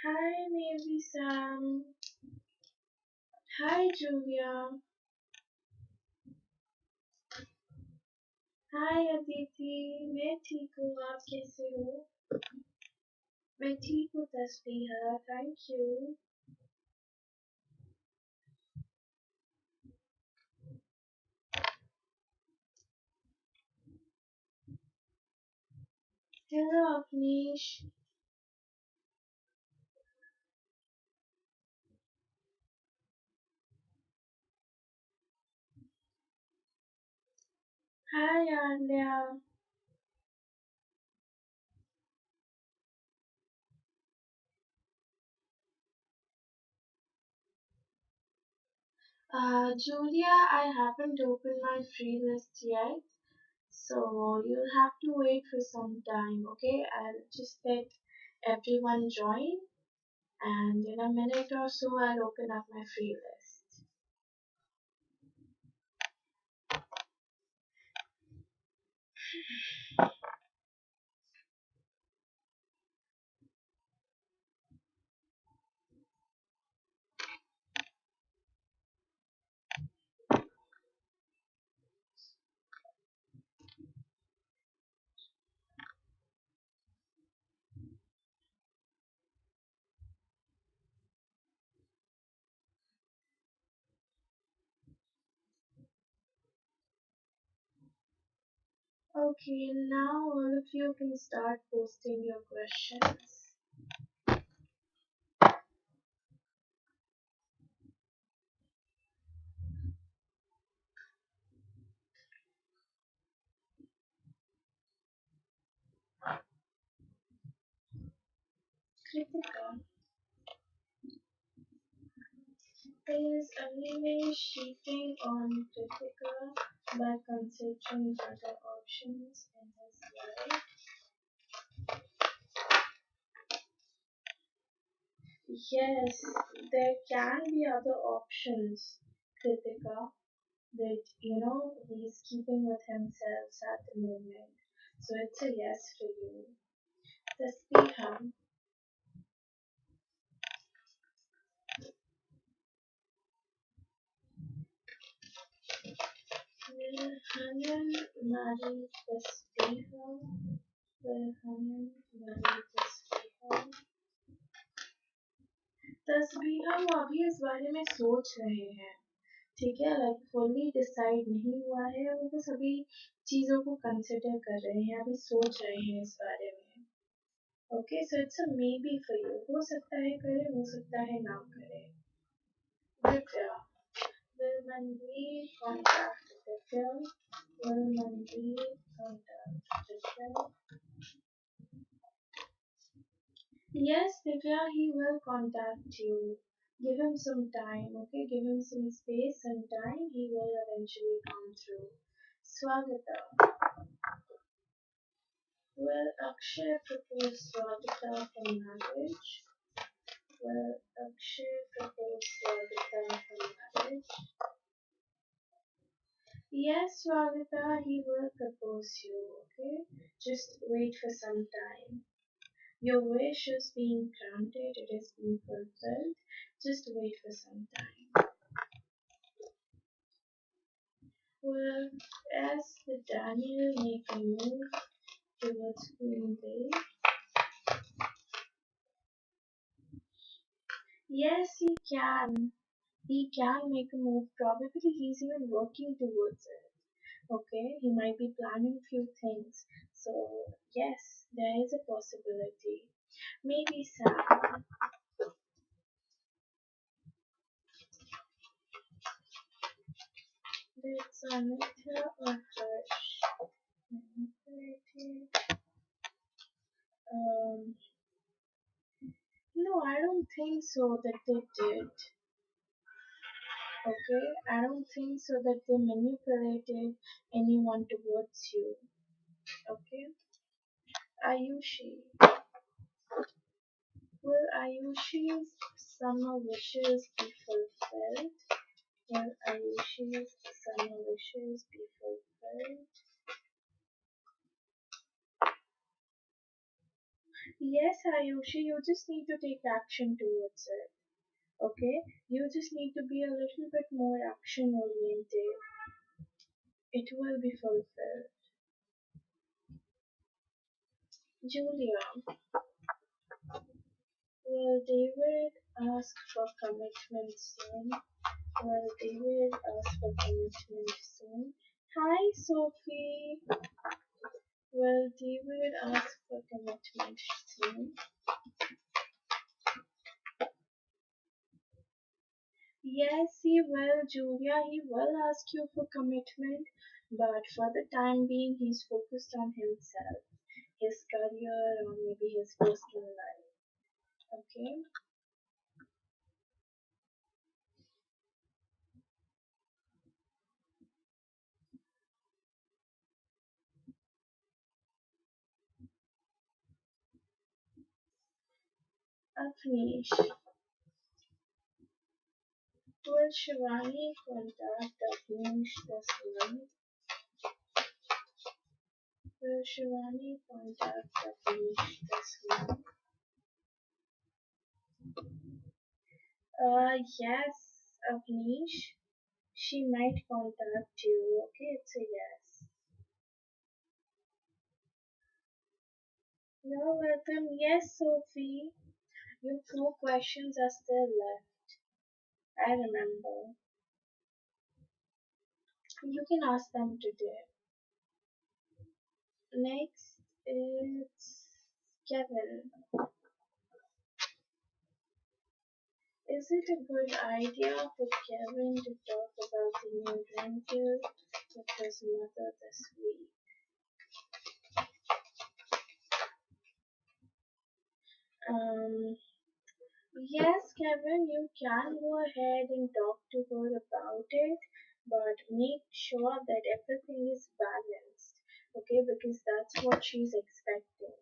Hi, maybe Sam. Hi, Julia. हाय अदिति, मैं ठीक हूँ, आप कैसे हो? मैं ठीक हूँ Tasbiha, thank you. Hello Avnish. Hi Alya. Julia, I haven't opened my free list yet, so you'll have to wait for some time, okay? I'll just let everyone join, and in a minute or so, I'll open up my free list. Okay, now all of you can start posting your questions. Kritika, is Animesh cheating on Kritika by considering other options in his life? Yes, there can be other options, Kritika, that he's keeping with himself at the moment. So it's a yes for you. Tasbiham, will Hanan marry Tasbiham? Will Hanan marry Tasbiham? Tasbiha वो अभी इस बारे में सोच रहे हैं, ठीक है, लाइक फुल्ली डिसाइड नहीं हुआ है, वो बस अभी चीजों को कंसिडर कर रहे हैं, अभी सोच रहे हैं इस बारे में। Okay, so it's a may be for you, हो सकता है करे, हो सकता है ना करे। Divya, will Manveer contact Divya? Will Manveer contact Divya? Yes, Divya, he will contact you. Give him some time, okay? Give him some space and time. He will eventually come through. Swagata. Will Akshay propose Swagata for marriage? Will Akshay propose Swagata for marriage? Yes, Swagata, he will propose you, okay? Just wait for some time. Your wish is being granted, it is being fulfilled. Just wait for some time. Will as the Daniel make a move towards Green Bay? Yes, he can. He can make a move. Probably he's even working towards it. Okay, he might be planning few things. So yes, there is a possibility. Maybe Sam. That's Anita or Harsh. Manipulated. Um, no, I don't think so that they did. Okay, I don't think so that they manipulated anyone towards you. Okay, Ayushi. Will Ayushi's summer wishes be fulfilled? Will Ayushi's summer wishes be fulfilled? Yes, Ayushi, you just need to take action towards it. Okay? You just need to be a little bit more action oriented. It will be fulfilled. Julia, will David ask for commitment soon? Will David ask for commitment soon? Hi, Sophie. Will David ask for commitment soon? Yes, he will, Julia. He will ask you for commitment, but for the time being, he's focused on himself, his career, or maybe his personal life. Okay? Avnish, will Shivani contact Avnish this month? Will Shivani contact Avnish this month? Yes, Avnish. She might contact you. Okay, it's a yes. You're welcome. Yes, Sophie. Your four questions are still left. I remember. You can ask them today. Next, it's Kevin. Is it a good idea for Kevin to talk about the new rental with his mother this week? Um, yes, Kevin, you can go ahead and talk to her about it, but make sure that everything is balanced, okay? Because that's what she's expecting.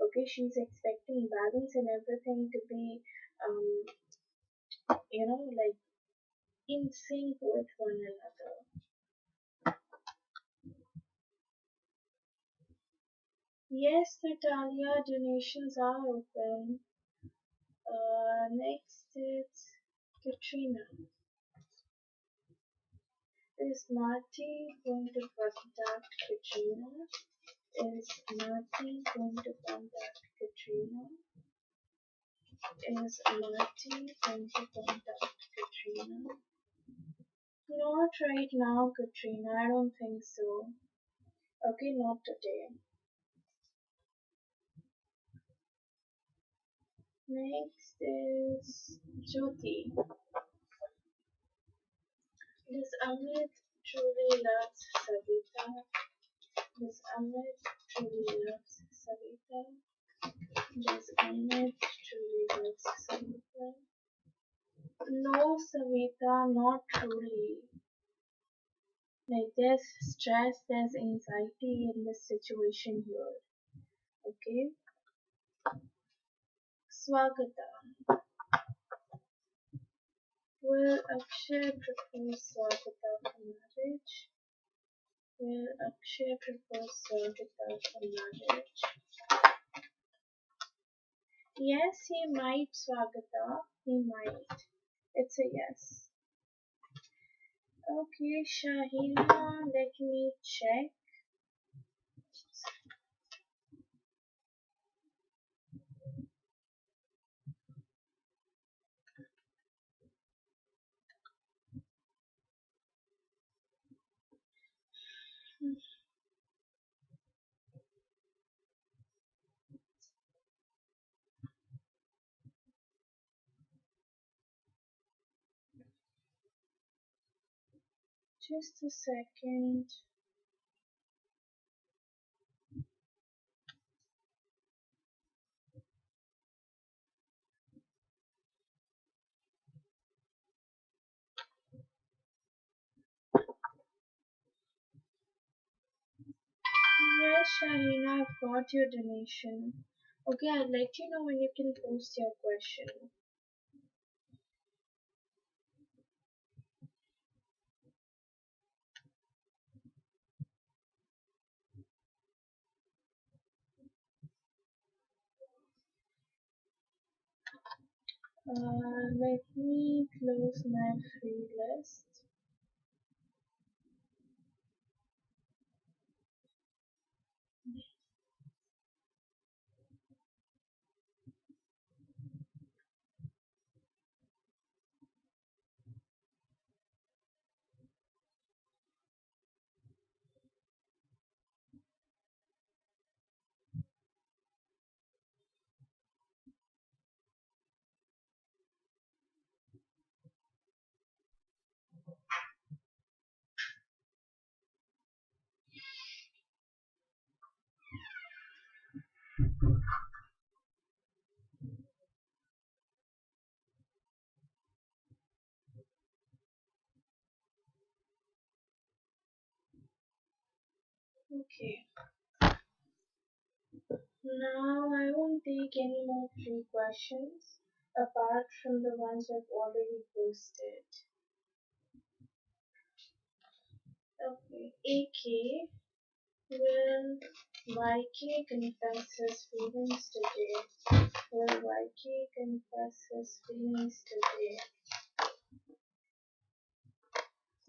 Okay, she's expecting balance and everything to be, like in sync with one another. Yes, Natalia, donations are open. Next it's Katrina. Is Marty going to contact Katrina? Is Marty going to contact Katrina? Is Marty going to contact Katrina? Not right now, Katrina. I don't think so. Okay, not today. Next is Jyoti. Does Amit truly loves Savita? Does Amit truly loves Savita? Does Amit truly loves Savita? No, Savita, not truly. Like there's stress, there's anxiety in this situation here. Okay? Swagata. Will Akshay propose Swagata for marriage? Will Akshay propose Swagata for marriage? Yes, he might, Swagata. He might. It's a yes. Okay, Shahina, let me check. Just a second. Yes, Shahina, I've got your donation. Okay, I'll let you know when you can post your question. Let me close my free list. Okay. Now I won't take any more free questions apart from the ones I've already posted. Okay. AK will YK confess his feelings today? Will YK confess his feelings today?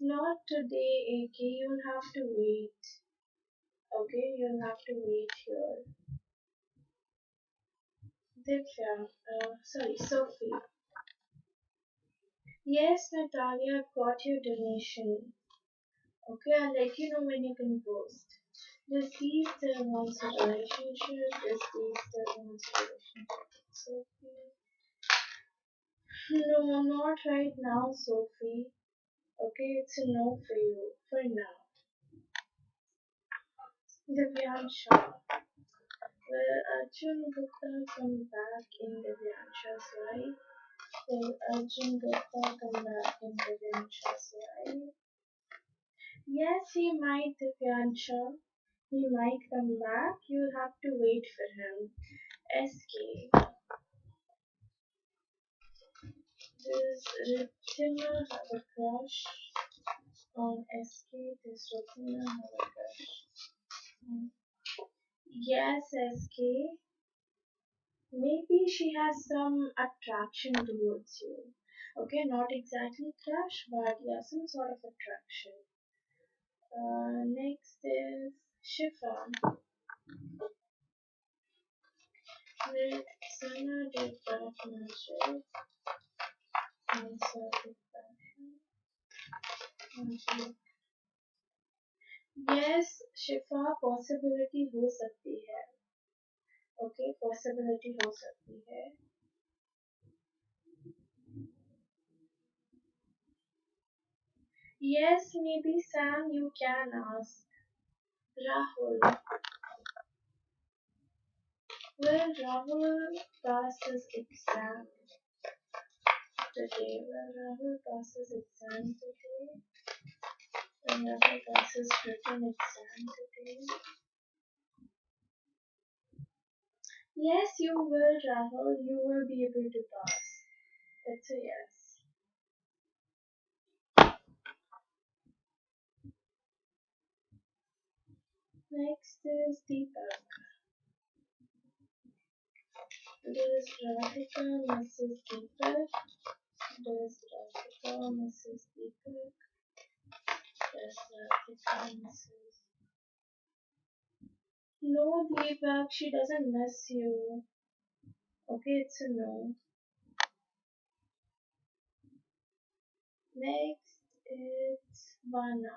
Not today, AK. You'll have to wait. Okay, you'll have to wait here. Divya, sorry, Sophie. Yes, Natalia, I've got your donation. Okay, I'll let you know when you can post. Does he still wants a relationship? Does he still wants a relationship? Sophie? No, not right now, Sophie. Okay, it's a no for you, for now. Divyansha. Will Arjun Gupta come back in Divyansha's life? Will Arjun Gupta come back in Divyansha's life? Yes, he might, Divyansha. He might come back. You'll have to wait for him. SK. Does Ritima have a crush on SK? Does Ritima have a crush? Hmm. Yes, SK. Maybe she has some attraction towards you. Okay, not exactly crush, but yeah, some sort of attraction. Next is Shifa. With Sana did black magic. Answer the question. Yes, Shifa possibility हो सकती है. Okay, possibility हो सकती है. Yes, maybe Sam, you can ask. Rahul. Will Rahul pass his exam today? Will Rahul pass his exam today? Will Rahul pass his written exam today? Yes, you will, Rahul. You will be able to pass. That's a yes. Next is Deepak. Does Radhika Mrs. Deepak? Does Radhika Mrs. Deepak? Does Radhika Mrs. No, Deepak, she doesn't miss you. Okay, it's a no. Next is Vana.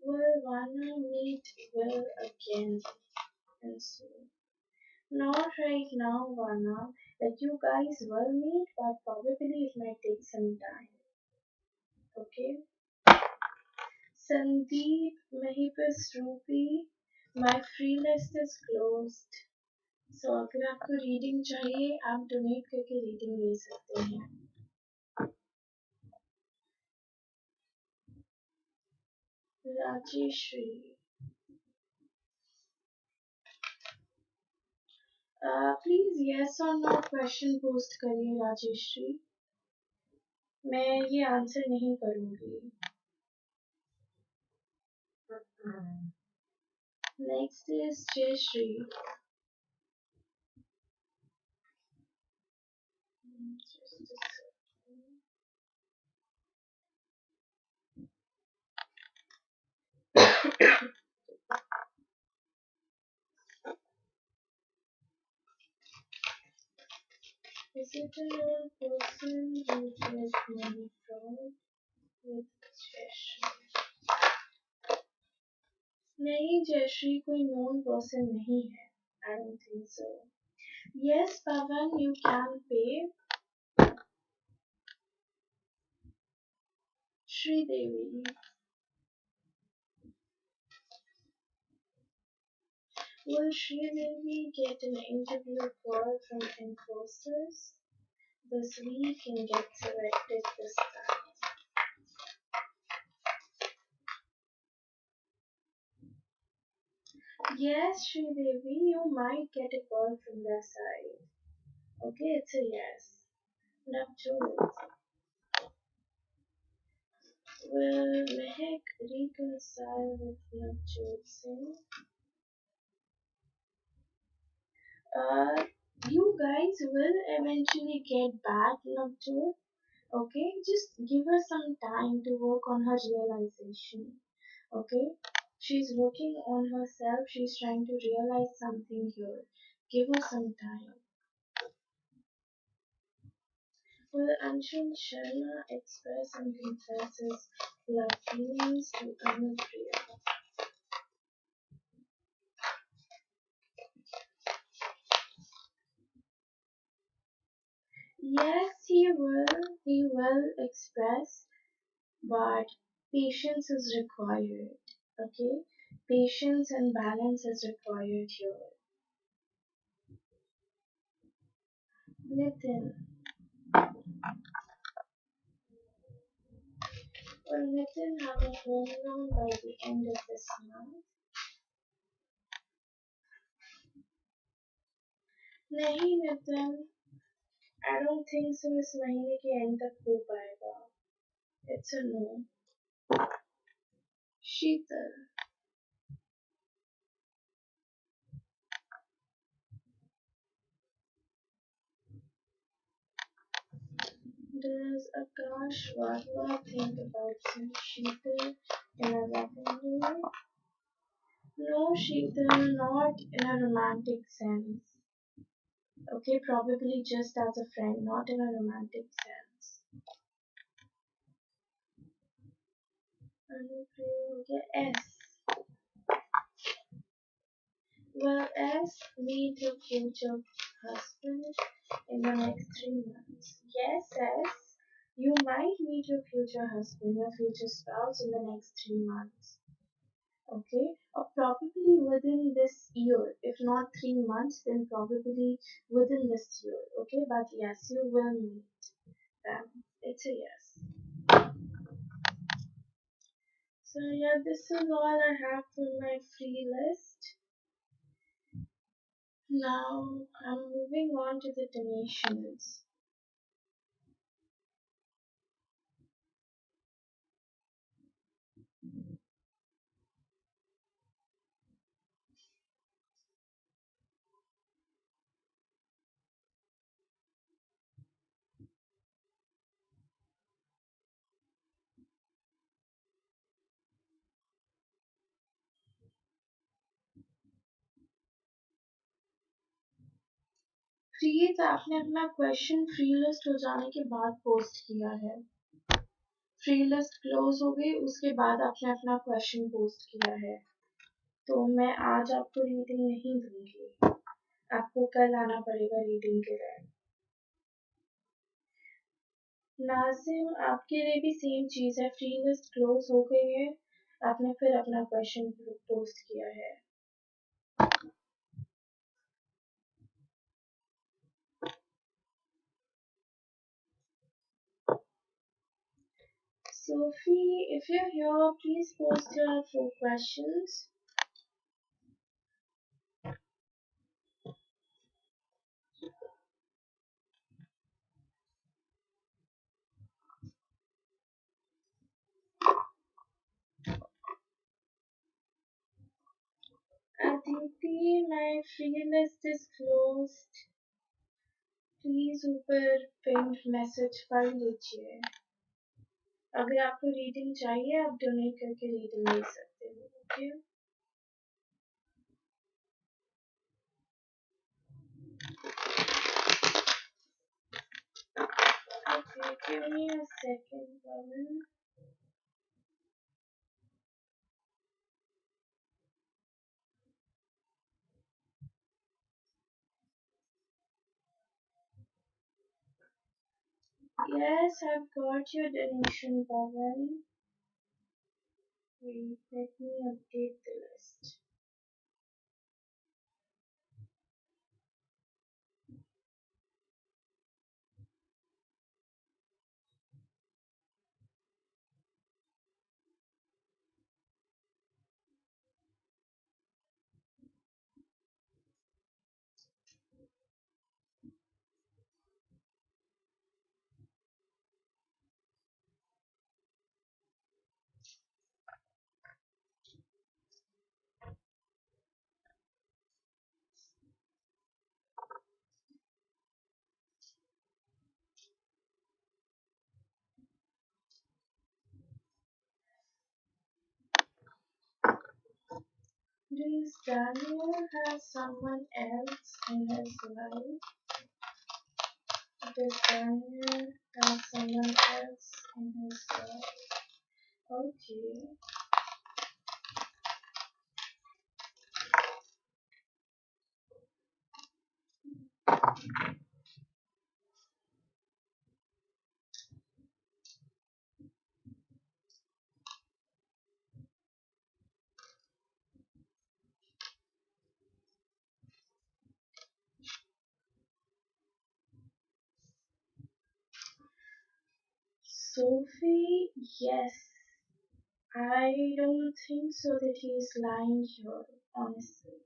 Will Vana meet Will again and soon? Not right now, Vana. Like you guys will meet, but probably it might take some time. Okay? Sandeep Mahipus Rupi, my free list is closed. So अगर आपको reading चाहिए आप donate करके reading ले सकते हैं. Rajeshwari. Please yes और no question post करिए राजेश्वरी. मैं ये आंसर नहीं करूंगी. Next is Jayashree. it a known person you get money from with gesture? नहीं जयश्री कोई known person नहीं है. I don't think so. Yes, Pavan, you can pay. Shri Devi. Will Shri Devi get an interview call from Infosys this week and get selected this time? Yes, Shri Devi, you might get a call from their side. Okay, it's a yes. Navjot. Will Mehak reconcile with Navjot Singh? Uh, you guys will eventually get back, Navjot. Okay, just give her some time to work on her realization. Okay, she's working on herself, she's trying to realize something here. Give her some time. Will Anshul Sharma express and confess his love feelings to Anupriya? Yes, he will express, but patience is required. Okay, patience and balance is required here. Nitin, will Nitin have a home loan by the end of this month? नहीं Nitin, I don't think so इस महीने के end तक हो पाएगा. It's a no. Sheetal, does Akash Wadhwa think about some Sheetal in a loving way? No, Sheetal, not in a romantic sense. Okay, probably just as a friend, not in a romantic sense. Okay, S. Will S meet her future husband in the next 3 months? Yes, S. You might meet your future husband, your future spouse in the next 3 months. Okay, or probably within this year. If not 3 months, then probably within this year. Okay, but yes, you will meet them. It's a yes. So yeah, this is all I have for my free list. Now I'm moving on to the donations. Please आपने अपना question free list हो जाने के बाद post किया है. Free list close हो गई उसके बाद आपने अपना क्वेश्चन पोस्ट किया है, तो मैं आज आपको रीडिंग नहीं दूंगी. आपको कल आना पड़ेगा रीडिंग के लिए. नाजिम, आपके लिए भी सेम चीज है. फ्री लिस्ट क्लोज हो गई है, आपने फिर अपना क्वेश्चन पोस्ट किया है. Sophie, if you're here, please post your 4 questions. Aditi, my free list is closed. Please ऊपर पिन मैसेज पढ़ लीजिए. अगर आपको रीडिंग चाहिए आप डोनेट करके रीडिंग ले सकते हो. Okay, Okay, give me a second, Pawan. Yes, I've got your donation, Pawan. Wait, let me update the list. Does Daniel have someone else in his life? Does Daniel have someone else in his life? Okay. Sophie, yes. I don't think so that he is lying here, honestly.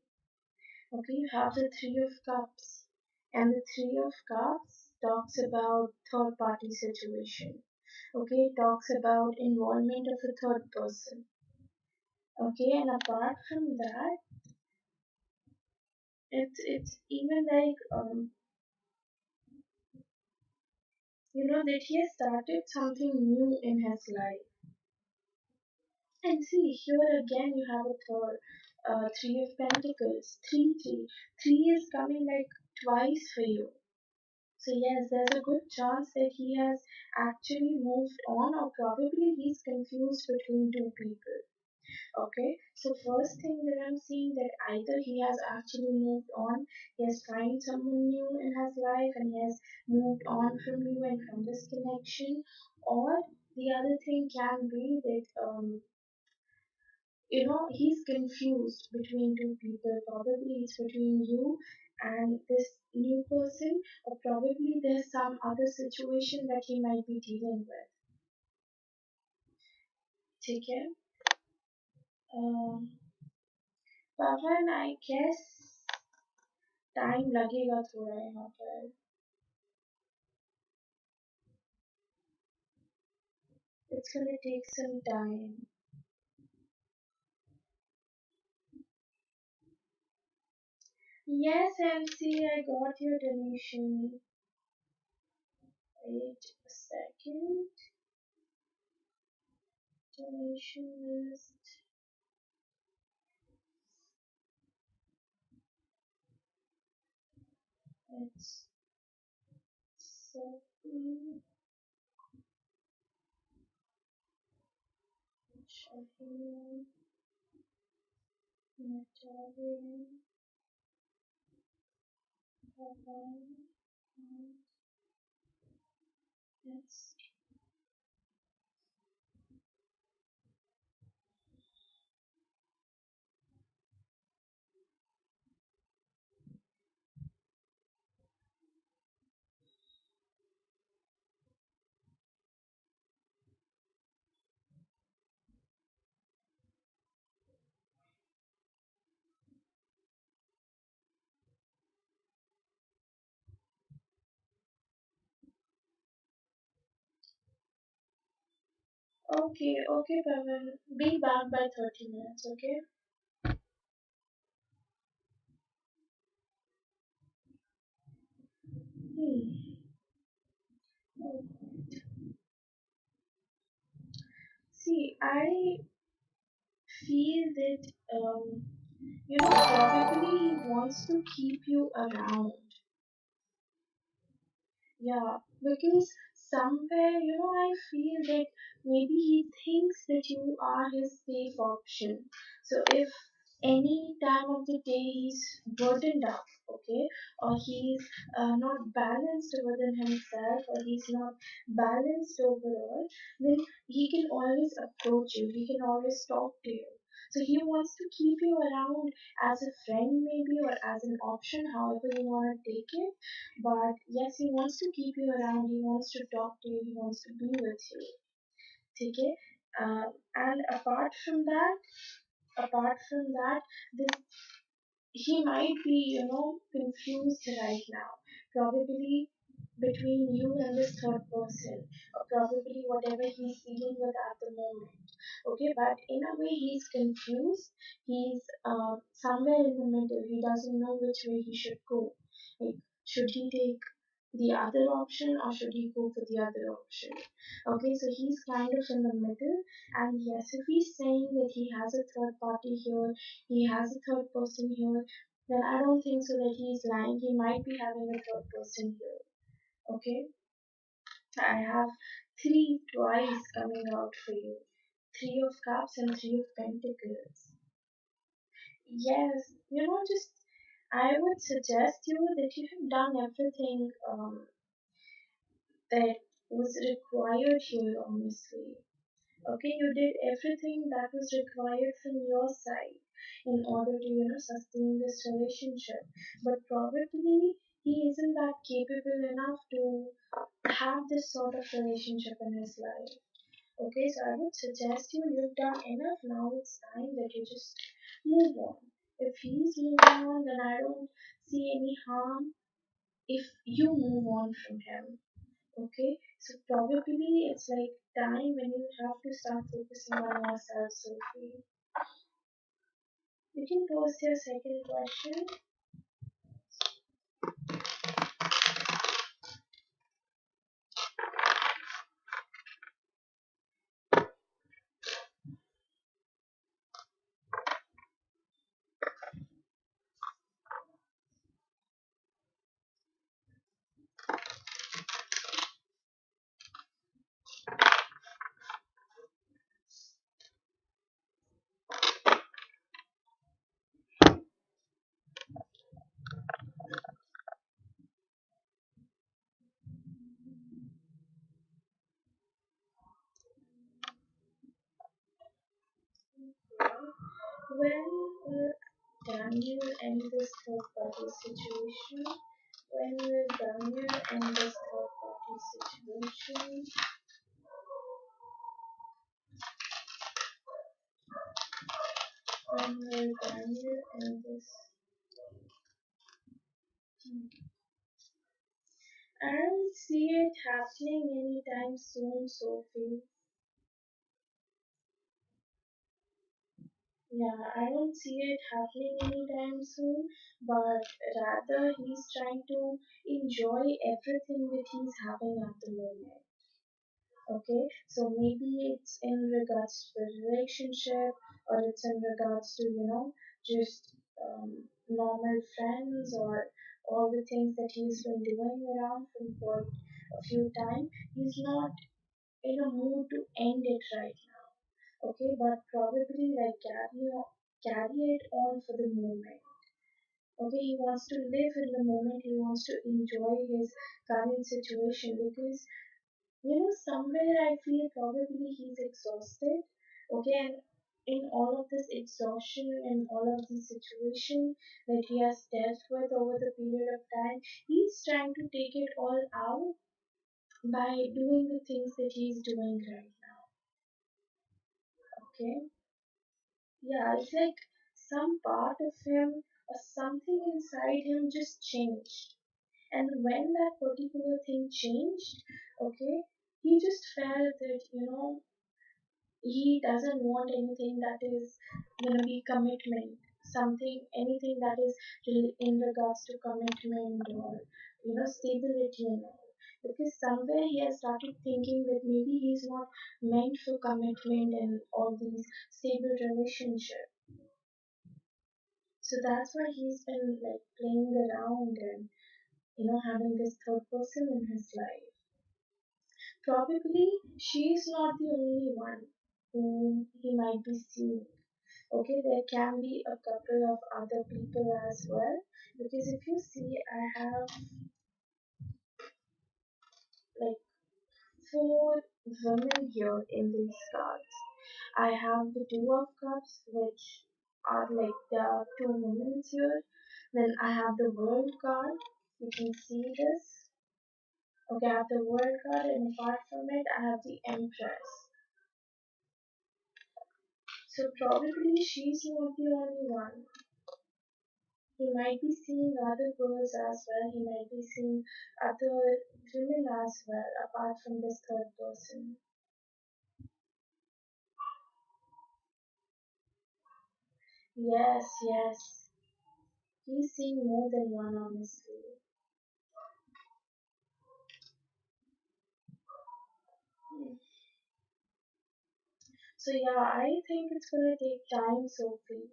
Okay, you have the Three of Cups. And the Three of Cups talks about third party situation. Okay, it talks about involvement of a third person. Okay, and apart from that, it's even like that he has started something new in his life. And see, here again you have a third, Three of Pentacles, three is coming like twice for you. So yes, there's a good chance that he has actually moved on, or probably he's confused between two people. Okay, so first thing that I'm seeing, that either he has actually moved on, he has found someone new in his life and he has moved on from you and from this connection, or the other thing can be that he's confused between two people. Probably it's between you and this new person, or probably there's some other situation that he might be dealing with. ठीक है? पवन, I guess time लगेगा थोड़ा यहाँ पर. It's gonna take some time. Yes, MC, I got your donation. Wait a second. Donation list. It's Sophie Shaheen Natalia Pavan, and it's okay. Okay, Pavan. Be back by 30 minutes, okay? Hmm. Oh. See, I feel that probably he wants to keep you around. Yeah, because somewhere, I feel that maybe he thinks that you are his safe option. So if any time of the day he's burdened up, okay, or he's not balanced within himself, or he's not balanced overall, then he can always approach you, he can always talk to you. So he wants to keep you around as a friend, maybe, or as an option, however you want to take it. But yes, he wants to keep you around, he wants to talk to you, he wants to be with you. Okay? And apart from that, this he might be, confused right now. Probably between you and this third person, or probably whatever he's dealing with at the moment. Okay, but in a way he's confused. He's somewhere in the middle. He doesn't know which way he should go. Like, should he take the other option or should he go for the other option? Okay, so he's kind of in the middle. And yes, if he's saying that he has a third party here, he has a third person here, then I don't think so that he's lying. He might be having a third person here. Okay, I have three twice coming out for you. Three of cups and three of pentacles. Yes, just I would suggest you that you have done everything that was required here, honestly. Okay, you did everything that was required from your side in order to, sustain this relationship. But probably he isn't that capable enough to have this sort of relationship in his life. Okay, so I would suggest you've done enough now. It's time that you just move on. If he's moving on, then I don't see any harm if you move on from him. Okay, so probably it's like time when you have to start focusing on yourself, Sophie. You can post your second question. When will Daniel end this third party situation? When will Daniel end this third party situation? When will Daniel end this? I don't see it happening anytime soon, Sophie. Yeah, I don't see it happening anytime soon, but rather he's trying to enjoy everything that he's having at the moment. Okay, so maybe it's in regards to the relationship, or it's in regards to, just normal friends, or all the things that he's been doing around from for a few time. He's not in a mood to end it right now. Okay, but probably like carry it on for the moment. Okay, he wants to live in the moment, he wants to enjoy his current situation, because somewhere I feel probably he's exhausted. Okay, and in all of this exhaustion and all of these situations that he has dealt with over the period of time, he's trying to take it all out by doing the things that he's doing right now. Okay, yeah, it's like some part of him or something inside him just changed. And when that particular thing changed, okay, he just felt that, he doesn't want anything that is going to be commitment, something, anything that is in regards to commitment, or, stability and all. Because somewhere he has started thinking that maybe he's not meant for commitment and all these stable relationships. So that's why he's been like playing around and, having this third person in his life. Probably she's not the only one whom he might be seeing. Okay, there can be a couple of other people as well. Because if you see, I have like four women here in these cards. I have the Two of Cups, which are like there are two women here. Then I have the World card. You can see this. Okay, I have the World card, and apart from it, I have the Empress. So probably she's not the only one. He might be seeing other girls as well. He might be seeing other women as well, apart from this third person. Yes, yes. He's seeing more than one, honestly. So yeah, I think it's gonna take time, Sophie.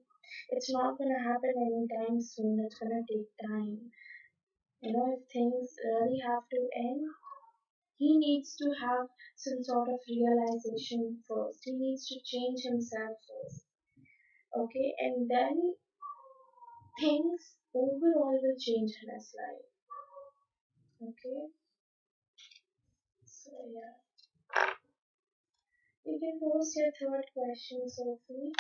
It's not gonna happen anytime soon. It's gonna take time. If things really have to end, he needs to have some sort of realization first. He needs to change himself first. Okay, and then things overall will change in his life. Okay, so yeah, you can post your third question, Sophie.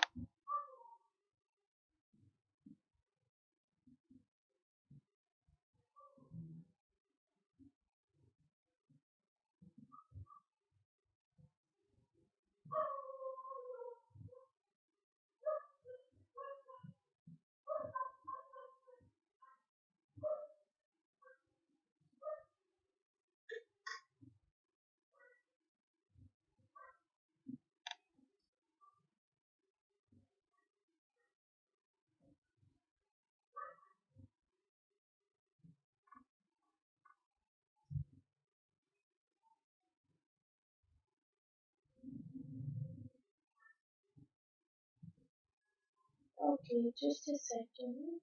Okay, just a second.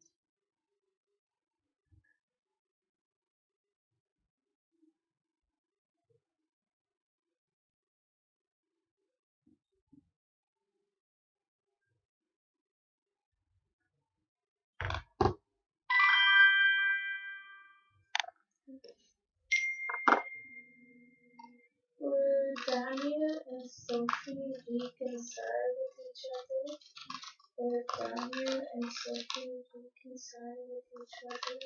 Will Daniel and Sophie reconcile with each other? Will Daniel and Sophie reconcile with each other?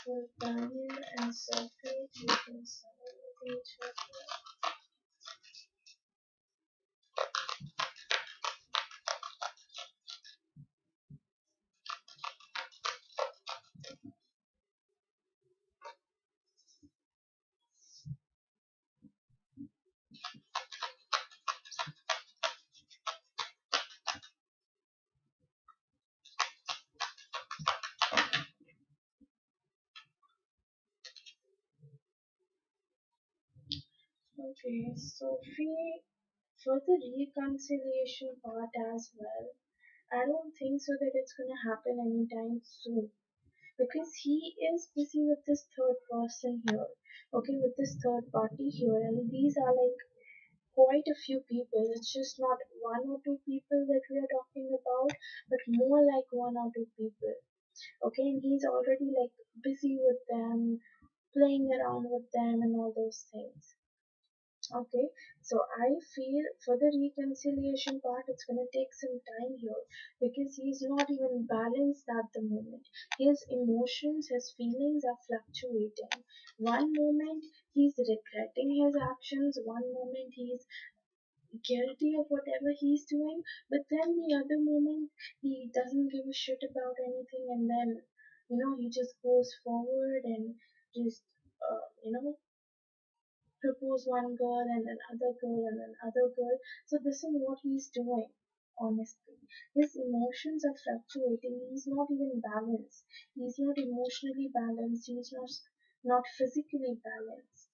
Will Daniel and Sophie reconcile with each other? Okay, Sophie, for the reconciliation part as well, I don't think so that it's gonna happen anytime soon because he is busy with this third person here, okay, with this third party here, and these are like quite a few people. It's just not one or two people that we are talking about, but more like one or two people, okay, and he's already like busy with them, playing around with them, and all those things. Okay, so I feel for the reconciliation part, it's gonna take some time here because he's not even balanced at the moment. His emotions, his feelings are fluctuating. One moment he's regretting his actions, one moment he's guilty of whatever he's doing, but then the other moment he doesn't give a shit about anything, and then he just goes forward and just propose one girl and then other girl and then other girl. So this is what he's doing. Honestly, his emotions are fluctuating. He's not even balanced. He's not emotionally balanced. He's not physically balanced.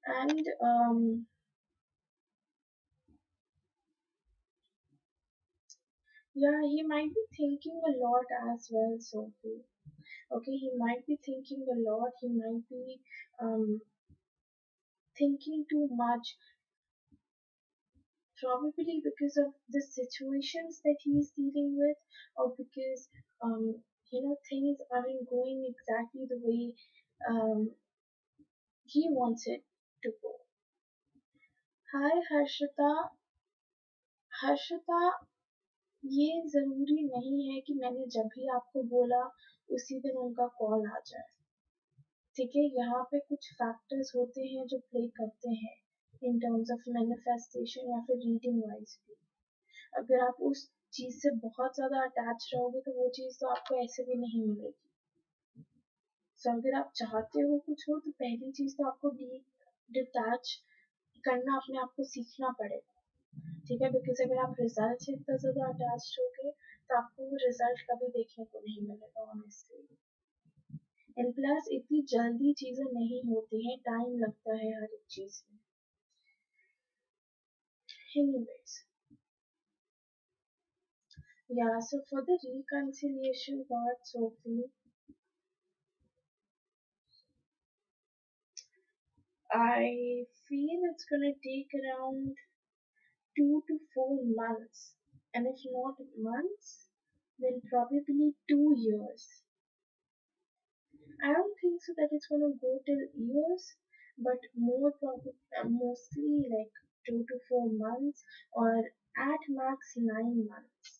And Yeah, he might be thinking a lot as well, Sophie. Okay, he might be thinking a lot. He might be um, thinking too much, probably because of the situations that he's dealing with, or because things aren't going exactly the way um, he wants it to go. हाय हर्षिता हर्षिता, ये ज़रूरी नहीं है कि मैंने जब भी आपको बोला उसी दिन उनका कॉल आ जाए, ठीक है? यहाँ पे कुछ फैक्टर्स होते हैं जो प्ले करते हैं इन टर्म्स ऑफ मैनिफेस्टेशन या फिर रीडिंग वाइज भी। अगर आप उस चीज़ से बहुत ज़्यादा अटैच रहोगे तो वो चीज़ तो आपको ऐसे भी नहीं मिलेगी। सो अगर आप चाहते हो कुछ हो तो पहली चीज़ तो आपको डिटैच करना अपने आप को सीखना पड़ेगा, ठीक है? बिकॉज़ अगर आप रिजल्ट से इतना ज़्यादा अटैच्ड होगे तो आपको वो रिजल्ट कभी देखने को नहीं मिलेगा ऑनेस्टली। एंड प्लस इतनी जल्दी चीज़ें नहीं होती हैं, टाइम लगता है हर एक चीज़ में। Anyways, yeah, so for the reconciliation part, Sophie, I feel it's gonna take around 2 to 4 months, and if not months, then probably 2 years. I don't think so that it's gonna go till years, but more probably, mostly like 2 to 4 months, or at max 9 months.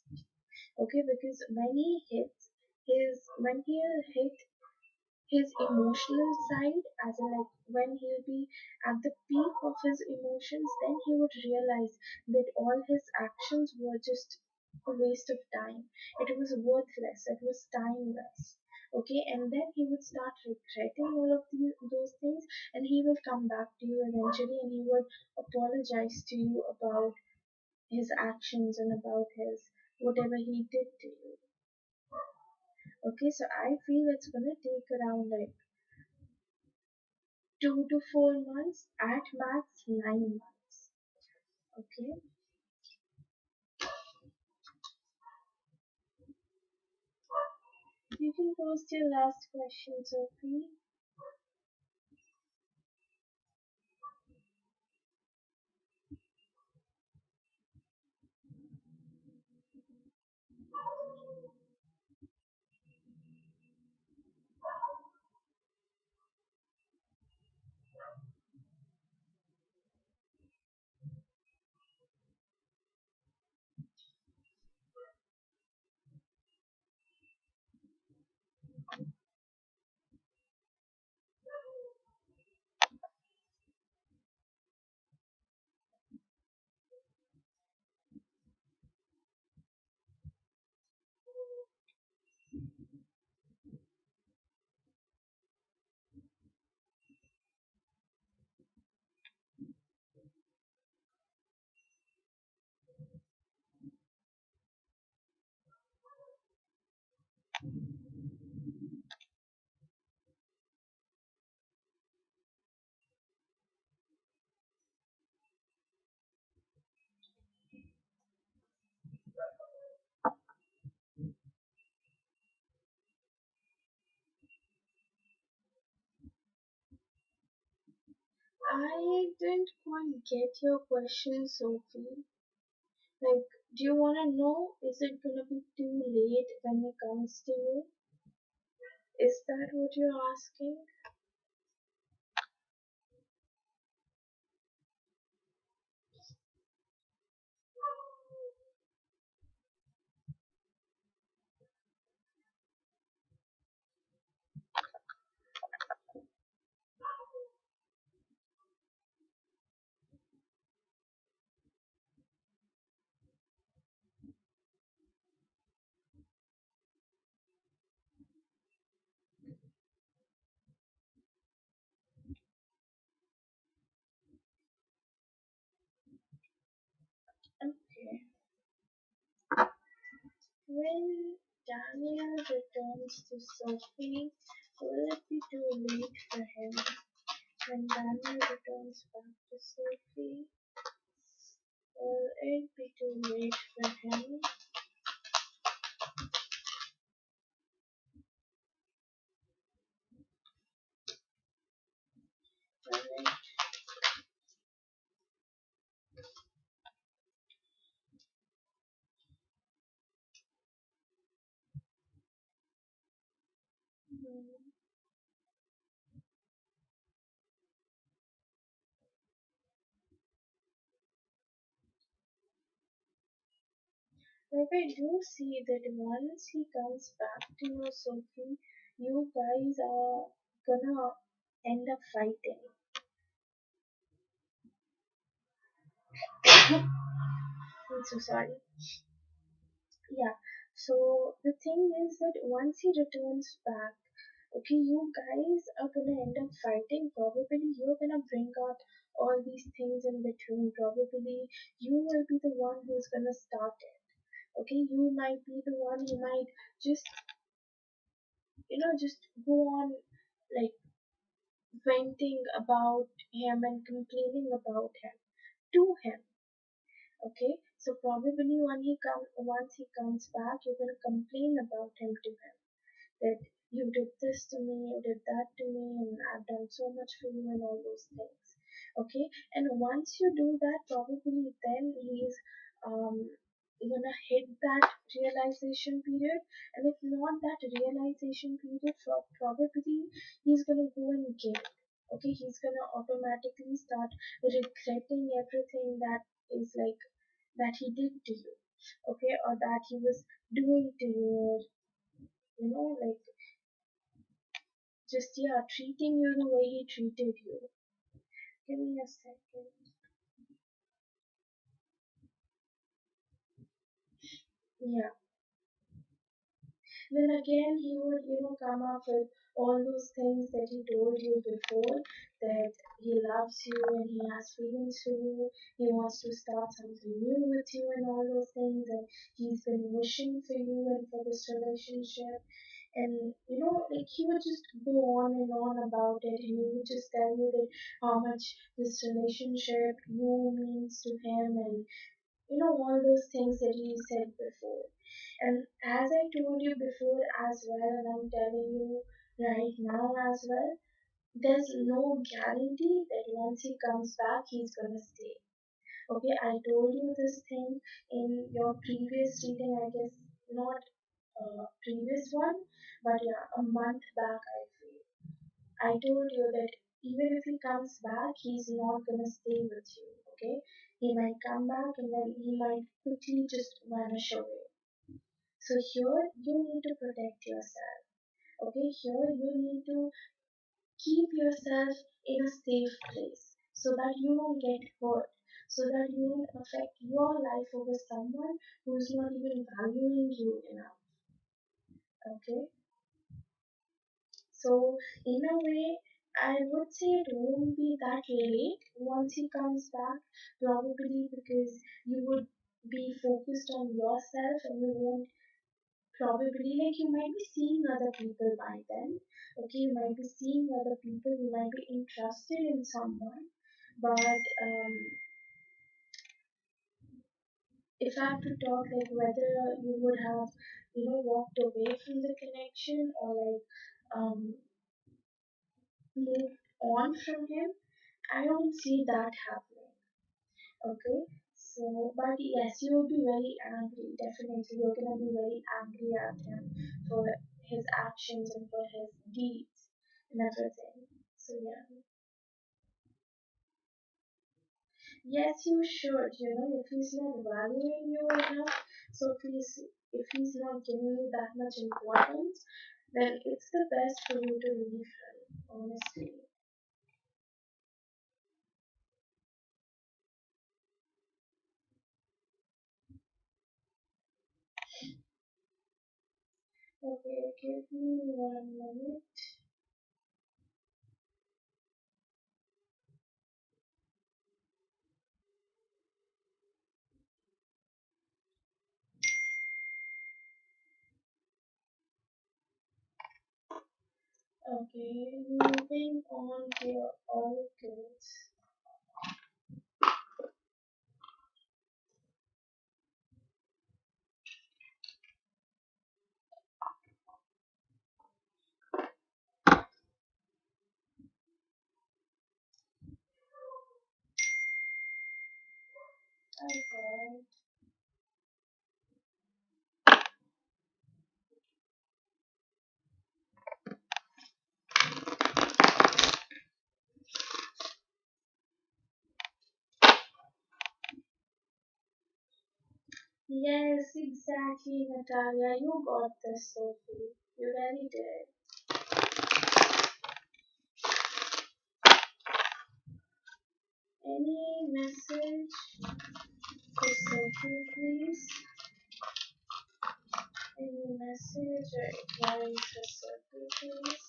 Okay, because when he'll hit his emotional side, as in like when he'll be at the peak of his emotions, then he would realize that all his actions were just a waste of time. It was worthless, it was timeless. Okay, and then he would start regretting all of those things, and he will come back to you eventually and he would apologize to you about his actions and about his whatever he did to you. Okay, so I feel it's gonna take around like 2 to 4 months, at max 9 months. Okay, you can post your last question, Sophie. I didn't quite get your question, Sophie. Like, do you want to know, is it gonna be too late when it comes to you? Is that what you're asking? Okay. When Daniel returns to Sophie, will it be too late for him? When Daniel returns back to Sophie, will it be too late for him? Like I do see that once he comes back to you, Sophie, you guys are gonna end up fighting. I'm so sorry. Yeah. So the thing is that once he returns back, okay, you guys are gonna end up fighting. Probably you're gonna bring out all these things in between. Probably you will be the one who's gonna start it. Okay, you might be the one who might just just go on like venting about him and complaining about him to him. Okay, so probably once he comes back, you're gonna complain about him to him that you did this to me, you did that to me, and I've done so much for you and all those things. Okay, and once you do that, probably then he's um gonna hit that realization period, and if not that realization period, probably he's gonna go and give. Okay, he's gonna automatically start regretting everything that is like that he did to you, okay, or that he was doing to you, or like just yeah, treating you the way he treated you. Give me a second. Yeah. Then again, he would, come up with all those things that he told you before, that he loves you and he has feelings for you. He wants to start something new with you and all those things, and he's been wishing for you and for this relationship. And like he would just go on and on about it, and he would just tell you that how much this relationship you means to him, and all those things that he said before. And as I told you before as well, and I'm telling you right now as well, there's no guarantee that once he comes back, he's gonna stay. Okay, I told you this thing in your previous reading, I guess not previous one, but yeah, a month back, I feel. I told you that even if he comes back, he's not gonna stay with you. Okay, he might come back and then he might quickly just vanish away. So here you need to protect yourself. Okay, here you need to keep yourself in a safe place so that you don't get hurt, so that you don't affect your life over someone who's not even valuing you enough. Okay, so in a way, I would say it won't be that late once he comes back, probably because you would be focused on yourself and you won't probably like you might be seeing other people by then. Okay, you might be seeing other people, you might be interested in someone, but if I have to talk like whether you would have walked away from the connection or like moved on from him, I don't see that happening. Okay, so but yes, you will be very angry. Definitely, you're gonna be very angry at him for his actions and for his deeds and everything. So yeah, yes, you should. If he's not valuing you enough, so please, if he's not giving you that much importance, then it's the best for you to leave him. Honestly. Okay, give me 1 minute. Okay, moving on to your oracles. Okay. Yes, exactly, Natalia. You got this, Sophie. You really did. Any message for Sophie, please? Any message or advice for Sophie, please?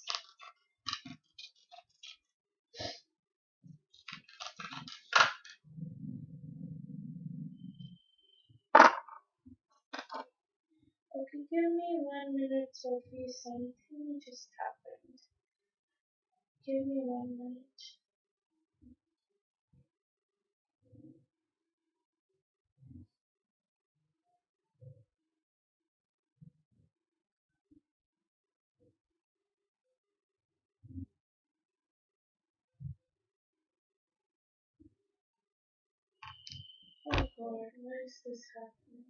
Okay, give me 1 minute, Sophie. Something just happened. Give me 1 minute. Oh God, why is this happening?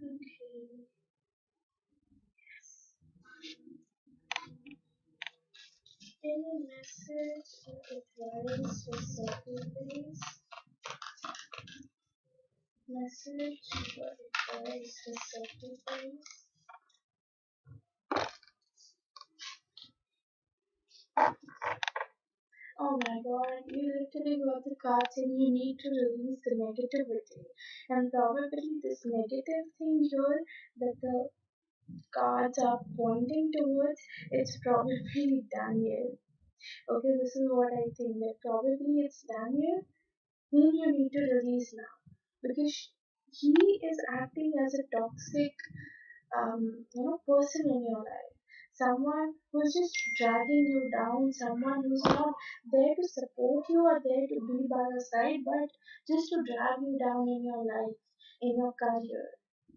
Okay. Any message or advice for Sophie, please? Message or advice for Sophie, please? Oh my god, you literally got the cards and you need to release the negativity. And probably this negative thing here that the cards are pointing towards, it's probably Daniel. Okay, this is what I think that probably it's Daniel whom you need to release now because he is acting as a toxic person in your life. Someone who's just dragging you down, someone who's not there to support you or there to be by your side, but just to drag you down in your life, in your career.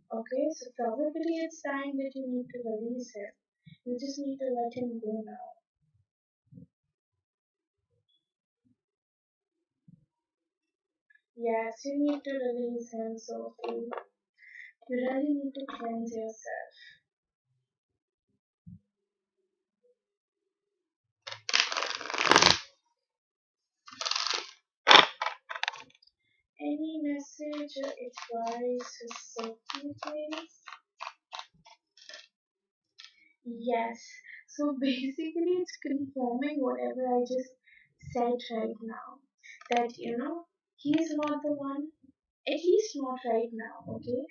Okay, so probably it's time that you need to release him. You just need to let him go now. Yes, you need to release him, Sophie. You really need to cleanse yourself. Any message or advice for Sophie, please? Yes. So basically, it's confirming whatever I just said right now. That, he's not the one, at least not right now, okay?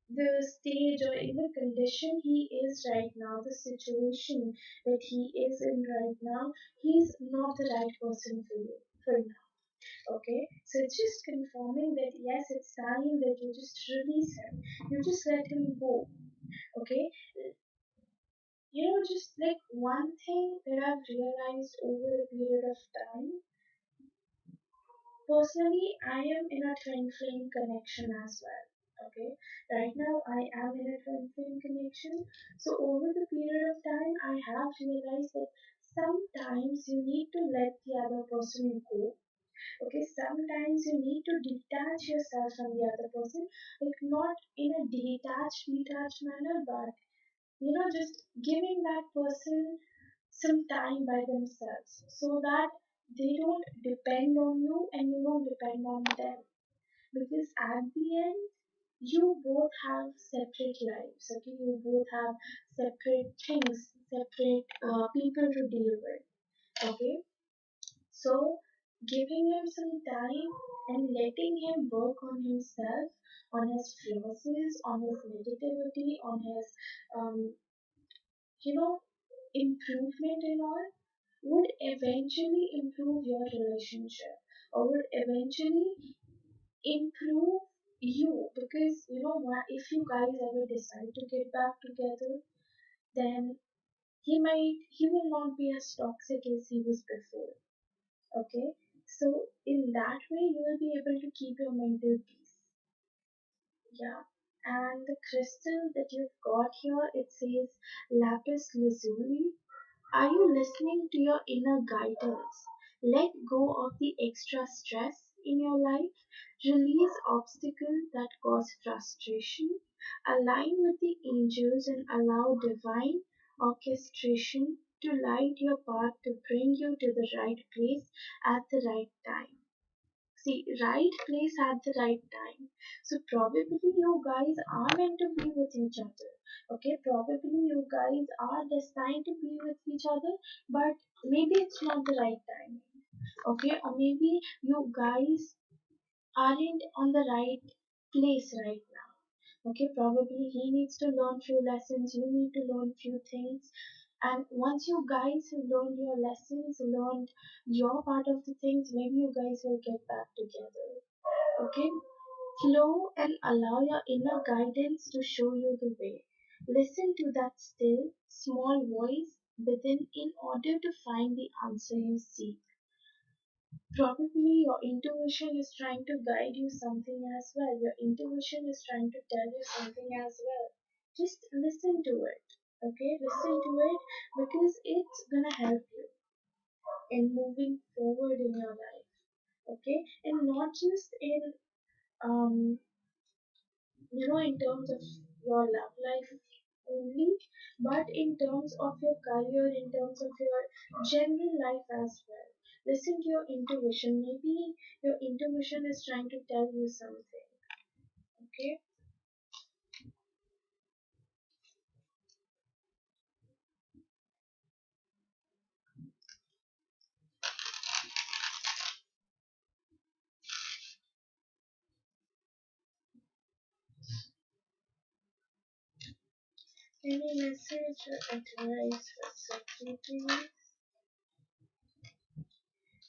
The stage or in the condition he is right now, the situation that he is in right now, he's not the right person for you for now. Okay, so it's just confirming that yes, it's time that you just release him. You just let him go. Okay, just like one thing that I've realized over a period of time. Personally, I am in a twin flame connection as well. Okay, right now I am in a twin flame connection. So over the period of time, I have realized that sometimes you need to let the other person go. Okay, sometimes you need to detach yourself from the other person, like not in a detached manner, but just giving that person some time by themselves so that they don't depend on you and you don't depend on them. Because at the end, You both have separate lives, okay? You both have separate things, separate people to deal with, okay? So, giving him some time and letting him work on himself, on his flaws, on his negativity, on his, um, you know, improvement and all, would eventually improve your relationship, or would eventually improve you, because you know what, if you guys ever decide to get back together, then he will not be as toxic as he was before, okay? So in that way you will be able to keep your mental peace. Yeah. And the crystal that you've got here, it says lapis lazuli. Are you listening to your inner guidance? Let go of the extra stress in your life. Release obstacles that cause frustration. Align with the angels and allow divine orchestration to light your path to bring you to the right place at the right time. See, right place at the right time. So probably you guys are meant to be with each other. Okay, probably you guys are destined to be with each other, but maybe it's not the right time. Okay, or maybe you guys aren't on the right place right now. Okay, probably he needs to learn few lessons, you need to learn few things. And once you guys have learned your lessons, learned your part of the things, maybe you guys will get back together. Okay? Flow and allow your inner guidance to show you the way. Listen to that still, small voice within in order to find the answer you seek. Probably your intuition is trying to guide you something as well. Your intuition is trying to tell you something as well. Just listen to it. Okay? Listen to it because it's gonna help you in moving forward in your life. Okay? And not just in um in terms of your love life only, but in terms of your career, in terms of your general life as well. Listen to your intuition. Maybe your intuition is trying to tell you something. Okay? Any message or advice for secretary?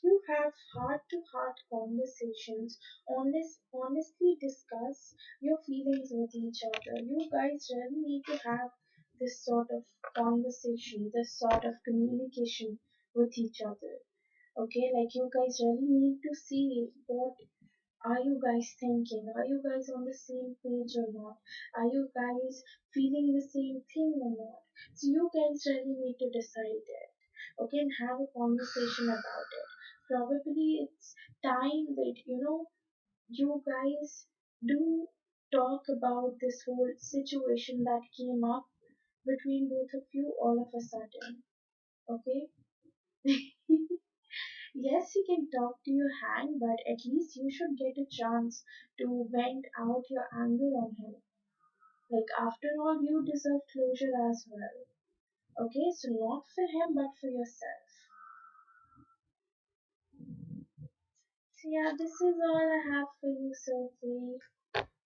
You have heart to heart conversations, honestly discuss your feelings with each other. You guys really need to have this sort of conversation, this sort of communication with each other. Okay, like you guys really need to see what are you guys thinking? Are you guys on the same page or not? Are you guys feeling the same thing or not? So you guys really need to decide it. Okay, and have a conversation about it. Probably it's time that you guys do talk about this whole situation that came up between both of you all of a sudden. Okay? Yes, you can talk to your hand, but at least you should get a chance to vent out your anger on him. Like, after all, you deserve closure as well. Okay, so not for him, but for yourself. So, yeah, this is all I have for you, Sophie.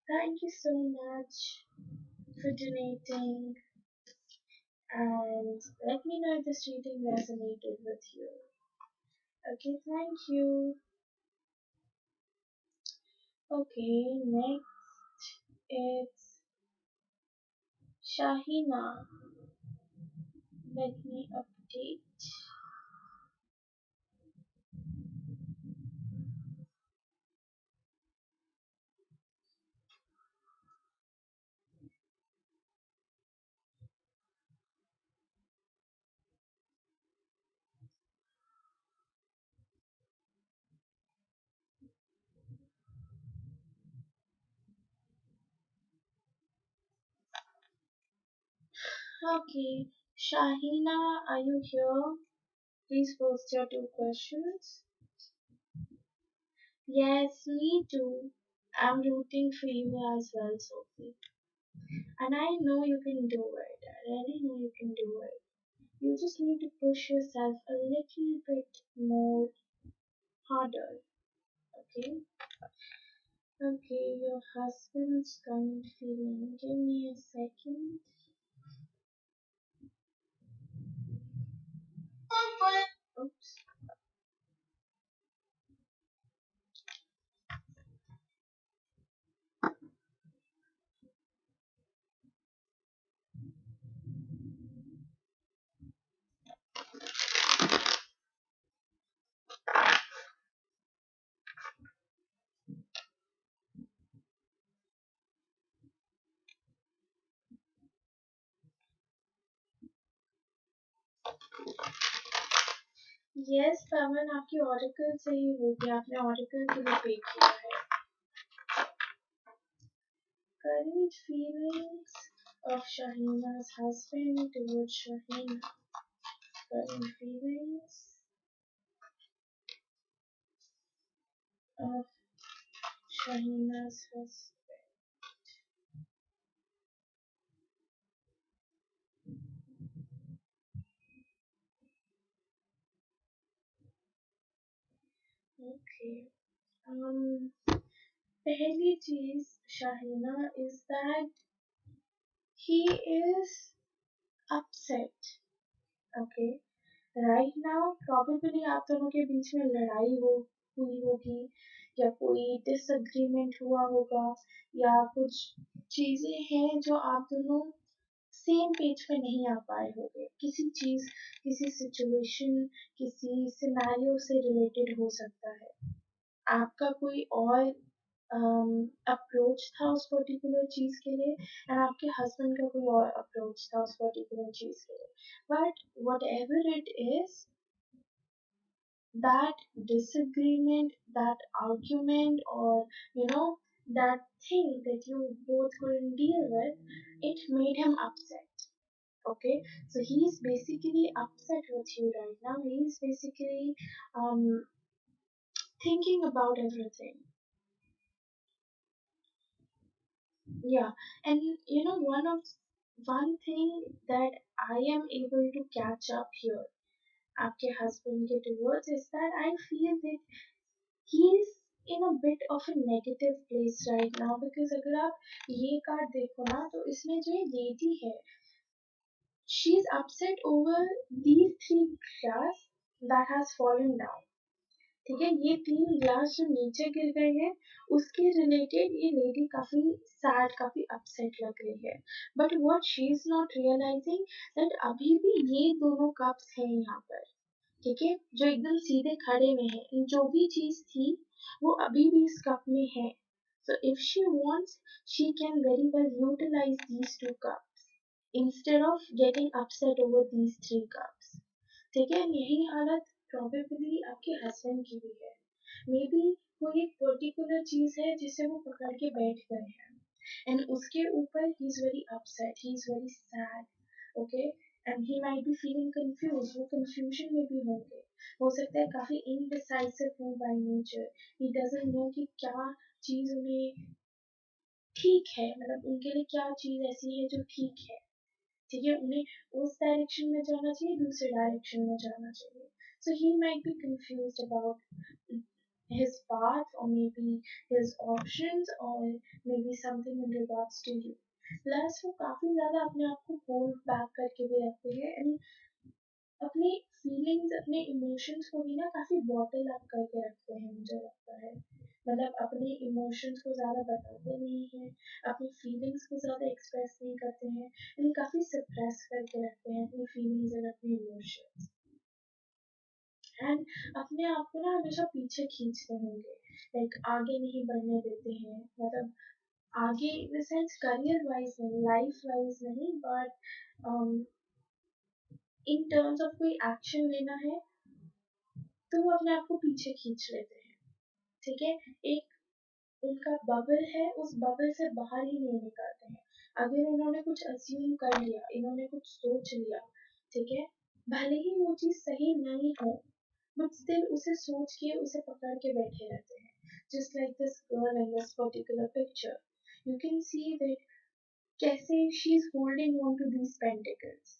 Thank you so much for donating, and let me know if this reading resonated with you. Okay, thank you. Okay, next it's Shahina. Let me update. Okay, Shahina, are you here? Please post your two questions. Yes, me too. I'm rooting for you as well, Sophie. And I know you can do it. I really know you can do it. You just need to push yourself a little bit more harder. Okay? Okay, your husband's current feeling. Give me a second. Oops. Yes, पवन आपकी auricle से ही हो गया आपने auricle के लिए पे किया है current feelings of Shahina's husband towards Shahina current feelings of Shahina's husband okay पहली चीज Shahina is that he is upset okay right now probably आप दोनों के बीच में लड़ाई हुई होगी या कोई डिसएग्रीमेंट हुआ होगा या कुछ चीजें हैं जो आप दोनों सेम पेज पे नहीं आ पाए होंगे किसी चीज किसी सिचुएशन किसी सिनेरियो से रिलेटेड हो सकता है आपका कोई और अप्रोच था उस पर्टिकुलर चीज के लिए एंड आपके हस्बैंड का कोई और अप्रोच था उस पर्टिकुलर चीज के लिए but what ever it is that disagreement, that argument, or that thing that you both couldn't deal with, it made him upset. Okay, so he's basically upset with you right now. He's basically um, thinking about everything. Yeah, and one thing that I am able to catch up here, आपके husband के towards is that I feel that he's in a bit of a negative place right now because अगर आप ये card देखो ना तो इसमें जो ये लेडी है she's upset over these three glass that has fallen down ठीक है ये तीन ग्लास जो नीचे गिर गए हैं उसके रिलेटेड ये लेडी काफी सैड काफी अपसेट लग रही है but what she is not realising that अभी भी ये दोनों कप्स हैं यहाँ पर ठीक है जो एकदम सीधे खड़े हुए हैं जो भी चीज थी वो अभी भी इस कप में है so if she wants she can very well utilize these two cups instead of getting upset over these three cups ठीक है यही हालत प्रोबेबली आपके हस्बैंड की भी है मे बी कोई एक पर्टिकुलर चीज है जिसे वो पकड़ के बैठ गए हैं एंड उसके ऊपर he is very upset he is very sad okay and he might be feeling confuse वो कंफ्यूजन में भी होंगे हो सकता है काफी इनडिसाइसिव हो by nature he doesn't know कि क्या चीज उन्हें ठीक है मतलब उनके लिए क्या चीज ऐसी है जो ठीक है ठीक है उन्हें उस डायरेक्शन में जाना चाहिए दूसरे डायरेक्शन में जाना चाहिए so he might be confused about his path or maybe his options or maybe something in regards to you plus वो काफी ज्यादा अपने आप को होल्ड बैक करके भी रखते हैं एंड अपने फीलिंग्स अपने इमोशंस को भी ना काफी बॉटल अप करके रखते हैं मुझे लगता है मतलब अपने इमोशंस को ज़्यादा बताते नहीं हैं अपनी फीलिंग्स को ज़्यादा एक्सप्रेस नहीं करते हैं एंड काफ़ी सप्रेस करके रखते हैं अपनी फीलिंग्स और अपने इमोशंस एंड अपने आप को ना हमेशा पीछे खींचते होंगे लाइक आगे नहीं बढ़ने देते हैं मतलब आगे in the sense career wise नहीं लाइफ वाइज नहीं बट इन टर्म्स ऑफ कोई एक्शन लेना है तो वो अपने आप को पीछे खींच लेते हैं ठीक है एक उनका बबल है उस बबल से बाहर ही नहीं निकलते हैं अगर इन्होंने कुछ अज्यूम कर लिया इन्होंने कुछ सोच लिया ठीक है भले ही वो चीज सही नहीं हो बट स्टिल उसे सोच के उसे पकड़ के बैठे रहते हैं just like this girl in this particular picture. You can see that कैसे she's holding on to these pentacles.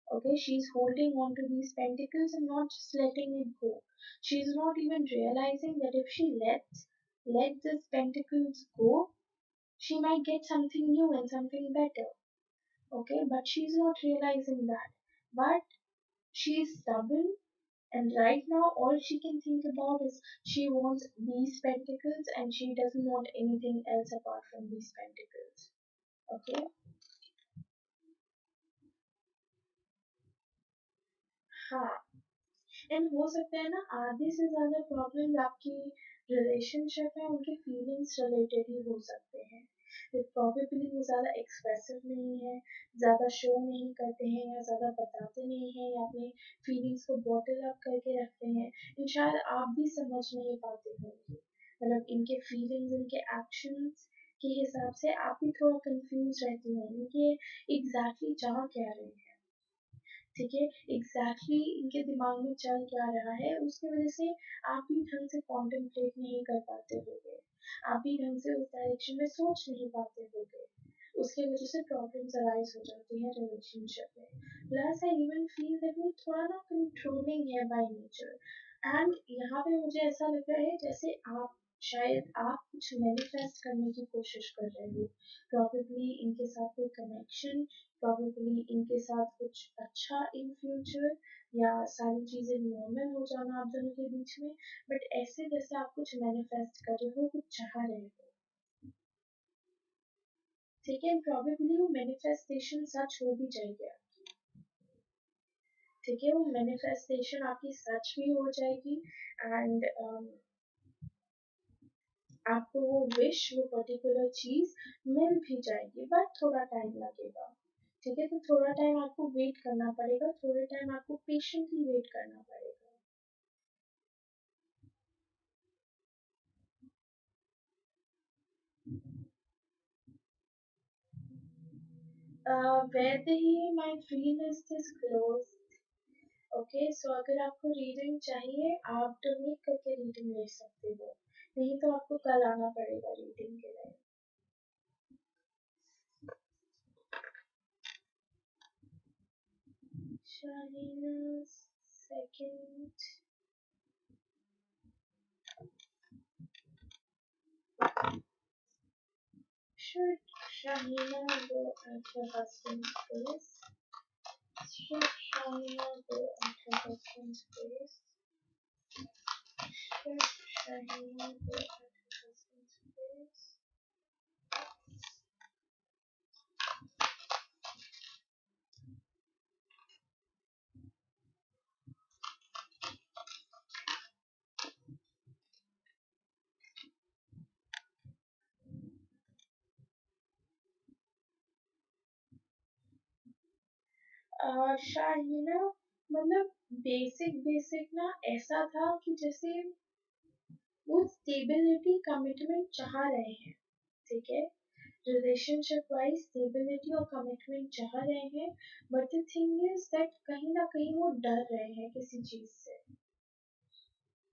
Okay, she's holding on to these pentacles and not just letting it go. She's not even realizing that if she let these pentacles go, she might get something new and something better. Okay, but she's not realizing that. But she's stubborn, and right now all she can think about is she wants these pentacles and she doesn't want anything else apart from these pentacles. Okay? हाँ, and हो सकता है ना आधे से ज़्यादा problems आपकी relationship है उनके फीलिंग्स रिलेटेड ही हो सकते हैं। प्रॉबेबली वो ज़्यादा एक्सप्रेसिव नहीं है, ज़्यादा शो नहीं करते हैं या ज़्यादा बताते नहीं हैं या अपने फीलिंग्स को बॉटल अप करके रखते हैं। एंड शायद आप भी समझ नहीं पाते होंगे, मतलब इनके फीलिंग्स, इनके एक्शंस के हिसाब से आप भी थोड़ा कंफ्यूज रहती होंगी कि एग्जैक्टली चाह क्या रहे हैं। ठीक है, एग्जैक्टली इनके दिमाग में चल क्या रहा है, उसकी वजह से आप भी ढंग से कॉन्टेम्पलेट नहीं कर पाते होगे, आप भी ढंग से उस डायरेक्शन में सोच नहीं पाते होगे, उसकी वजह से प्रॉब्लम्स अराइज हो जाती है रिलेशनशिप में। Plus I even feel that वो थोड़ा ना कंट्रोलिंग है बाय नेचर। एंड यहाँ पे मुझे ऐसा लग रहा है जैसे आप शायद आप कुछ मैनिफेस्ट करने की कोशिश कर रहे हो, प्रॉबेबली इनके साथ कोई कनेक्शन, प्रॉबेबली इनके साथ कुछ अच्छा इन फ्यूचर, या सारी चीजें नॉर्मल हो जाना आप दोनों के बीच में। बट ऐसे जैसे आप कुछ मैनिफेस्ट कर रहे हो, कुछ चाह रहे हो, ठीक है, प्रॉबेबली वो मैनिफेस्टेशन सच हो भी जाएगी आपकी। ठीक है, वो मैनिफेस्टेशन आपकी सच भी हो जाएगी एंड आपको वो विश, वो पर्टिकुलर चीज मिल भी जाएगी, बट थोड़ा टाइम लगेगा। ठीक है, तो थोड़ा टाइम आपको वेट करना पड़ेगा, थोड़े टाइम आपको पेशेंटली वेट करना पड़ेगा। where the my free list is closed. Okay, so अगर आपको रीडिंग चाहिए आप डोनेट करके रीडिंग ले सकते हो, नहीं तो आपको कल आना पड़ेगा रीडिंग के लिए। Shahina second, should Shahina go at her husband's place? Should Shahina go at her husband's place? Should Shahina go at her husband's place? Shahina, मतलब बेसिक बेसिक ना ऐसा था कि जैसे वो स्टेबिलिटी कमिटमेंट चाह रहे हैं। ठीक है, रिलेशनशिप वाइज स्टेबिलिटी और कमिटमेंट चाह रहे हैं, but the thing is that कहीं ना कहीं वो डर रहे हैं किसी चीज से।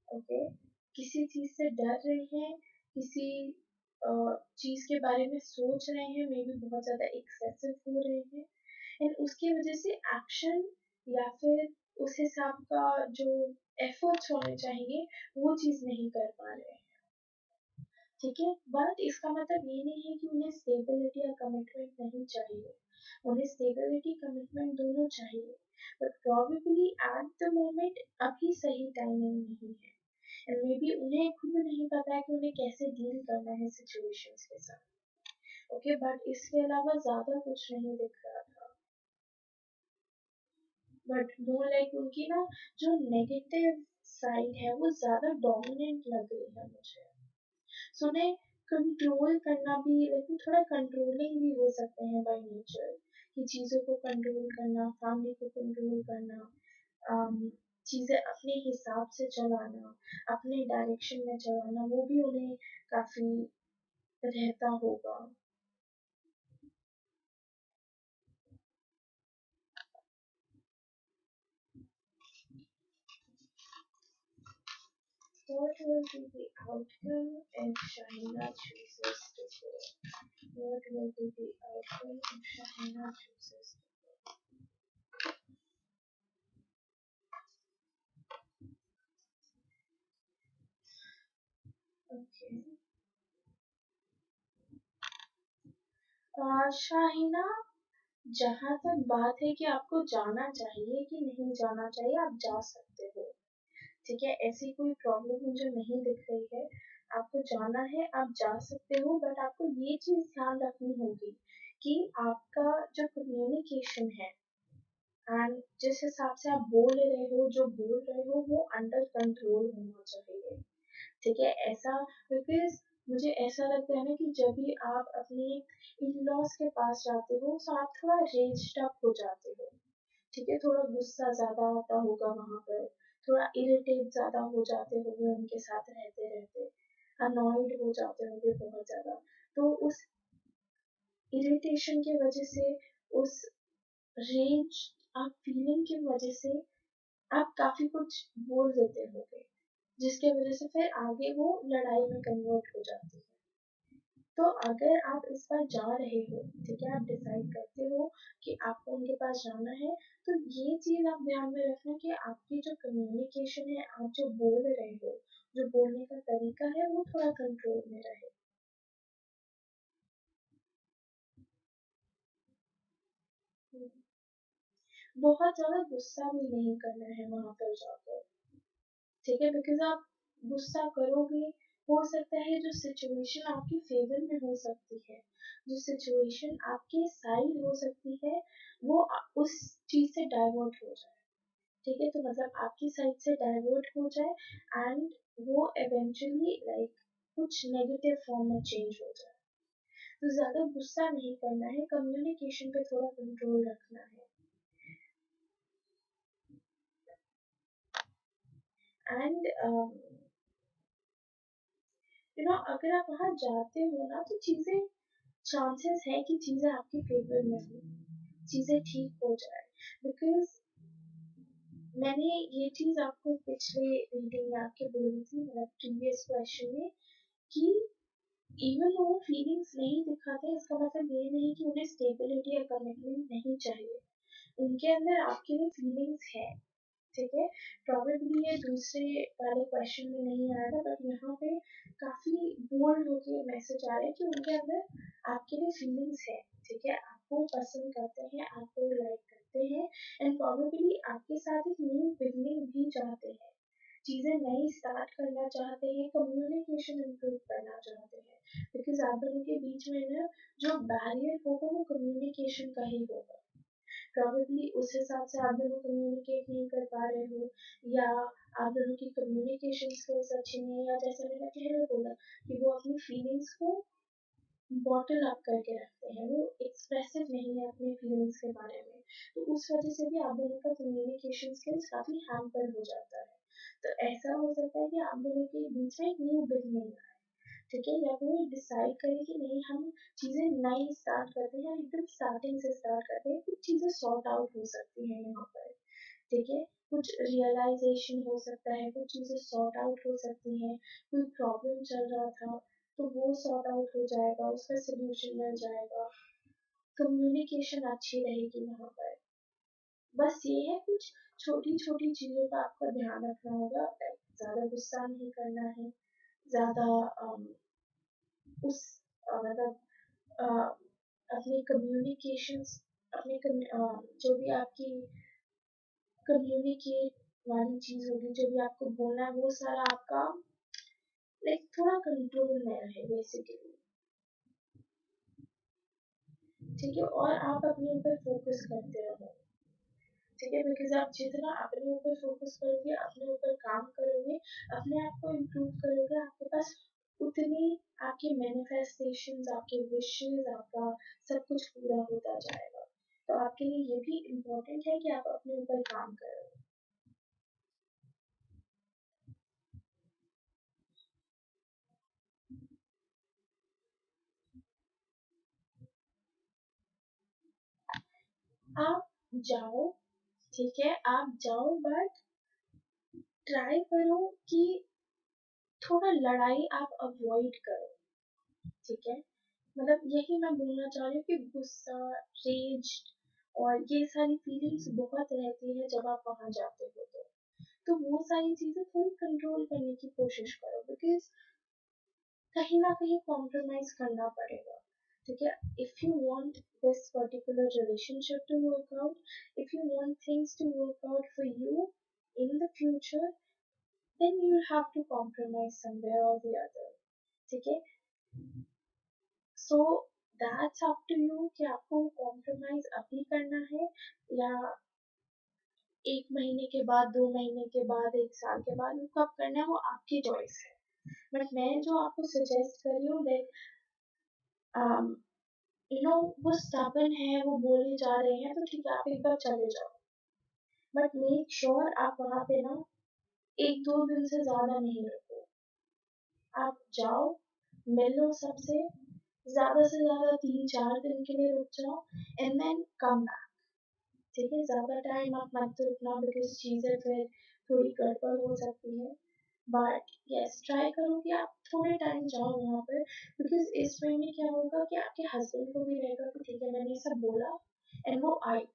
ओके, किसी चीज से डर रहे हैं, किसी चीज के बारे में सोच रहे हैं, मे बी बहुत ज्यादा एक्सेसिव हो रहे हैं एंड उसकी वजह से एक्शन या फिर उस हिसाब का जो एफर्ट्स होने चाहिए वो चीज नहीं कर पा रहे हैं। ठीक है, बट इसका मतलब ये नहीं है कि उन्हें स्टेबिलिटी या कमिटमेंट नहीं चाहिए, उन्हें स्टेबिलिटी कमिटमेंट दोनों चाहिए, but probably at the moment अभी सही टाइमिंग नहीं है एंड मे बी उन्हें खुद नहीं पता है कि उन्हें कैसे डील करना है सिचुएशंस के साथ। ओके, बट इसके अलावा ज्यादा कुछ नहीं दिख रहा था, बट मोर लाइक उनकी ना जो नेगेटिव साइड है वो ज्यादा डोमिनेंट लग रही है मुझे। सो उन्हें कंट्रोल करना भी, लेकिन थोड़ा कंट्रोलिंग भी हो सकते हैं बाय नेचर, कि चीज़ों को कंट्रोल करना, फैमिली को कंट्रोल करना, चीज़ें अपने हिसाब से चलाना, अपने डायरेक्शन में चलाना, वो भी उन्हें काफ़ी रहता होगा। What will be the outcome if Shahina chooses to go? What will be the outcome if Shahina chooses to go? Okay. Shahina, जहाँ तक बात है कि आपको जाना चाहिए कि नहीं जाना चाहिए, आप जा सकते हो। ठीक है, ऐसी कोई प्रॉब्लम मुझे नहीं दिख रही है। आपको जाना है, आप जा सकते हो, बट आपको ये चीज ध्यान रखनी होगी कि आपका जो कम्युनिकेशन है एंड जिस हिसाब से आप बोल रहे हो, जो बोल रहे हो, वो अंडर कंट्रोल होना चाहिए। ठीक है, ऐसा बिकॉज मुझे ऐसा लगता है ना कि जब भी आप अपने इन लॉज के पास जाते हो तो आप थोड़ा रेज्ड अप हो जाते हो। ठीक है, थोड़ा गुस्सा ज्यादा आता होगा वहां पर, थोड़ा इरिटेट ज्यादा हो जाते होंगे उनके साथ रहते रहते, अनॉयड हो जाते होंगे बहुत ज्यादा। तो उस इरिटेशन की वजह से, उस रेज आप फीलिंग की वजह से आप काफी कुछ बोल देते होगे, जिसके वजह से फिर आगे वो लड़ाई में कन्वर्ट हो जाती है। तो अगर आप इस बार जा रहे हो, ठीक है, आप डिसाइड करते हो कि आपको उनके पास जाना है, तो ये चीज आप ध्यान में रखना कि आपकी जो कम्युनिकेशन है, आप जो बोल रहे हो, जो बोलने का तरीका है, वो थोड़ा कंट्रोल में रहे। बहुत ज्यादा गुस्सा भी नहीं करना है वहां पर जाकर। ठीक है, बिकॉज आप गुस्सा करोगे, हो सकता है जो सिचुएशन आपके फेवर में हो सकती है, जो सिचुएशन आपके साइड हो सकती है, वो उस चीज से डाइवर्ट हो जाए। ठीक है, तो मतलब आपकी साइड से डाइवर्ट हो जाए एंड वो एवेंचुअली लाइक कुछ नेगेटिव फॉर्म में चेंज हो जाए। तो ज्यादा गुस्सा नहीं करना है, कम्युनिकेशन पे थोड़ा कंट्रोल रखना है। एंड अगर आप वहां जाते हो ना, तो चीजें, चांसेस है कि चीजें आपके फेवर में हो, चीजें ठीक हो जाए। बिकॉज मैंने ये चीज आपको पिछले रीडिंग में आपके बोली थी, मतलब प्रीवियस क्वेश्चन में, कि इवन वो फीलिंग्स नहीं दिखाते, इसका मतलब ये नहीं कि उन्हें स्टेबिलिटी या कमिटमेंट नहीं चाहिए। उनके अंदर आपके लिए फीलिंग्स है। ठीक है, प्रॉबेबली ये दूसरे वाले क्वेश्चन में नहीं आया था, बट यहाँ पे काफी बोल्ड होके मैसेज आ रहा है कि उनके अंदर आपके लिए फीलिंग्स है। ठीक है, आपको पसंद करते हैं, आपको लाइक करते हैं, एंड प्रॉबेबली आपके साथ एक न्यू बिगनिंग भी चाहते हैं, चीजें नई स्टार्ट करना चाहते हैं, कम्युनिकेशन इम्प्रूव करना चाहते हैं। बिकॉज आप दोनों के बीच में ना जो बैरियर होगा वो कम्युनिकेशन का ही होगा। प्रॉबेबली उस हिसाब से आप दोनों कम्युनिकेट नहीं कर पा रहे हो, या आप दोनों की कम्युनिकेशन स्किल्स अच्छी नहीं है, या जैसे मैंने पहले बोला कि वो अपनी फीलिंग्स को बॉटल अप करके रखते हैं, वो एक्सप्रेसिव नहीं है अपने फीलिंग्स के बारे में। तो उस वजह से भी आप दोनों का कम्युनिकेशन स्किल्स काफी हैम्पर हो जाता है। तो ऐसा हो सकता है कि आप दोनों के बीच में एक न्यू बिगनिंग आए। ठीक है, या वो डिसाइड करें कि नहीं, हम चीजें नई स्टार्ट करते हैं, एकदम स्टार्टिंग से स्टार्ट करते हैं, कुछ चीजें सॉर्ट आउट हो सकती हैं यहाँ पर। ठीक है, कुछ रियलाइजेशन हो सकता है, कुछ चीजें सॉर्ट आउट हो सकती हैं, कोई प्रॉब्लम चल रहा था तो वो सॉर्ट आउट हो जाएगा, उसका सोल्यूशन मिल जाएगा, कम्युनिकेशन अच्छी रहेगी वहां पर। बस ये है, कुछ छोटी छोटी चीजों का आपको ध्यान रखना होगा, ज्यादा गुस्सा नहीं करना है, ज्यादा उस मतलब अपनी कम्युनिकेशंस, अपनी जो भी आपकी कम्युनिकेट वाली चीज होगी, जो भी आपको बोलना है, वो सारा आपका लाइक थोड़ा कंट्रोल में रहे बेसिकली। ठीक है, और आप अपने ऊपर फोकस करते रहो। ठीक है, बिकॉज आप जितना अपने ऊपर फोकस करोगे, अपने ऊपर काम करोगे, अपने आप को इम्प्रूव करोगे, आपके पास उतनी आपके मैनिफेस्टेशंस, आपके विशेस, आपका सब कुछ पूरा होता जाएगा। तो आपके लिए ये भी इम्पोर्टेंट है कि आप अपने ऊपर काम करो। आप जाओ, ठीक है, आप जाओ, बट ट्राई करो कि थोड़ा लड़ाई आप अवॉइड करो, ठीक है। मतलब यही मैं बोलना चाह रही हूँ कि गुस्सा, रेज और ये सारी फीलिंग्स बहुत रहती है जब आप वहां जाते हो, तो वो सारी चीजें थोड़ी कंट्रोल करने की कोशिश करो, बिकॉज कहीं ना कहीं कॉम्प्रोमाइज करना पड़ेगा, ठीक है। If you want this particular relationship to work out, if you want things to work out for you in the future, then you have to compromise somewhere or the other, ठीक है। So that's up to you कि आपको compromise अभी करना है या 1 महीने के बाद, 2 महीने के बाद, 1 साल के बाद, वो कब करना है वो आपकी चॉइस है। बट मैं जो आपको सजेस्ट कर रही हूँ दैट यू नो वो स्टबन है, वो बोले जा रहे हैं, तो ठीक है आप एक बार चले जाओ, बट मेक श्योर आप वहां पे ना 1-2 दिन से ज्यादा नहीं रुको। आप जाओ, मिलो सबसे, ज्यादा से ज्यादा 3-4 दिन के लिए रुक जाओ एंड देन कम बैक, ठीक है। ज्यादा टाइम आप मत रुकना, बिकॉज चीजें फिर थोड़ी गड़बड़ हो सकती है। बट यस, ट्राई करो कि आप थोड़े टाइम जाओ वहाँ पर, बिकॉज इस वे में क्या होगा कि आपके हस्बैंड को भी रहेगा कि ठीक है मैंने ये सब बोला एंड वो आई,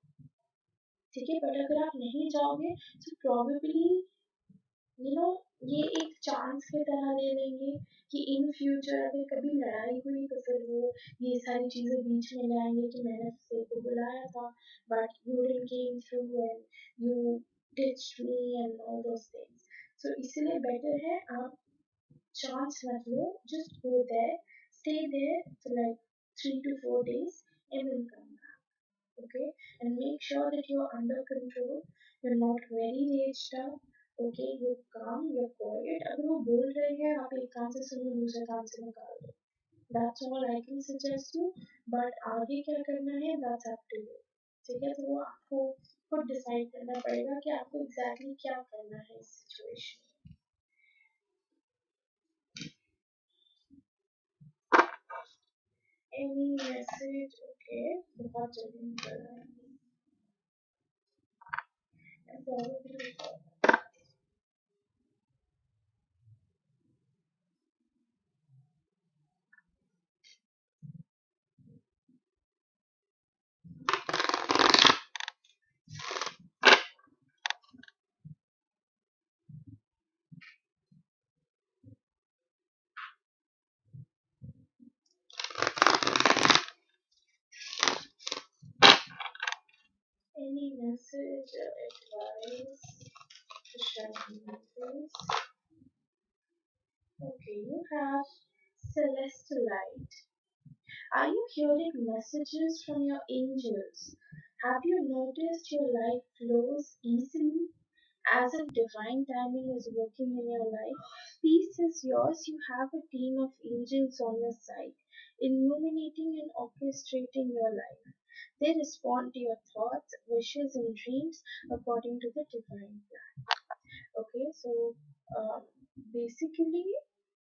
ठीक है। बट अगर आप नहीं जाओगे तो प्रॉबेबली यू नो ये एक चांस की तरह ले लेंगे कि इन फ्यूचर अगर कभी लड़ाई हुई तो फिर वो ये सारी चीजें बीच में ले आएंगे कि मैंने तेरे को बुलाया था but you didn't came through and you ditched me and all those things. So इसलिए बेटर है आप चांस मत लो, just go there, stay there for like 3 to 4 days and then come back, okay, and make sure that you're under control, you're not very raged up, okay, you're calm, you're quiet। अगर वो बोल रहे हैं आप एक कान से सुनो दूसरे कान से निकाल दो, that's all I can suggest you। but आगे क्या करना है that's up to you, ठीक है। तो वो आपको खुद डिसाइड करना पड़ेगा कि आपको एग्जैक्टली क्या करना है इस सिचुएशन में। Any message? ओके, बहुत जल्दी निकल रहा है। Any message or advice to shine, please? Okay, you have celestial light. Are you hearing messages from your angels? Have you noticed your life flows easily as if divine timing is working in your life? Peace is yours. You have a team of angels on your side, illuminating and orchestrating your life. They respond to your thoughts, wishes, and dreams according to the divine plan. Okay, so uh, basically,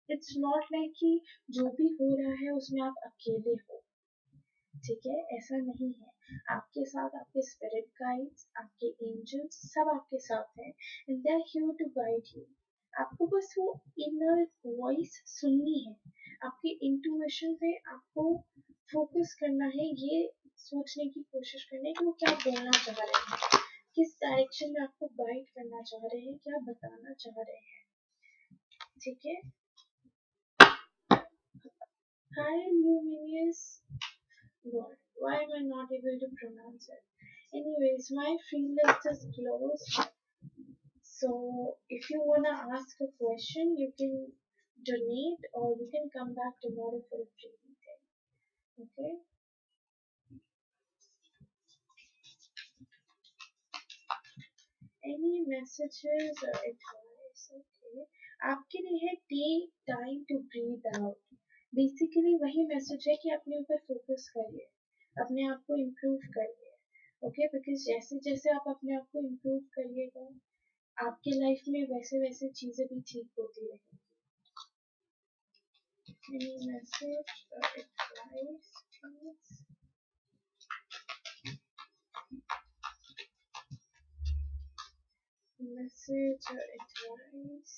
it's not like कि जो भी हो रहा है उसमें आप अकेले हो, ठीक है, ऐसा नहीं है। आपके साथ आपके स्पिरिट गाइड्स, आपके एंजल्स सब आपके साथ हैं and they are here to guide you. आपको बस वो इनर वॉइस सुननी है, आपके इंट्यूशन पे आपको फोकस करना है, ये सोचने की कोशिश करनी है कि वो क्या बोलना चाह रहे हैं, किस डायरेक्शन में आपको गाइड करना चाह रहे हैं, क्या बताना चाह रहे हैं, ठीक है। Hi luminous God, why am I not able to pronounce it? Anyways, my free list is closed. So if you wanna ask a question, you can donate or you can come back tomorrow for a free meeting. Okay? Any messages or advice? Okay. आपके लिए है take time to breathe out. Basically वही message है कि अपने ऊपर focus करिए, अपने आप को इम्प्रूव करिए, ओके, बिकॉज जैसे जैसे आप अपने आप को इम्प्रूव करिएगा आपके लाइफ में वैसे वैसे चीजें भी ठीक होती रहेंगी। Any message or advice, please? Message or advice?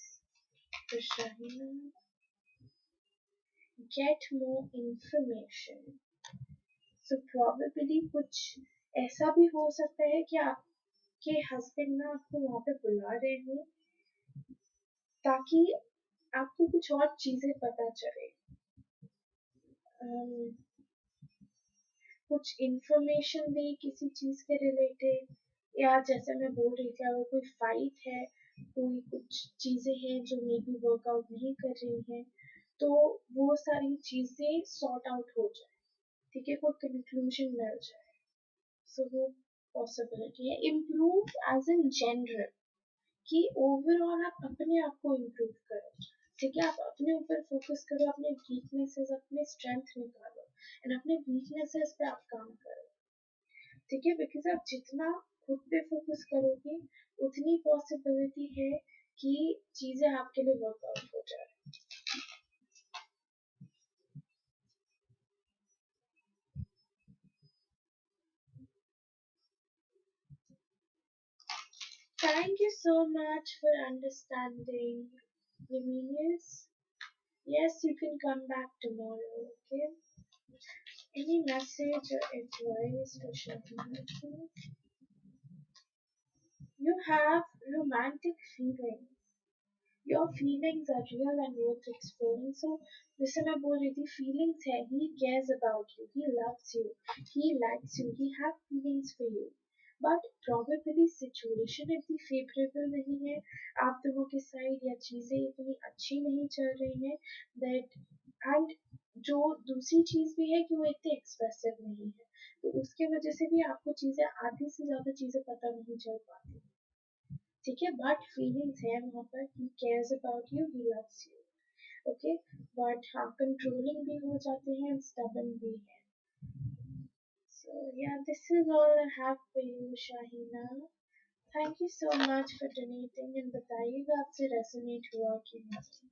तो Shaheena, get more information. So probably कुछ ऐसा भी हो सकता है कि आपके हस्बैंड ना आपको वहाँ पे बुला रहे हो ताकि आपको कुछ और चीजें पता चले, अम, कुछ इंफॉर्मेशन दे किसी चीज के रिलेटेड, या जैसे मैं बोल रही थी अगर कोई फाइट है, कोई कुछ चीजें हैं जो मे बी वर्कआउट नहीं कर रही हैं, तो वो सारी चीजें सॉर्ट आउट हो जाए, ठीक है, कोई कंक्लूजन मिल जाए। सो वो पॉसिबिलिटी है। इम्प्रूव एज इन जनरल, कि ओवरऑल आप अपने आप को इम्प्रूव करो, ठीक है, आप अपने ऊपर फोकस करो, अपने वीकनेसेस अपने स्ट्रेंथ निकालो एंड अपने वीकनेसेस पे आप काम करो, ठीक है, बिकॉज आप जितना खुद पे फोकस करोगे उतनी पॉसिबिलिटी है कि चीजें आपके लिए वर्कआउट हो जाए। Thank you so much for understanding, Lemenius. Yes, you can come back tomorrow, okay? Any message or advice for Shahina? You have romantic feelings. Your feelings are real and worth exploring. So, जैसे मैं बोल रही थी, feelings है, he cares about you, he loves you, he likes you, he have feelings for you. But probably situation इतनी favorable नहीं है, आप दोनों के साइड या चीजें इतनी अच्छी नहीं चल रही हैं, that and जो दूसरी चीज भी है कि वो इतने एक्सप्रेसिव नहीं है, तो उसके वजह से भी आपको चीजें आधी से ज्यादा चीजें पता नहीं चल पाती, ठीक है, बट फीलिंग्स है वहाँ पर, he cares about you, he loves you, okay, but हाँ कंट्रोलिंग भी हो जाते हैं एंड स्टबर्न भी है। So yeah this is all I have for you Shahina. Thank you so much for donating and बताइएगा आपसे रेजोनेट हुआ कि नहीं,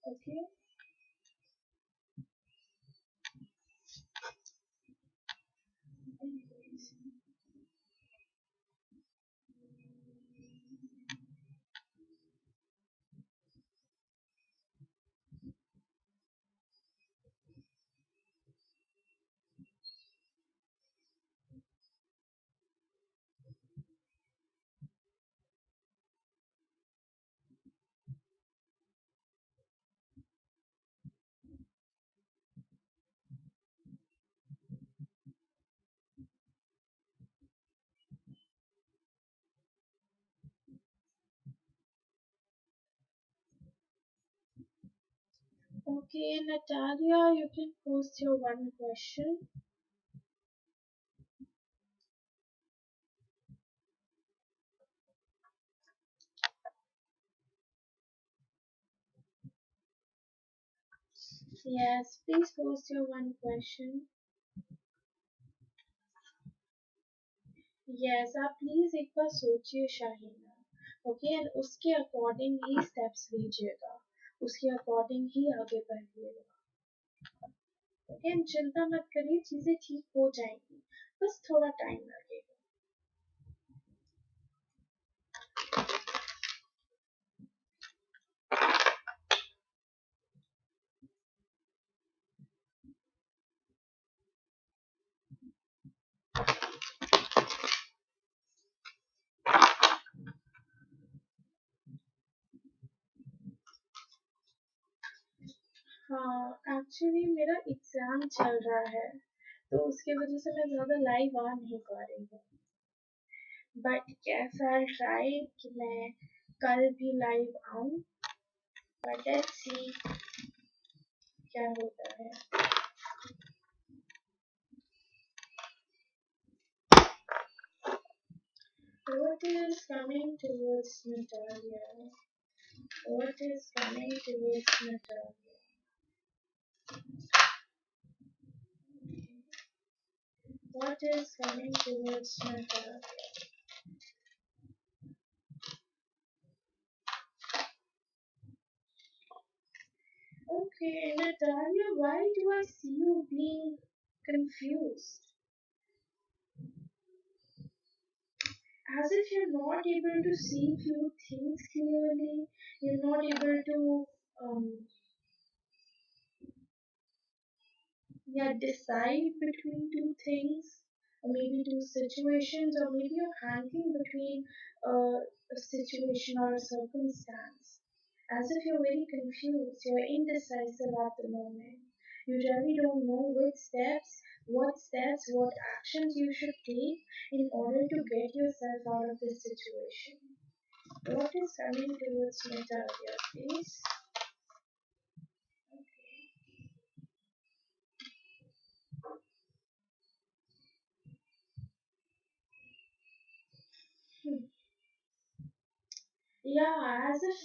okay. Okay, Natalia, you can post your one question. Yes, please post your one question. Yes, आप please एक बार सोचिए Shaheena, okay, and उसके according ही steps लीजिएगा, उसके अकॉर्डिंग ही आगे बढ़िएगा, ओके, एंड चिंता मत करिए, चीजें ठीक हो जाएंगी, बस थोड़ा टाइम लगेगा। हाँ, एक्चुअली मेरा एग्जाम चल रहा है, तो उसकी वजह से मैं ज़्यादा लाइव आ नहीं पा रही हूँ, बट yes I'll try कि मैं कल भी लाइव आऊँ, बट लेट्स सी क्या होता है। What is coming towards Natalia? What is coming towards Natalia? What is coming towards Natalia? Okay, Natalia, why do I see you being confused? as if you're not able to see few things clearly, you're not able to um, yeah, decide between two things, or maybe two situations, or maybe you're hanging between a situation or a circumstance. As if you're very confused, you're indecisive at the moment. You really don't know what steps, what actions you should take in order to get yourself out of this situation. What is coming towards mentality, please? Hmm. Yeah, as if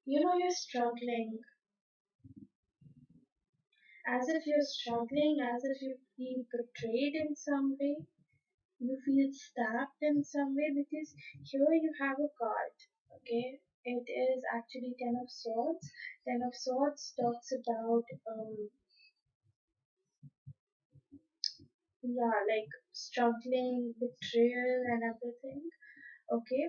you're struggling, as if you feel betrayed in some way, you feel stabbed in some way, because here you have a card, okay? It is actually Ten of Swords. Ten of Swords talks about, yeah, like struggling, betrayal, and everything, okay?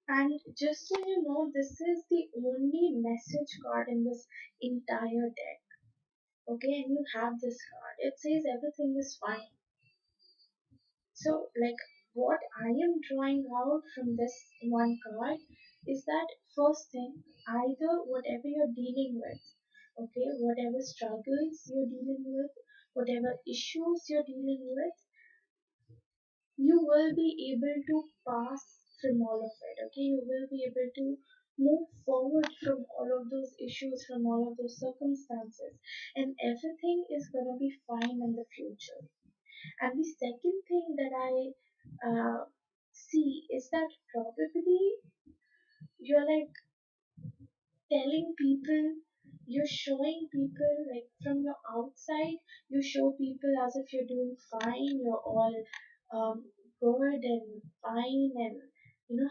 And just so you know, this is the only message card in this entire deck, okay? And you have this card. It says everything is fine. So, like, what I am drawing out from this one card is that first thing, either whatever you're dealing with, okay, whatever struggles you're dealing with, whatever issues you're dealing with, you will be able to pass from all of it, okay? You will be able to move forward from all of those issues, from all of those circumstances, and everything is going to be fine in the future. And the second thing that I see is that probably you're like telling people, you're showing people, like from your outside, you show people as if you're doing fine, you're all good and fine and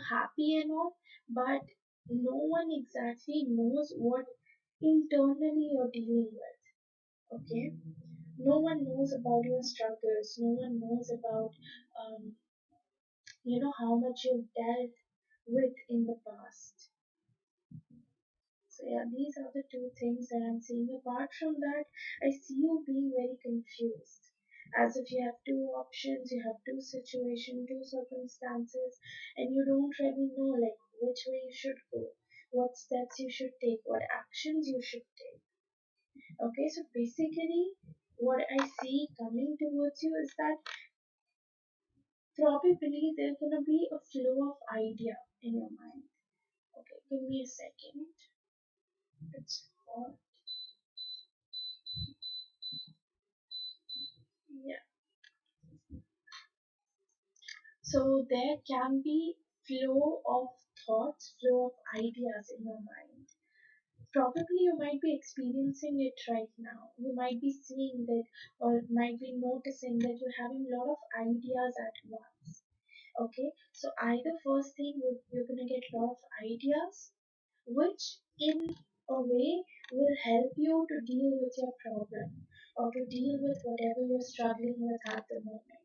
happy and all, but no one exactly knows what internally you're dealing with. Okay, no one knows about your struggles, no one knows about um, how much you've dealt with in the past. So yeah, these are the two things that I'm seeing. Apart from that, I see you being very confused. As if you have two options, you have two situations, two circumstances, and you don't really know like which way you should go, what steps you should take, what actions you should take. Okay, so basically what I see coming towards you is that probably there's gonna be a flow of idea in your mind. Okay, give me a second. It's hot. Yeah. So there can be flow of thoughts, flow of ideas in your mind. Probably you might be experiencing it right now. You might be seeing that, or might be noticing that you're having a lot of ideas at once. Okay, so either first thing you're gonna get a lot of ideas, which in a way will help you to deal with your problem, or to deal with whatever you're struggling with at the moment.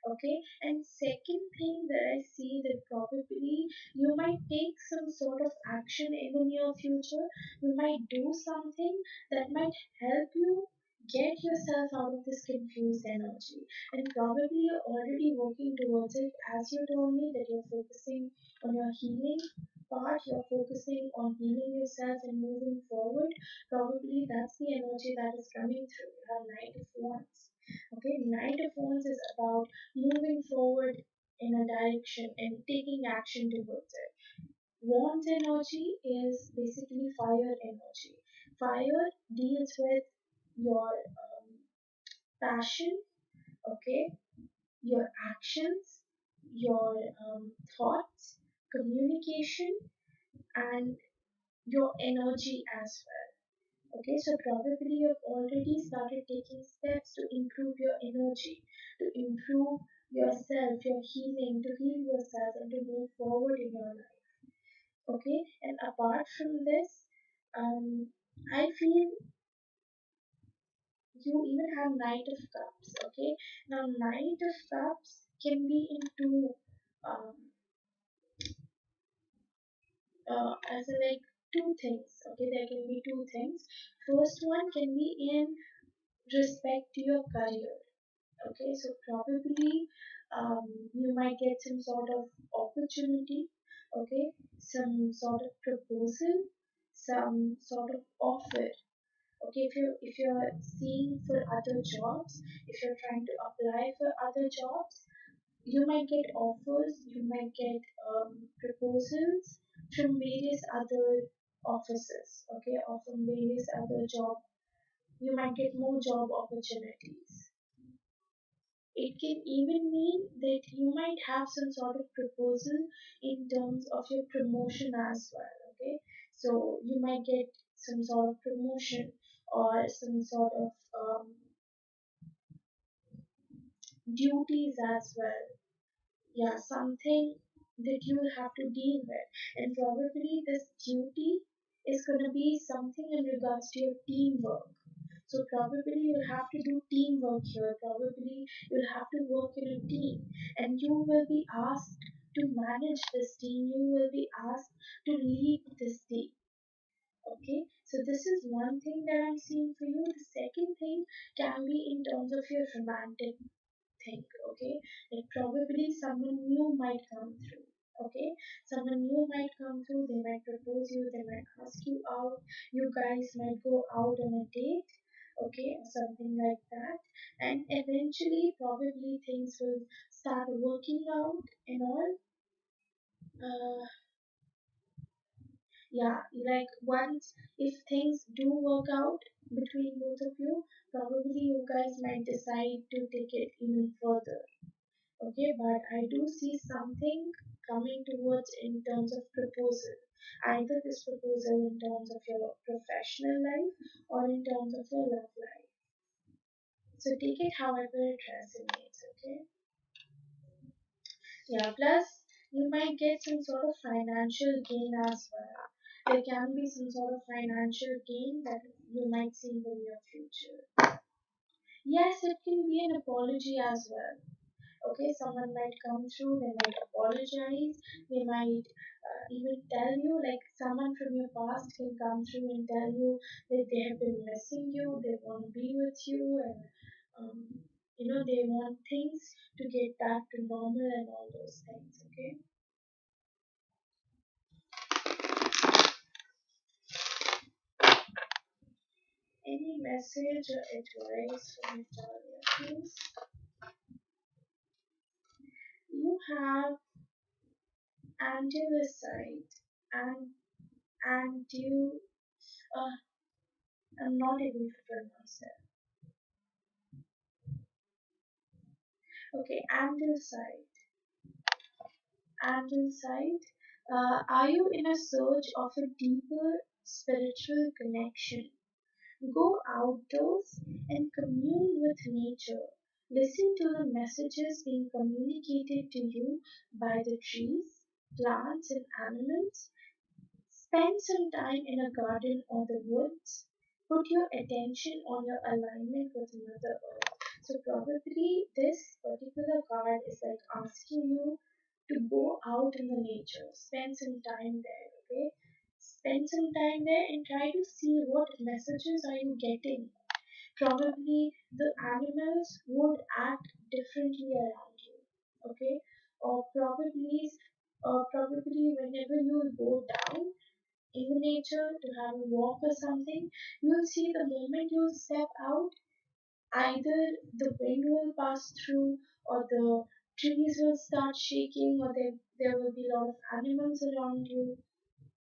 Okay, and second thing that I see, that probably you might take some sort of action in the near future. You might do something that might help you get yourself out of this confused energy, and probably you're already working towards it. As you told me that you're focusing on your healing part, you're focusing on healing yourself and moving forward. Probably that's the energy that is coming through. You have Knight of Wands. Okay, Knight of Wands is about moving forward in a direction and taking action towards it. Want energy is basically fire energy. Fire deals with your passion, okay, your actions, your thoughts, communication, and your energy as well. Okay, so probably you've already started taking steps to improve your energy, to improve yourself, your healing, to heal yourself and to move forward in your life. Okay, and apart from this, I feel you even have Knight of Cups. Okay, now Knight of Cups can be in two, um, as in like two things. Okay, there can be two things. First one can be in respect to your career. Okay, so probably you might get some sort of opportunity. Okay, some sort of proposal, some sort of offer. Okay, if you're seeing for other jobs, if you're trying to apply for other jobs, you might get offers, you might get proposals from various other offices. Okay, or from various other job, you might get more job opportunities. It can even mean that you might have some sort of proposal in terms of your promotion as well. Okay, so you might get some sort of promotion or some sort of duties as well. Yeah, something that you will have to deal with, and probably this duty is going to be something in regards to your teamwork. So probably you'll have to do teamwork here. Probably you'll have to work in a team, and you will be asked to manage this team. You will be asked to lead this team. Okay, so this is one thing that I'm seeing for you. The second thing can be in terms of your romantic thing. Okay, like probably someone new might come through. Okay, someone new might come through. They might propose you. They might ask you out. You guys might go out on a date. Okay, or something like that, and eventually probably things will start working out and all. uh, yeah, like once if things do work out between both of you, probably you guys might decide to take it even further. Okay, but I do see something coming towards in terms of proposal. Either this proposal in terms of your professional life or in terms of your love life. So take it however it resonates, okay? Yeah, plus you might get some sort of financial gain as well. There can be some sort of financial gain that you might see in the near future. Yes, it can be an apology as well. Okay, someone might come through, they might apologize, they might even tell you, like someone from your past can come through and tell you that they have been missing you, they want to be with you, and um, they want things to get back to normal and all those things. Okay, any message or advice from Italia, please? You have angelicide and you I'm not able to pronounce it. Okay, andesite. Are you in a search of a deeper spiritual connection? Go outdoors and commune with nature. Listen to the messages being communicated to you by the trees, plants, and animals. Spend some time in a garden or the woods. Put your attention on your alignment with Mother Earth. So probably this particular card is like asking you to go out in the nature, spend some time there, okay? Spend some time there and try to see what messages are you getting. Probably the animals would act differently around you, okay? Or probably whenever you go down in the nature to have a walk or something, you'll see the moment you step out, either the wind will pass through or the trees will start shaking or there will be a lot of animals around you.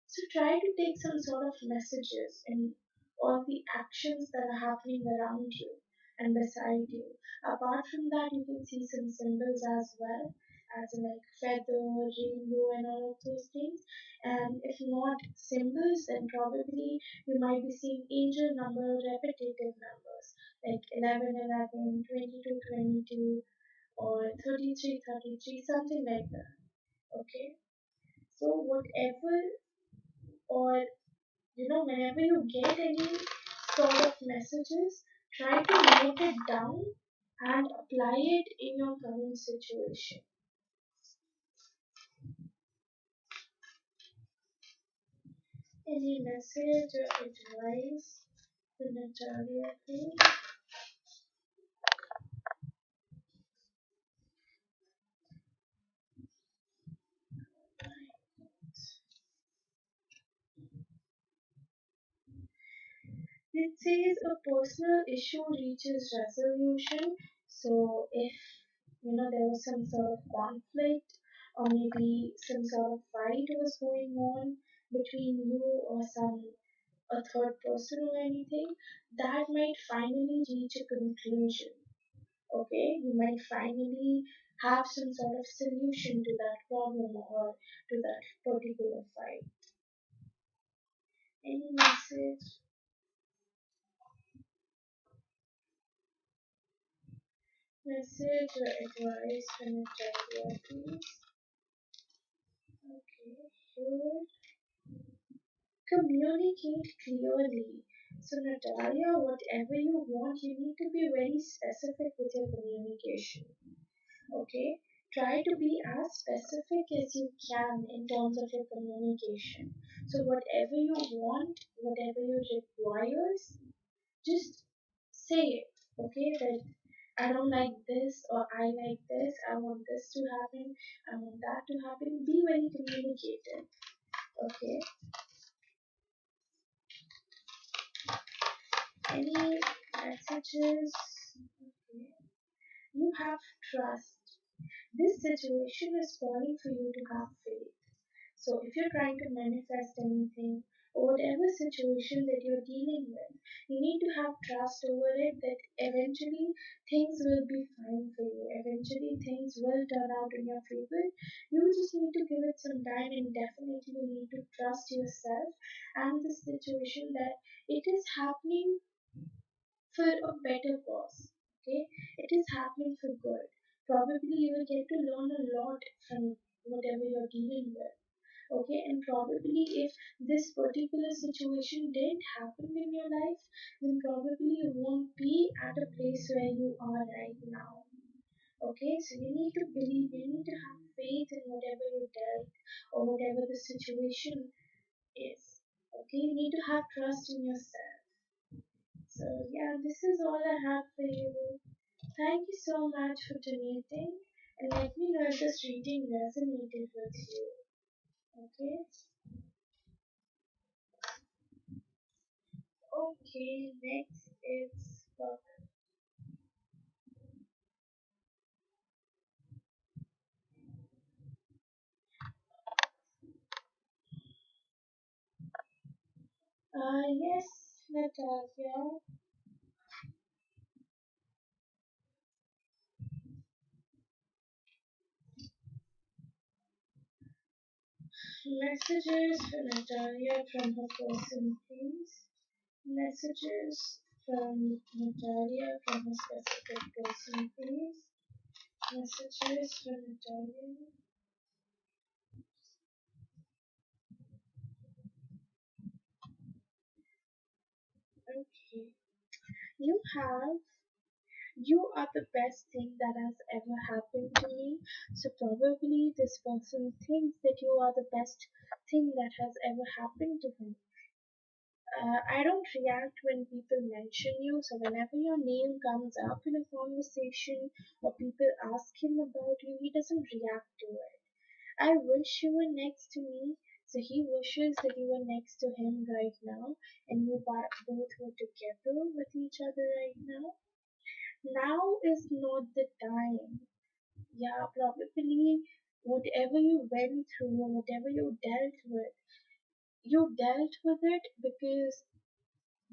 So try to take some sort of messages in all the actions that are happening around you and beside you. Apart from that, you can see some symbols as well, as in like feather, rainbow, and all of those things. And if not symbols, then probably you might be seeing angel number, repetitive numbers like 11, 11, 22, 22, or 33, 33, something like that. Okay. So whatever, or whenever you get any sort of messages, Try to note it down and apply it in your current situation. Any message or advice for Natalia, please? It says a personal issue reaches resolution. So if there was some sort of conflict or maybe some sort of fight was going on between you or some a third person or anything, that might finally reach a conclusion. Okay, you might finally have some sort of solution to that problem or to that particular fight. Any message? Message or advice from a child, please? Okay, here. Communicate clearly. So, Natalia, whatever you want, you need to be very specific with your communication. Okay? Try to be as specific as you can in terms of your communication. So, whatever you want, whatever you requires, just say it. Okay? That I don't like this or I like this, I want this to happen, I want that to happen. Be very communicative. Okay? Any messages? Okay. You have trust. This situation is calling for you to have faith. So if you're trying to manifest anything or whatever situation that you're dealing with, you need to have trust over it that eventually things will be fine for you. Eventually things will turn out in your favor. You just need to give it some time and definitely you need to trust yourself and the situation that it is happening for a better cause. Okay, it is happening for good. Probably you will get to learn a lot from whatever you're dealing with. Okay, and probably if this particular situation didn't happen in your life, then probably you won't be at a place where you are right now. Okay, so you need to believe, you need to have faith in whatever you dealt or whatever the situation is. Okay, you need to have trust in yourself. So yeah, this is all I have for you. Thank you so much for donating and let me know if this reading resonated with you. Okay? Okay, next is yes, Natalia. Messages for Natalia from her person, please. Messages from Natalia from her specific person, please. Messages from Natalia. Okay. You have You are the best thing that has ever happened to me. So probably this person thinks that you are the best thing that has ever happened to him. I don't react when people mention you. So whenever your name comes up in a conversation or people ask him about you, he doesn't react to it. I wish you were next to me. So he wishes that you were next to him right now and you both were together with each other right now. Now is not the time. Yeah, probably whatever you went through or whatever you dealt with it because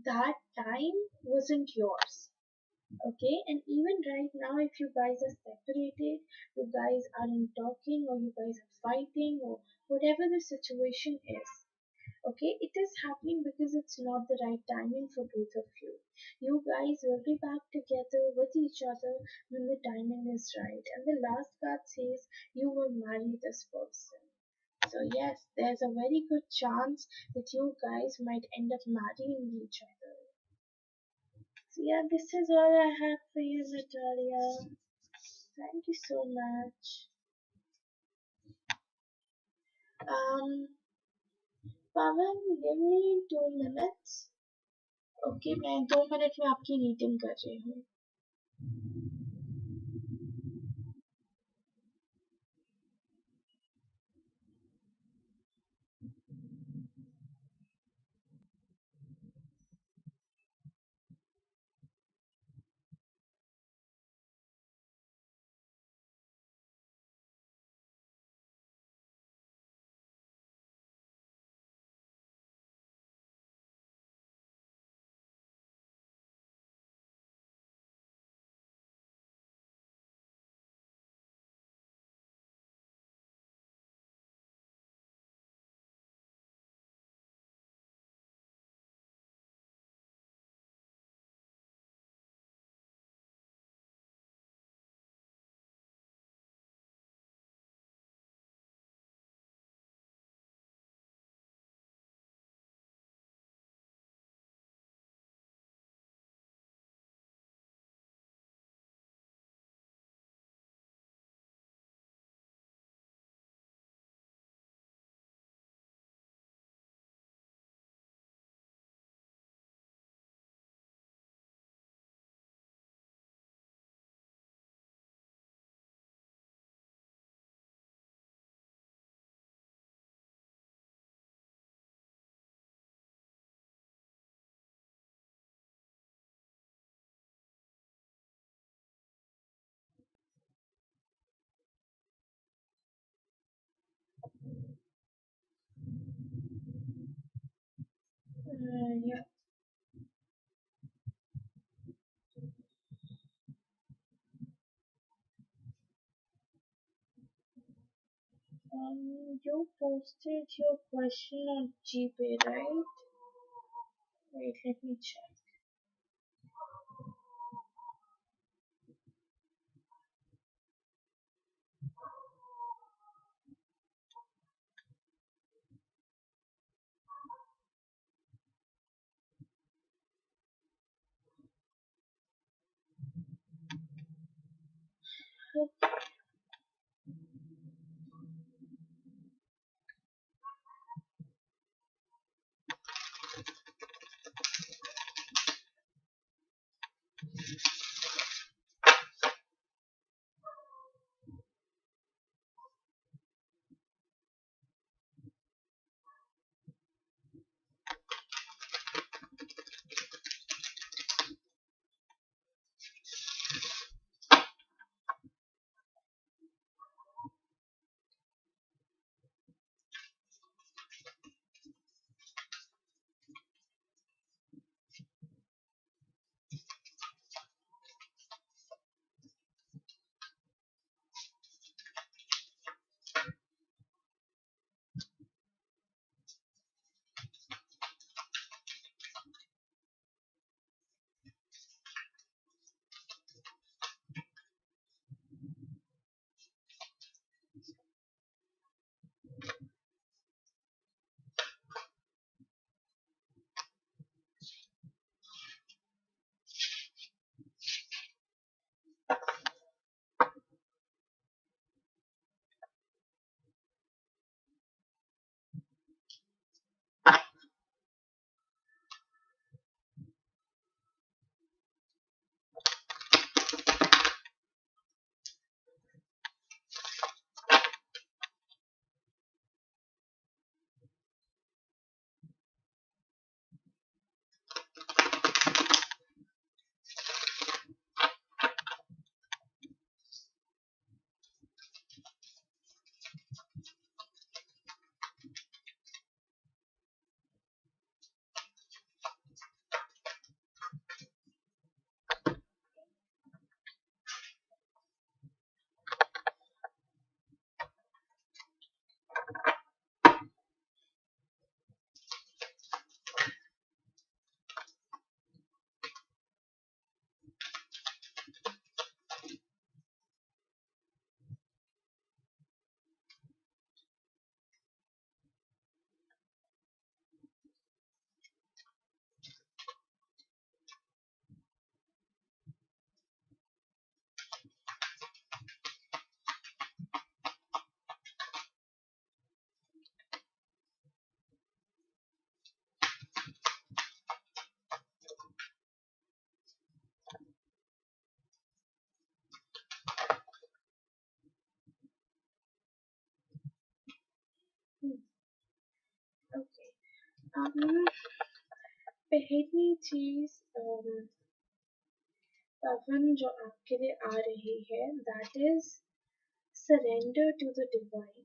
that time wasn't yours. Okay, and even right now, if you guys are separated, you guys aren't talking, or you guys are fighting, or whatever the situation is, okay, it is happening because it's not the right timing for both of you. You guys will be back together with each other when the timing is right. And the last card says you will marry this person. So, yes, there's a very good chance that you guys might end up marrying each other. So yeah, this is all I have for you, Natalia. Thank you so much. Um, Pawan, give me 2 minutes. Okay मैं 2 minute में आपकी reading कर रही हूँ. Yeah. You posted your question on GPay, right? Wait, let me check. पहली चीज पवन जो आपके लिए आ रही है that is surrender to the divine.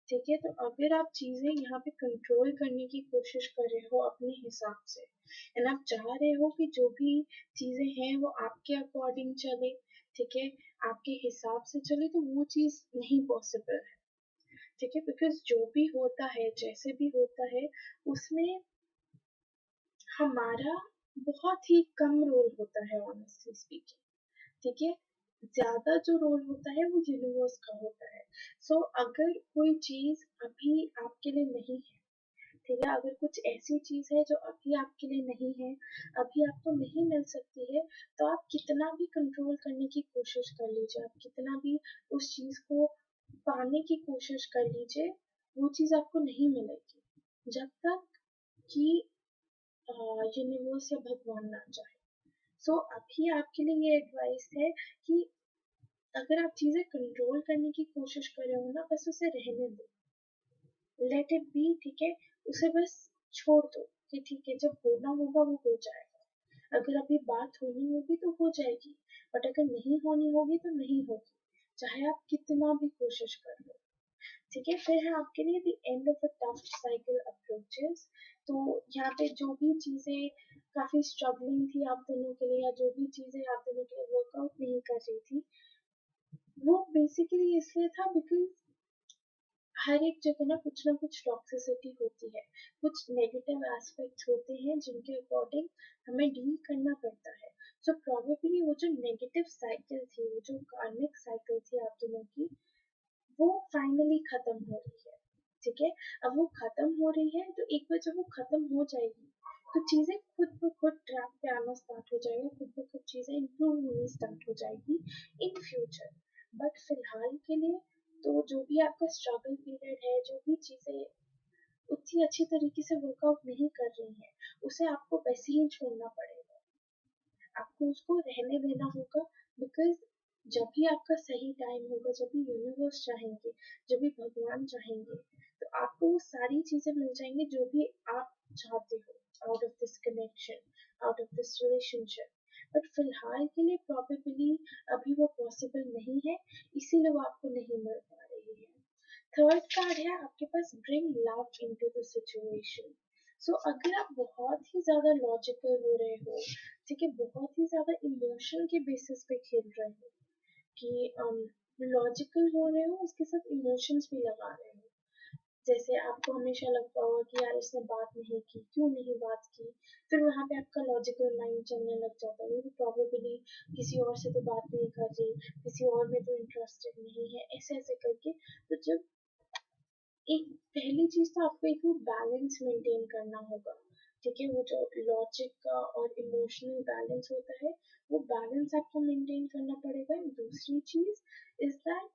ठीक है, तो अगर आप चीजें यहाँ पे कंट्रोल करने की कोशिश कर रहे हो अपने हिसाब से एंड आप चाह रहे हो कि जो भी चीजें हैं वो आपके अकॉर्डिंग चले, ठीक है, आपके हिसाब से चले, तो वो चीज नहीं पॉसिबल है। ठीक है, बिकॉज जो भी होता है जैसे भी होता है उसमें हमारा बहुत ही कम रोल होता है ऑनेस्टली स्पीकिंग। ठीक है, ज्यादा जो रोल होता है वो यूनिवर्स का होता है। सो अगर कोई चीज अभी आपके लिए नहीं है, ठीक है, अगर कुछ ऐसी चीज है जो अभी आपके लिए नहीं है, अभी आपको नहीं मिल सकती है, तो आप कितना भी कंट्रोल करने की कोशिश कर लीजिए, आप कितना भी उस चीज को पाने की कोशिश कर लीजिए, वो चीज आपको नहीं मिलेगी जब तक कि यूनिवर्स या भगवान ना चाहे। सो अभी आपके लिए ये एडवाइस है कि अगर आप चीजें कंट्रोल करने की कोशिश कर रहे हो ना, बस उसे रहने दो, लेट इट बी। ठीक है, उसे बस छोड़ दो कि ठीक है, जब होना होगा वो हो जाएगा। अगर अभी बात होनी होगी तो हो जाएगी, बट अगर नहीं होनी होगी तो नहीं होगी, चाहे आप कितना भी कोशिश कर लो। ठीक है, फिर है आपके लिए the end of a tough cycle approaches. तो यहाँ पे जो भी चीजें काफी स्ट्रगलिंग थी आप दोनों के लिए, या जो भी चीजें आप दोनों के लिए वर्कआउट नहीं कर रही थी, वो बेसिकली इसलिए था बिकॉज हर एक जगह ना कुछ टॉक्सिसिटी होती है, कुछ नेगेटिव एस्पेक्ट्स होते हैं जिनके अकॉर्डिंग हमें डील करना पड़ता है। सो प्रोबेबली वो जो नेगेटिव साइकिल थी, वो जो कार्मिक साइकिल थी आप दोनों की, वो फाइनली खत्म हो रही है। ठीक है, अब वो खत्म हो रही है तो एक बार जब वो खत्म हो जाएगी तो चीजें खुद ब खुद ट्रैक पे आना स्टार्ट हो जाएगा, खुद ब खुद चीजें इम्प्रूव होनी स्टार्ट हो जाएगी इन फ्यूचर। बट फिलहाल के लिए तो जो भी आपका स्ट्रगल पीरियड है, जो भी चीजें उतनी अच्छी तरीके से वर्कआउट नहीं कर रही हैं, उसे आपको वैसे ही छोड़ना पड़ेगा, आपको उसको रहने देना होगा। बिकॉज जब भी आपका सही टाइम होगा, जब भी यूनिवर्स चाहेंगे, जब भी भगवान चाहेंगे, तो आपको वो सारी चीजें मिल जाएंगी जो भी आप चाहते हो out of this connection, out of this relationship. But फिलहाल के लिए प्रॉबेबली अभी वो पॉसिबल नहीं है, इसीलिए वो आपको नहीं मिल पा रही है। थर्ड कार्ड है आपके पास, bring love into the situation. So अगर आप बहुत ही ज्यादा लॉजिकल हो रहे हो, ठीक है, बहुत ही ज्यादा इमोशन के बेसिस पे खेल रहे हो, कि लॉजिकल हो रहे हो उसके साथ इमोशंस भी लगा रहे हो, जैसे आपको हमेशा लगता होगा कि यार इसने बात नहीं की, क्यों नहीं बात की, फिर वहां पे आपका लॉजिकल माइंड चलने लग जाता है, प्रॉबेबली किसी और से तो बात नहीं कर रही, किसी और में तो इंटरेस्टेड नहीं है, ऐसे ऐसे करके। तो जब एक पहली चीज तो आपको एक वो बैलेंस मेंटेन करना होगा। ठीक है, वो जो लॉजिक का और इमोशनल बैलेंस होता है, वो बैलेंस आपको मेंटेन करना पड़ेगा। दूसरी चीज इज दैट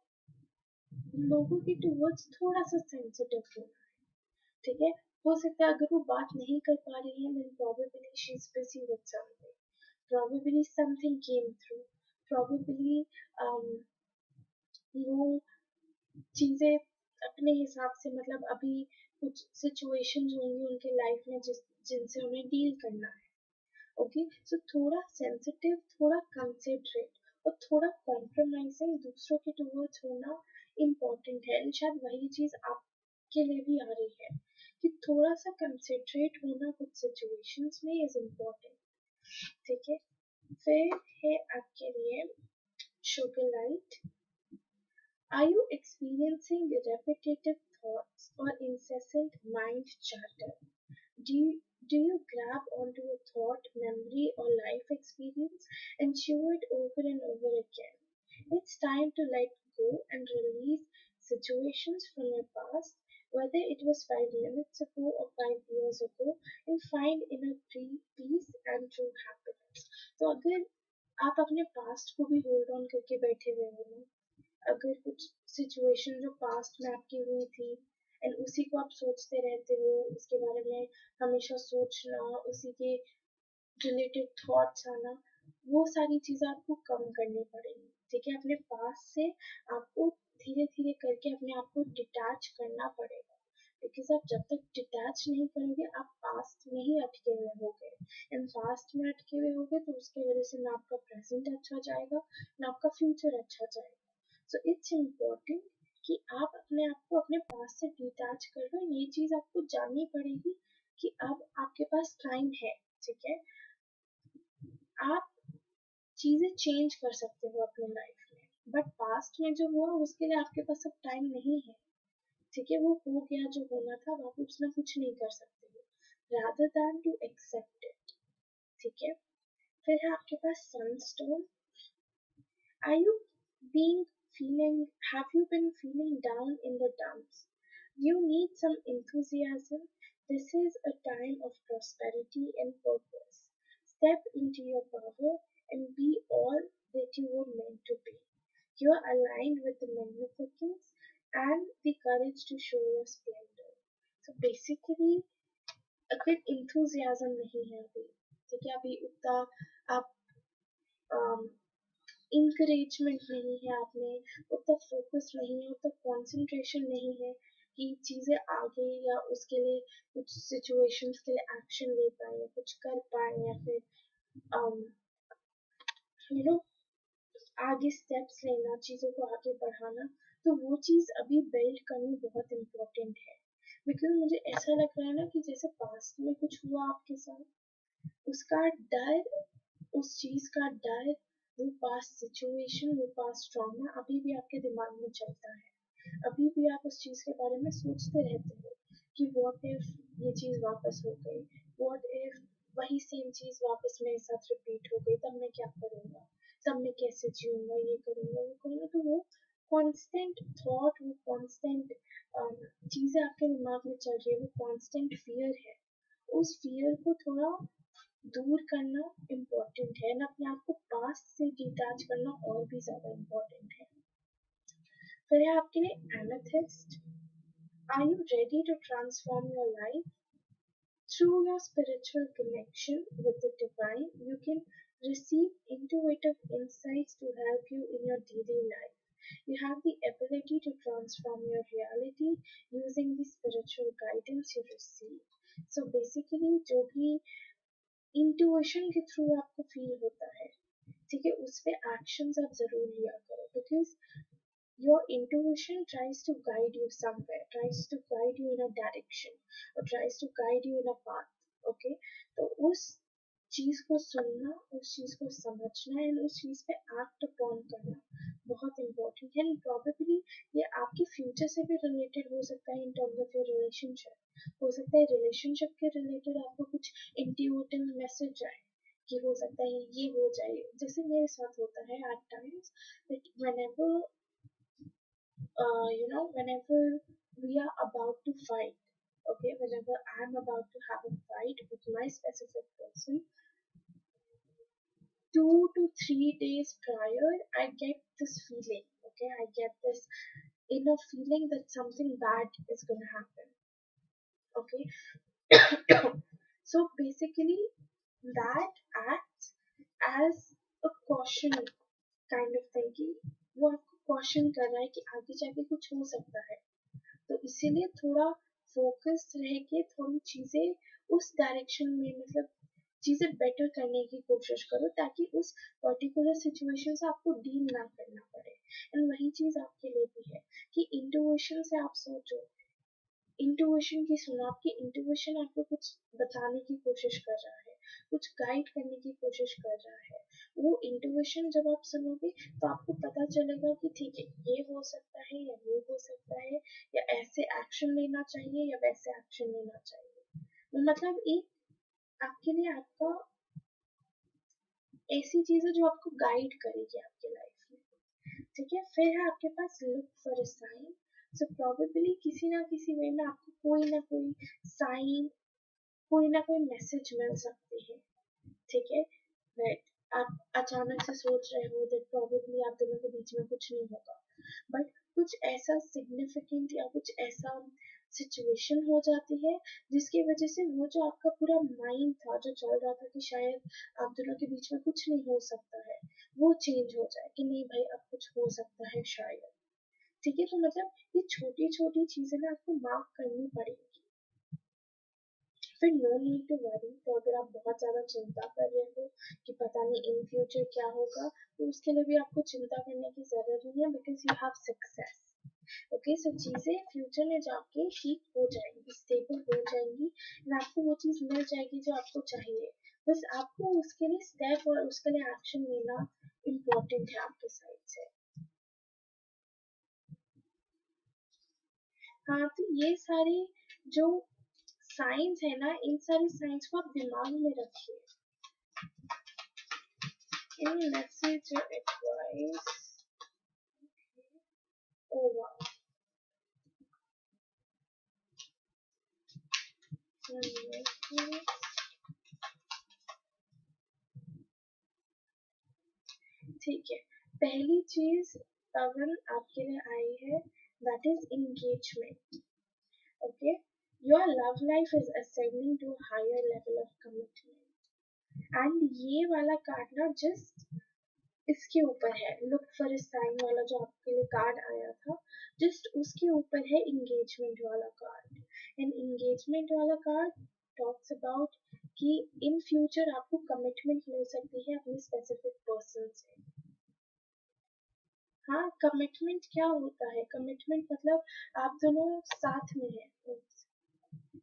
लोगों के टुवर्ड्स थोड़ा सा सेंसिटिव होना है। ठीक है, हो सकता है अगर वो बात नहीं कर पा रही है then probably she is busy with something, probably something came through, probably वो चीजें अपने हिसाब से, मतलब अभी कुछ सिचुएशंस होंगी उनके लाइफ में जिनसे उन्हें डील करना है। ओके, सो थोड़ा सेंसिटिव, थोड़ा कंसिडरेट और थोड़ा कॉम्प्रोमाइजिंग दूसरों के टुवर्ड्स होना इम्पोर्टेंट है। शायद वही चीज आपके लिए भी आ रही है कि थोड़ा सा कंसिडरेट होना कुछ सिचुएशंस में इज इम्पोर्टेंट। ठीक है, फिर है आपके लिए sugar light. Are you experiencing repetitive thoughts or incessant mind chatter? Do you grab onto a thought, memory, or life experience and chew it over and over again? It's time to let go and release situations from your past, whether it was 5 minutes ago or 5 years ago, and find inner peace and true happiness. तो अगर आप अपने past को भी hold on करके बैठे हुए हो ना, अगर कुछ सिचुएशन जो पास्ट में आपकी हुई थी एंड उसी को आप सोचते रहते हो, उसके बारे में हमेशा सोचना, उसी के रिलेटेड थॉट्स आना, वो सारी चीजें आपको कम करनी पड़ेगी। ठीक है, अपने पास से आपको धीरे धीरे करके अपने आप को डिटैच करना पड़ेगा। बिकॉज आप जब तक डिटैच नहीं करोगे आप पास्ट में ही अटके हुए होगे, एंड पास्ट में अटके हुए होगे तो उसकी वजह से ना आपका प्रेजेंट अच्छा जाएगा ना आपका फ्यूचर अच्छा जाएगा। सो इट्स इम्पोर्टेंट कि आप अपने आप को अपने पास्ट से डिटैच कर लो। ये चीज आपको जाननी पड़ेगी कि अब आपके पास टाइम है, ठीक है, आप चीजें चेंज कर सकते हो अपने लाइफ में, बट पास्ट में जो हुआ उसके लिए आपके पास अब टाइम नहीं है, ठीक है, वो हो गया जो होना था, अब आप उसमें कुछ नहीं कर सकते हो, rather than to accept it, ठीक है। फिर है आपके पास sunstone. Are you being feeling have you been feeling down in the dumps? You need some enthusiasm. This is a time of prosperity and purpose. Step into your power and be all that you were meant to be. You are aligned with the magnificence and the courage to show your splendor. So basically अगर enthusiasm नहीं है अभी, ठीक है, अभी उतना आप encouragement नहीं है, आप में उतना फोकस नहीं है, उतना कंसंट्रेशन नहीं है कि चीजें आगे या उसके लिए कुछ सिचुएशंस के लिए एक्शन ले पाए या कुछ कर पाए या फिर यू नो आगे स्टेप्स लेना, चीजों को आगे बढ़ाना, तो वो चीज अभी बिल्ड करनी बहुत इम्पोर्टेंट है। बिकॉज मुझे ऐसा लग रहा है ना कि जैसे पास्ट में कुछ हुआ आपके साथ, उसका डर, उस चीज का डर, वो पास्ट सिचुएशन, वो पास्ट ट्रॉमा अभी भी आपके दिमाग में चलता है, अभी भी आप उस चीज के बारे में सोचते रहते हो कि व्हाट इफ ये चीज वापस हो गई, व्हाट इफ वही सेम चीज वापस मेरे साथ रिपीट हो गई, तब मैं क्या करूंगा, तब मैं कैसे जीऊंगा, ये करूंगा वो करूंगा, तो वो कांस्टेंट थॉट, वो कांस्टेंट चीजें आपके दिमाग में चल रही है, वो कांस्टेंट फियर है। उस फियर को थोड़ा दूर करना इम्पोर्टेंट है ना, अपने आप को पास्ट से डिटैच करना और भी ज्यादा इम्पोर्टेंट है। फिर है आपके लिए amethyst. Are you ready to transform your life? Through your spiritual connection with the divine, you can receive intuitive insights to help you in your daily life. You have the ability to transform your reality using the spiritual guidance you receive. So basically जो भी intuition के through आपको feel होता है, ठीक है, उस पे एक्शंस आप जरूर लिया करो, because your intuition tries to guide you somewhere, tries to guide you in a direction, or tries to guide you in a path, okay, तो उस चीज को सुनना, उस चीज को समझना एंड उस चीज पे एक्ट अपॉन करना बहुत इम्पोर्टेंट है। एंड प्रोबेबली ये आपके फ्यूचर से भी रिलेटेड हो सकता है, in terms of your relationship, हो सकता है रिलेशनशिप के रिलेटेड आपको कुछ इंट्यूटिव मैसेज आए कि हो सकता है ये हो जाए, जैसे मेरे साथ होता है at times that whenever whenever we are about to fight, okay, whenever I'm about to have a fight with my specific person, 2 to 3 days prior, I get this feeling, okay, I get this inner feeling that something bad is going to happen, okay. So basically, that acts as a caution kind of thing कि वो आपको caution कर रहा है कि आगे जाके कुछ हो सकता है, तो इसीलिए थोड़ा फोकस रह के थोड़ी चीजें उस डायरेक्शन में, मतलब चीजें बेटर करने की कोशिश करो ताकि उस पर्टिकुलर सिचुएशन से आपको डील ना करना पड़े। एंड वही चीज आपके लिए भी है कि इंट्यूशन से आप सोचो, इंट्यूशन की सुनो, आपकी इंट्यूशन आपको कुछ बताने की कोशिश कर रहा है, कुछ गाइड करने की कोशिश कर रहा है, वो इंट्यूशन जब आप सुनोगे तो आपको पता चलेगा कि ठीक है ये हो सकता है या वो हो सकता है, या ऐसे एक्शन लेना चाहिए या वैसे एक्शन लेना चाहिए, वो मतलब एक आपके लिए आपका ऐसी चीज है जो आपको गाइड करेगी आपके लाइफ में, ठीक है। फिर है आपके पास look for a sign. So probably किसी ना किसी वे में आपको कोई ना कोई साइन, कोई ना कोई मैसेज मिल सकते हैं, ठीक है, राइट। आप अचानक से सोच रहे हो दैट प्रोबेबली आप दोनों के बीच में कुछ नहीं होगा, बट कुछ ऐसा सिग्निफिकेंट या कुछ ऐसा सिचुएशन हो जाती है जिसकी वजह से वो जो आपका पूरा माइंड था जो चल रहा था कि शायद आप दोनों के बीच में कुछ नहीं हो सकता है, वो चेंज हो जाए कि नहीं भाई अब कुछ हो सकता है शायद, ठीक है, तो मतलब ये छोटी छोटी चीजें ना आपको मार्क करनी पड़ेगी। फिर नो नीड टू वरी, तो अगर आप बहुत ज़्यादा चिंता कर रहे हो कि पता नहीं इन फ्यूचर क्या होगा, तो उसके लिए भी आपको चिंता करने की ज़रूरत नहीं है, because you have success. Okay, so चीज़ें फ्यूचर में जाके ठीक हो जाएंगी, स्टेबल हो जाएंगी, और आपको वो चीज़ मिल जाएगी जो आपको चाहिए। बस आपको उसके लिए स्टेप और उसके लिए एक्शन लेना इम्पोर्टेंट है आपके साइड से। हाँ, तो ये सारे जो साइंस है ना, इन सारे साइंस को आप दिमाग में रखिए। Any message or advice? Oh wow. ठीक है, पहली चीज पवन आपके लिए आई है, that is engagement. Okay, your love life is ascending to a higher level of commitment, and ये वाला कार्ड ना just इसके ऊपर है, लुक फॉर अ साइन वाला जो आपके लिए कार्ड आया था, जस्ट उसके ऊपर है इंगेजमेंट वाला कार्ड। एंड इंगेजमेंट वाला कार्ड टॉक्स अबाउट कि इन फ्यूचर आपको कमिटमेंट मिल सकती है अपने स्पेसिफिक पर्सन से। हाँ, कमिटमेंट क्या होता है? कमिटमेंट मतलब आप दोनों साथ में हैं,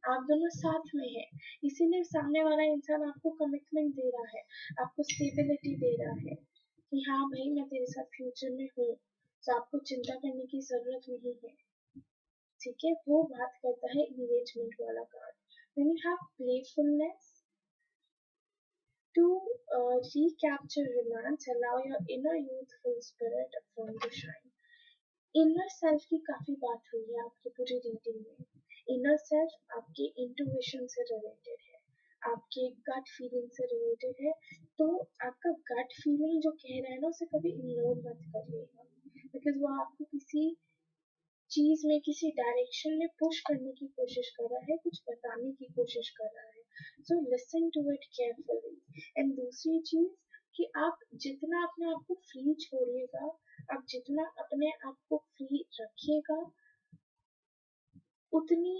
आप दोनों साथ में हैं, इसीलिए सामने वाला इंसान आपको कमिटमेंट दे रहा है, आपको स्टेबिलिटी दे रहा है कि हाँ भाई मैं तेरे साथ फ्यूचर में हूँ, तो आपको चिंता करने की जरूरत नहीं है। ठीक है, वो बात करता है इंगेजमेंट वाला card. Then you have playfulness, to recapture romance, allow your inner youthful spirit from to shine. Inner self की काफी बात हुई है आपकी पूरी रीडिंग में। इनर सेल्फ आपके इंट्यूशन से रिलेटेड है, आपके गट फीलिंग से रिलेटेड है। तो आपका गट फीलिंग जो कह रहा है ना, उसे कभी इग्नोर मत करिएगा, बिकॉज वो आपको किसी चीज में, किसी डायरेक्शन में पुश करने की कोशिश कर रहा है, कुछ बताने की कोशिश कर रहा है। So listen to it carefully. And दूसरी चीज कि आप जितना अपने आप को फ्री छोड़िएगा, आप जितना अपने आप को फ्री रखिएगा, उतनी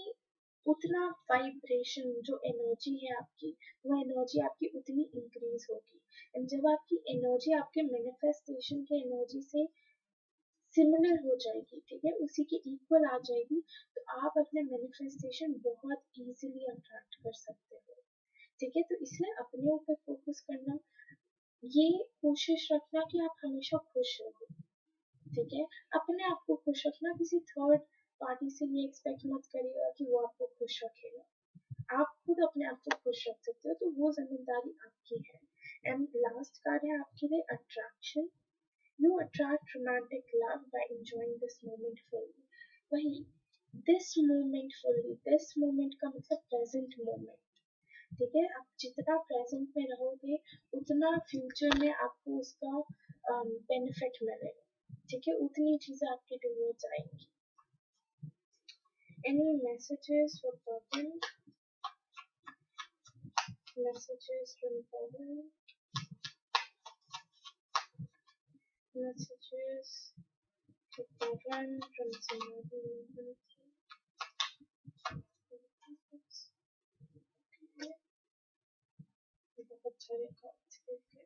उतना वाइब्रेशन जो एनर्जी है आपकी, वो एनर्जी आपकी उतनी इंक्रीज होगी। एंड जब आपकी एनर्जी आपके मैनिफेस्टेशन के एनर्जी से सिमिलर हो जाएगी, ठीक है, उसी के इक्वल आ जाएगी, तो आप अपने मैनिफेस्टेशन बहुत इजीली अट्रैक्ट कर सकते हो। ठीक है, तो इसलिए अपने ऊपर फोकस करना, ये कोशिश रखना कि आप हमेशा खुश रहो। ठीक है, अपने आप को खुश रखना, किसी थर्ड पार्टी से ये एक्सपेक्ट मत करिएगा कि वो आपको खुश रखेगा। आप खुद अपने आप को खुश रख सकते हो, तो वो जिम्मेदारी आपकी है। एंड लास्ट कार्ड है आपके लिए attraction. You attract romantic love by enjoying this moment fully. वही this moment fully, this moment का मतलब present moment। ठीक है, आप जितना प्रेजेंट में रहोगे, उतना फ्यूचर में आपको उसका बेनिफिट मिलेगा। ठीक है, उतनी चीजें आपके टुवर्ड्स आएंगी। Any messages for Pavan? Messages from Pavan? Messages for Pavan from Samadhi? बहुत सारे cards देखे।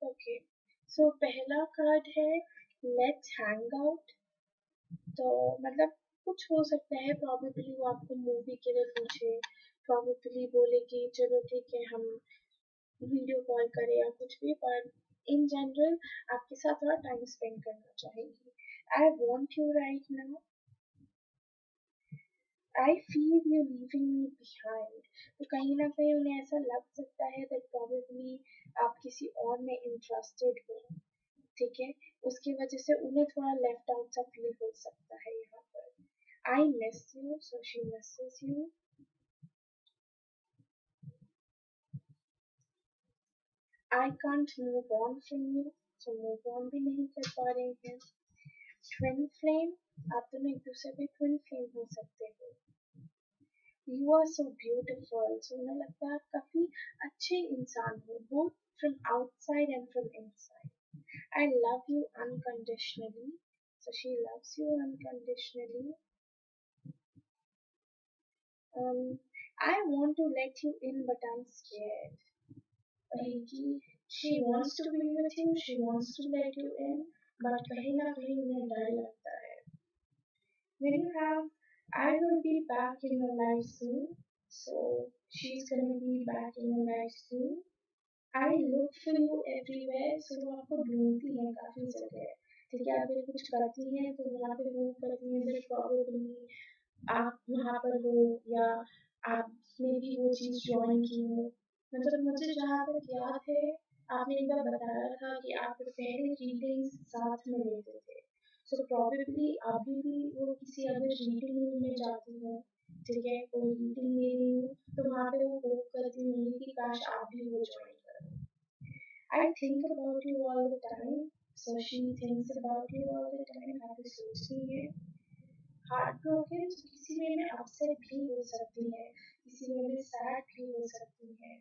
ओके, सो पहला कार्ड है लेट्स हैंग आउट। तो मतलब कुछ हो सकता है, प्रॉबेबली वो आपको मूवी के लिए पूछे, प्रॉबेबली बोले कि चलो ठीक है हम वीडियो कॉल करें या कुछ भी, पर इन जनरल आपके साथ थोड़ा टाइम स्पेंड करना चाहेंगी। I want you right now, I feel you leaving me behind. तो कहीं ना कहीं उन्हें ऐसा लग सकता है दैट प्रॉबेबली आप किसी और में इंटरेस्टेड हो। ठीक है, उसकी वजह से उन्हें थोड़ा लेफ्ट आउट सा फील हो सकता है यहाँ पर। I miss you, so she Mrs you. I can't move on from you, so move on भी नहीं कर पा रहे हैं। ट्विन फ्लेम, आप दोनों एक दूसरे पे ट्विन फ्लेम हो सकते हो। You are so beautiful. So उन्हें लगता है आप काफी अच्छे इंसान हो, both from outside and from inside. I love you unconditionally. So she loves you unconditionally. Um, I want to let you in, but I'm scared. He, she wants to be with you, she wants to let you in, but कहीं ना कहीं उन्हें डर लगता है. When you have, I will be back in your life soon, so she's gonna be back in your life soon. I look for you everywhere, so वो आपको ढूंढती है काफी जगह. ठीक है, अगर कुछ करती हैं तो वहाँ पे वो करती हैं, फिर प्रॉब्लम आप वहाँ पर हो या आपने भी वो चीज़ जॉइन की हो. मतलब मुझे जहाँ तक याद है, आपने एक बार बताया था कि आप पहले रीडिंग्स साथ में लेते थे. सो प्रॉबेबली अभी भी वो किसी अदर रीडिंग रूम में जाती हो, ठीक है, कोई रीडिंग ले रही हो, तो वहाँ पे वो होप करती होंगी कि काश आप भी वो जॉइन करो. I think about you all the time, so she thinks about you all the time. काफी सोचती है. हार्ट ब्रोकन किसी वे में अपसेट भी हो सकती है, किसी वे में सैड भी हो सकती है.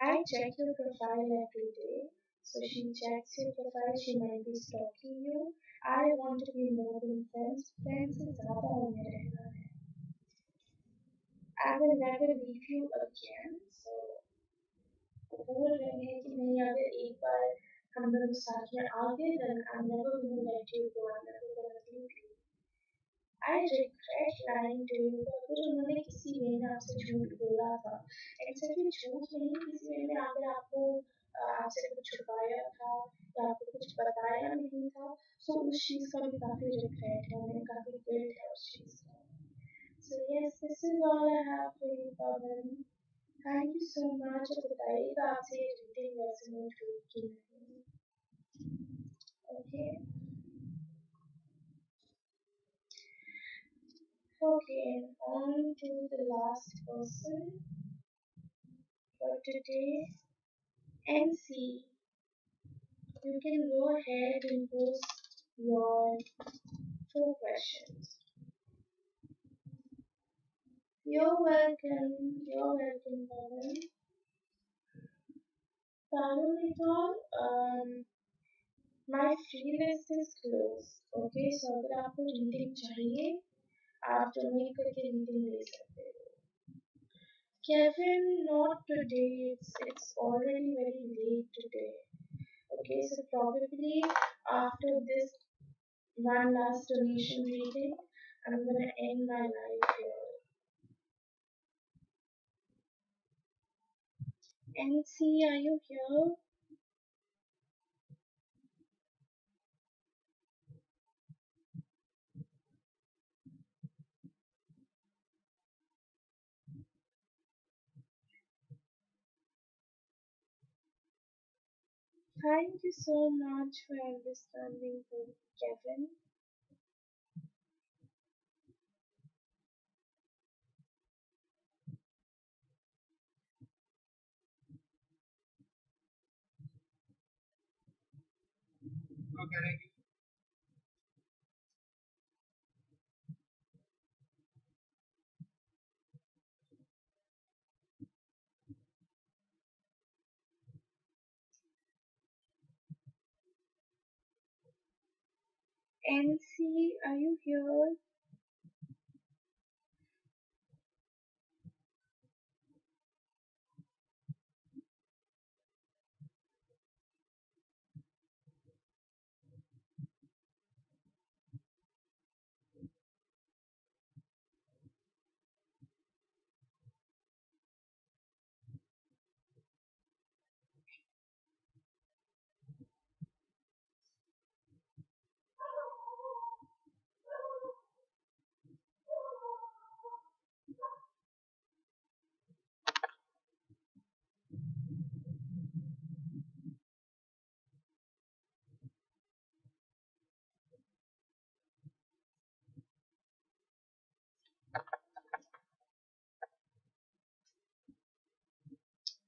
I check your profile every day. So she checks your profile, she might be stalking you. I want to be more than friends. Friends से ज़्यादा हमें रहना है. I will never leave you again. So बोल रहे हैं कि नहीं, अगर एक बार हम दोनों साथ में आ गए, then I'm never gonna let you go. I'm never gonna leave you. I regret lying to you. अगर उन्होंने किसी वे में आपसे झूठ बोला था, एक्चुअली झूठ नहीं, किसी वे में अगर आपको आपसे कुछ छुपाया था या आपको कुछ बताया नहीं था, तो उस चीज़ का भी काफ़ी रिग्रेट है, उन्हें काफ़ी गिल्ट है उस चीज़ का. So yes, this is all I have for you, Pawan. Thank you so much. अब बताइएगा आपसे रीडिंग रेजोनेट हुई कि नहीं. Okay. Okay, on to the last person for today. NC, you can go ahead and post your 4 questions. You're welcome. You're welcome, Pawan. Pawan, my free list is closed. Okay, so अगर आपको reading चाहिए, आप donate करके reading ले सकते हो. Kevin, not today. It's already very late today. Okay, so probably after this one last donation reading, I'm gonna end my life here. NC, are you here? Thank you so much for understanding, Kevin. NC, are you here?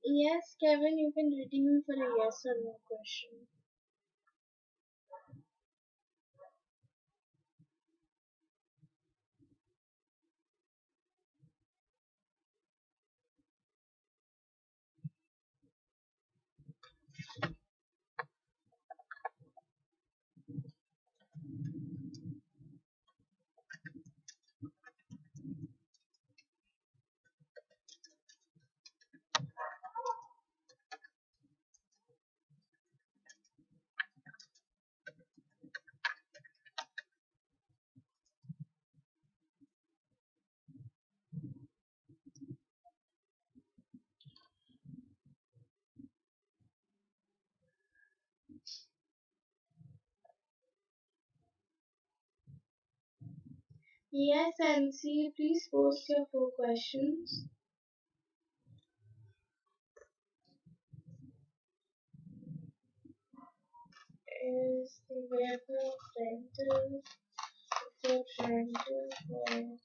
Yes, Kevin, you can redeem for a yes or no question. Yes, and see, please post your 4 questions. Is the weather rental, the rental for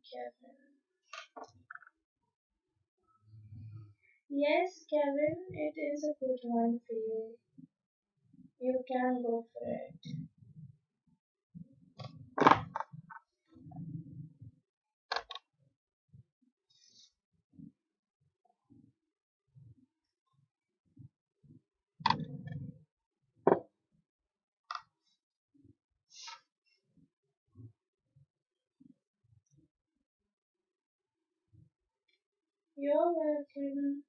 Kevin? Yes, Kevin, it is a good one for you. You can go for it. You're welcome.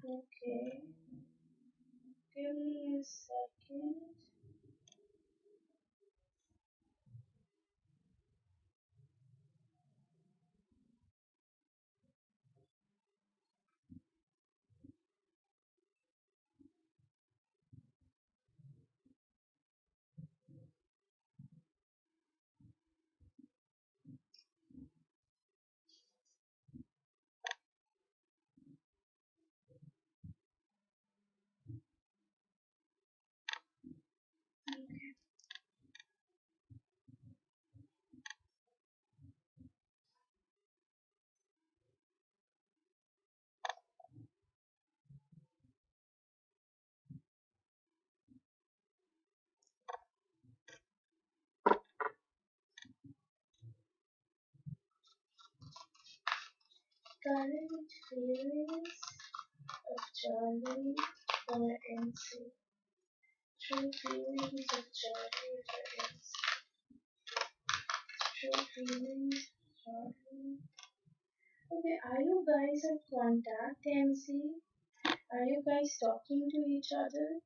Okay, give me a second. Current feelings of Charlie for NC. True feelings of Charlie for NC. True feelings, Charlie. Okay, are you guys in contact, NC? Are you guys talking to each other?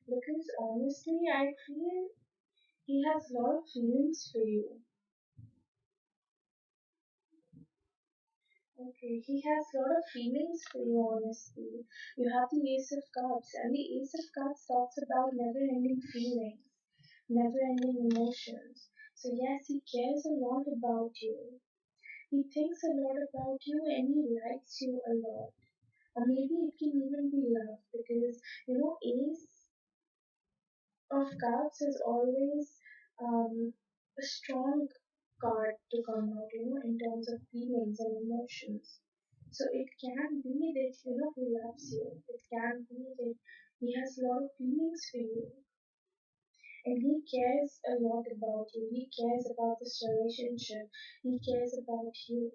Because honestly, I feel he has a lot of feelings for you. Okay, he has a lot of feelings for you, honestly. You have the Ace of Cups, and the Ace of Cups talks about never ending feelings, never ending emotions. So, yes, he cares a lot about you. He thinks a lot about you and he likes you a lot. Or maybe it can even be love because, Ace of Cups is always a strong card to come out, in terms of feelings and emotions. So it can be that, he loves you. It can be that he has a lot of feelings for you. And he cares a lot about you. He cares about this relationship. He cares about you.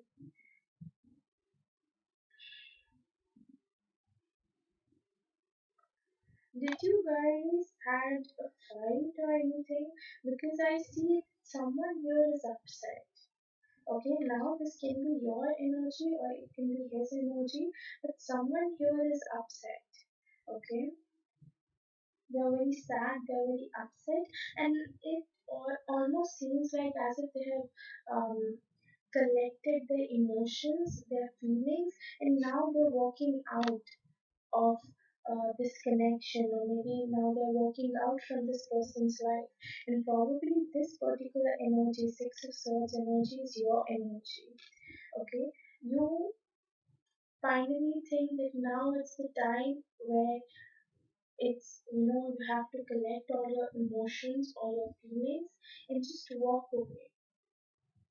Did you guys had a fight or anything? Because I see someone here is upset. Okay, now this can be your energy or it can be his energy, but someone here is upset. Okay, they're very sad, they're very upset, and it almost seems like as if they have collected their emotions, their feelings, and now they're walking out of this connection, or maybe now they're walking out from this person's life, and probably this particular energy, Six of Swords energy, is your energy. Okay, you finally think that now it's the time where you have to collect all your emotions, all your feelings, and just walk away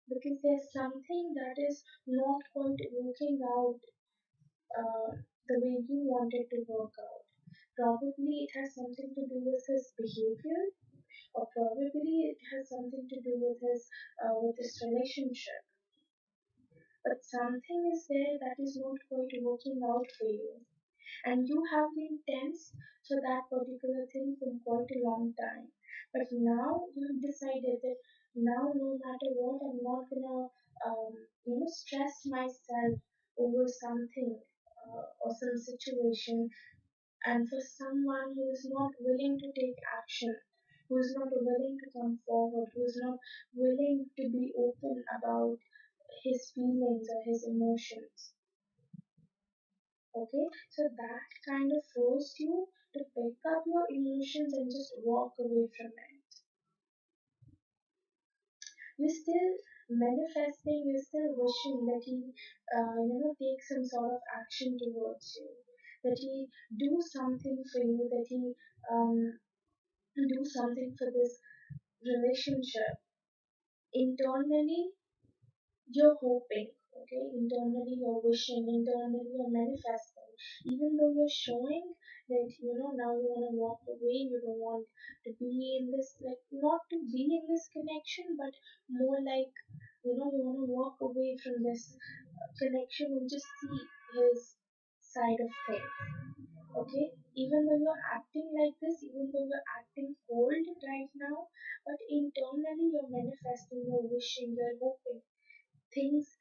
because there's something that is not quite working out uh, the way you want it to work out. Probably it has something to do with his behavior, or probably it has something to do with his relationship. But something is there that is not quite working out for you, and you have been tense for that particular thing for quite a long time. But now you have decided that now, no matter what, I'm not gonna, stress myself over something or some situation, and for someone who is not willing to take action, who is not willing to come forward, who is not willing to be open about his feelings or his emotions. Okay, so that kind of forced you to pick up your emotions and just walk away from it. You're still manifesting, you're still wishing that he, take some sort of action towards you, that he do something for you, that he do something for this relationship. Internally, you're hoping, okay? Internally, you're wishing, internally, you're manifesting. Even though you're showing that, now you want to walk away, you don't want to be in this, like, not to be in this connection, but more like, you want to walk away from this connection and just see his side of things, okay? Even though you're acting like this, even though you're acting cold right now, but internally, you're manifesting, you're wishing, you're hoping things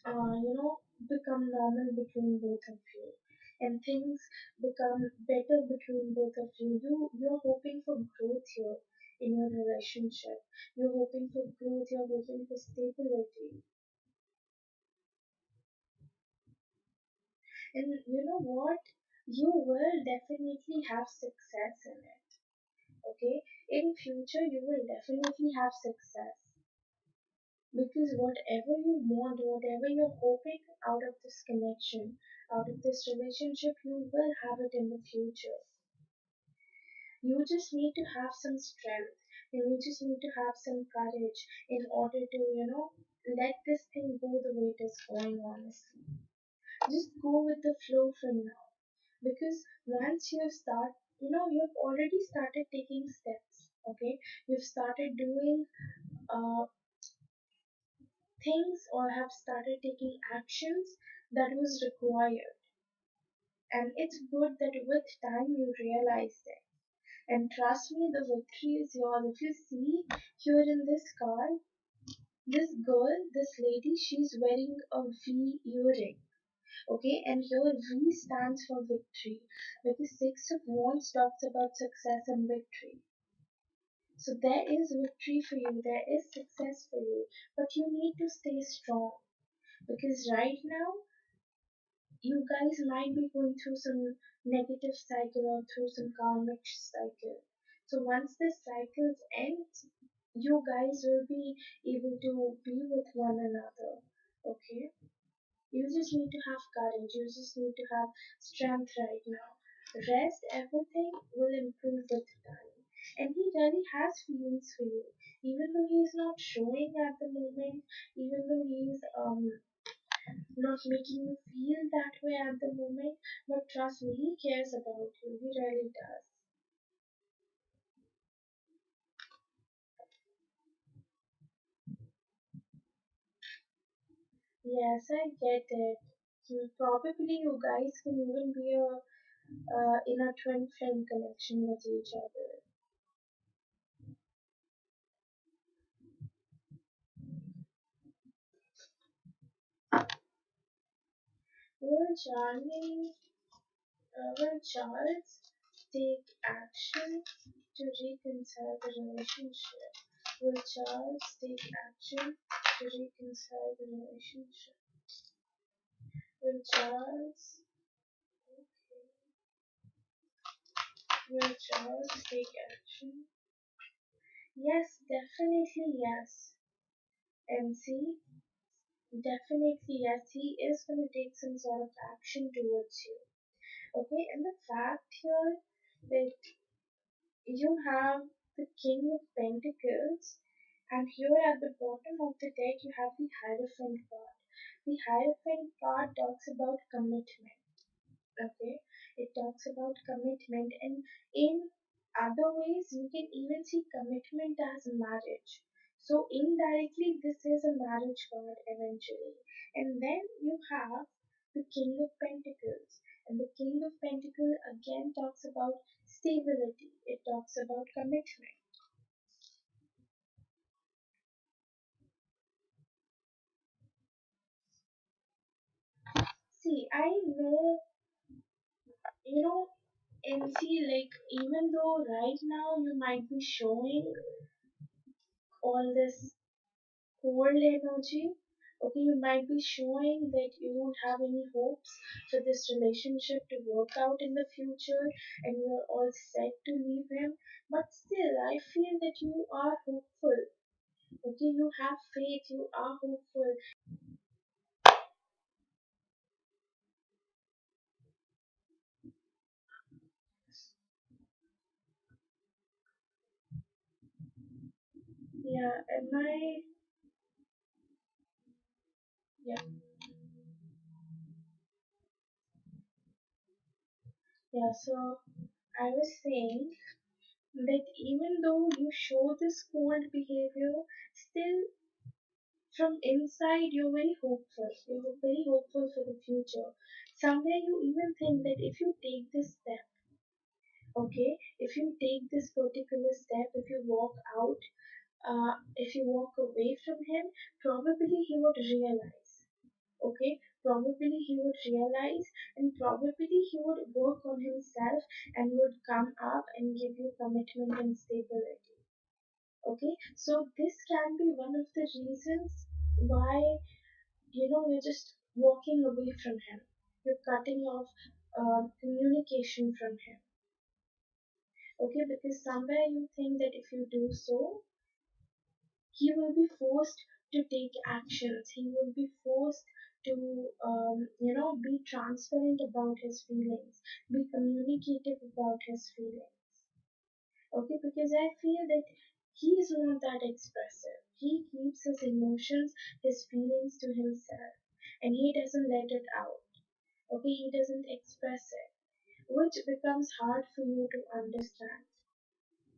become normal between both of you, and things become better between both of you. You're hoping for growth here in your relationship. You're hoping for growth. You're hoping for stability. And you know what? You will definitely have success in it. Okay? In future, you will definitely have success. Because whatever you want, whatever you're hoping out of this connection, out of this relationship, you will have it in the future. You just need to have some strength, and you just need to have some courage in order to, let this thing go the way it is going, honestly. Just go with the flow from now. Because once you start, you've already started taking steps, okay? You've started doing uh, things or have started taking actions that was required. And it's good that with time you realize it. And trust me, the victory is yours. If you see here in this card, this girl, this lady, she's wearing a V earring. Okay, and here V stands for victory. Because Six of Wands talks about success and victory. So there is victory for you, there is success for you, but you need to stay strong. Because right now, you guys might be going through some negative cycle or through some karmic cycle. So once this cycle ends, you guys will be able to be with one another. Okay? You just need to have courage. You just need to have strength right now. Rest, everything will improve with time. And he really has feelings for you. Even though he is not showing at the moment, even though he is not making you feel that way at the moment, but trust me, he cares about you. He really does. Yes, I get it. Probably you guys can even be in a twin flame connection with each other. Will Charles take action to reconcile the relationship? Will Charles take action to reconcile the relationship? Will Charles, will Charles take action? Yes, definitely yes. And see, definitely yes, he is going to take some sort of action towards you. Okay, and the fact here that you have the King of Pentacles, and here at the bottom of the deck you have the Hierophant card. The Hierophant card talks about commitment. Okay, It talks about commitment, and in other ways, you can even see commitment as marriage. So indirectly, this is a marriage card eventually. And then you have the King of Pentacles. And the King of Pentacles again talks about stability. It talks about commitment. See, I know, you know, and see, like, even though right now you might be showing all this cold energy, okay, you might be showing that you don't have any hopes for this relationship to work out in the future and you're all set to leave him, but still, I feel that you are hopeful. Okay, you have faith, you are hopeful. Yeah, am I? Yeah, yeah, so I was saying that even though you show this cold behavior, still from inside you're very hopeful. You're very hopeful for the future. Somewhere you even think that if you take this step, okay, if you take this particular step, if you walk out, if you walk away from him, probably he would realize. Okay, probably he would realize, and probably he would work on himself and would come up and give you commitment and stability. Okay, so this can be one of the reasons why you're just walking away from him. You're cutting off communication from him. Okay, because somewhere you think that if you do so, he will be forced to take actions. He will be forced to, be transparent about his feelings, be communicative about his feelings. Okay, because I feel that he is not that expressive. He keeps his emotions, his feelings to himself, and he doesn't let it out. Okay, he doesn't express it, which becomes hard for you to understand.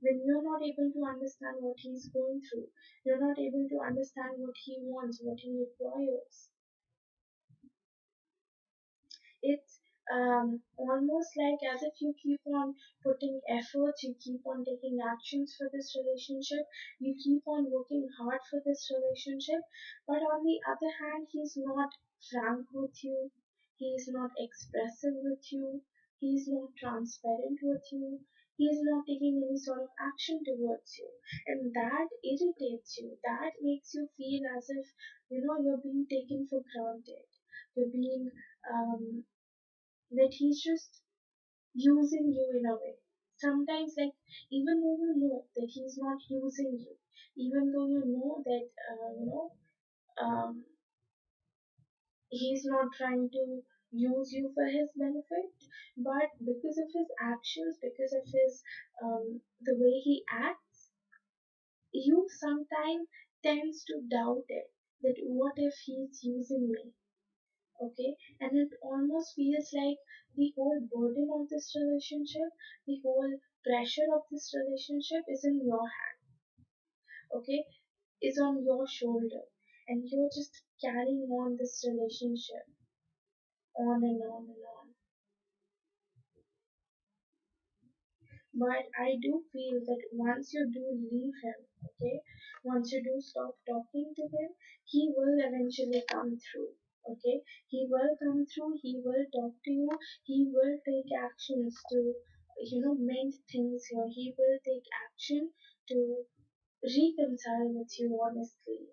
When you're not able to understand what he's going through, you're not able to understand what he wants, what he requires. It's almost like as if you keep on putting efforts, you keep on taking actions for this relationship, you keep on working hard for this relationship, but on the other hand, he's not frank with you, he's not expressive with you, he's not transparent with you, he's not taking any sort of action towards you, and that irritates you, that makes you feel as if you're being taken for granted, you're being that he's just using you in a way. Sometimes, like, even though you know that he's not using you, even though you know that, he's not trying to use you for his benefit, but because of his actions, because of his, the way he acts, you sometimes tends to doubt it. That what if he's using me? Okay, and it almost feels like the whole burden of this relationship, the whole pressure of this relationship is in your hand. Okay, is on your shoulder, and you're just carrying on this relationship on and on and on. But I do feel that once you do leave him, okay, once you do stop talking to him, he will eventually come through. Okay, he will come through, he will talk to you, he will take actions to, mend things here, he will take action to reconcile with you honestly.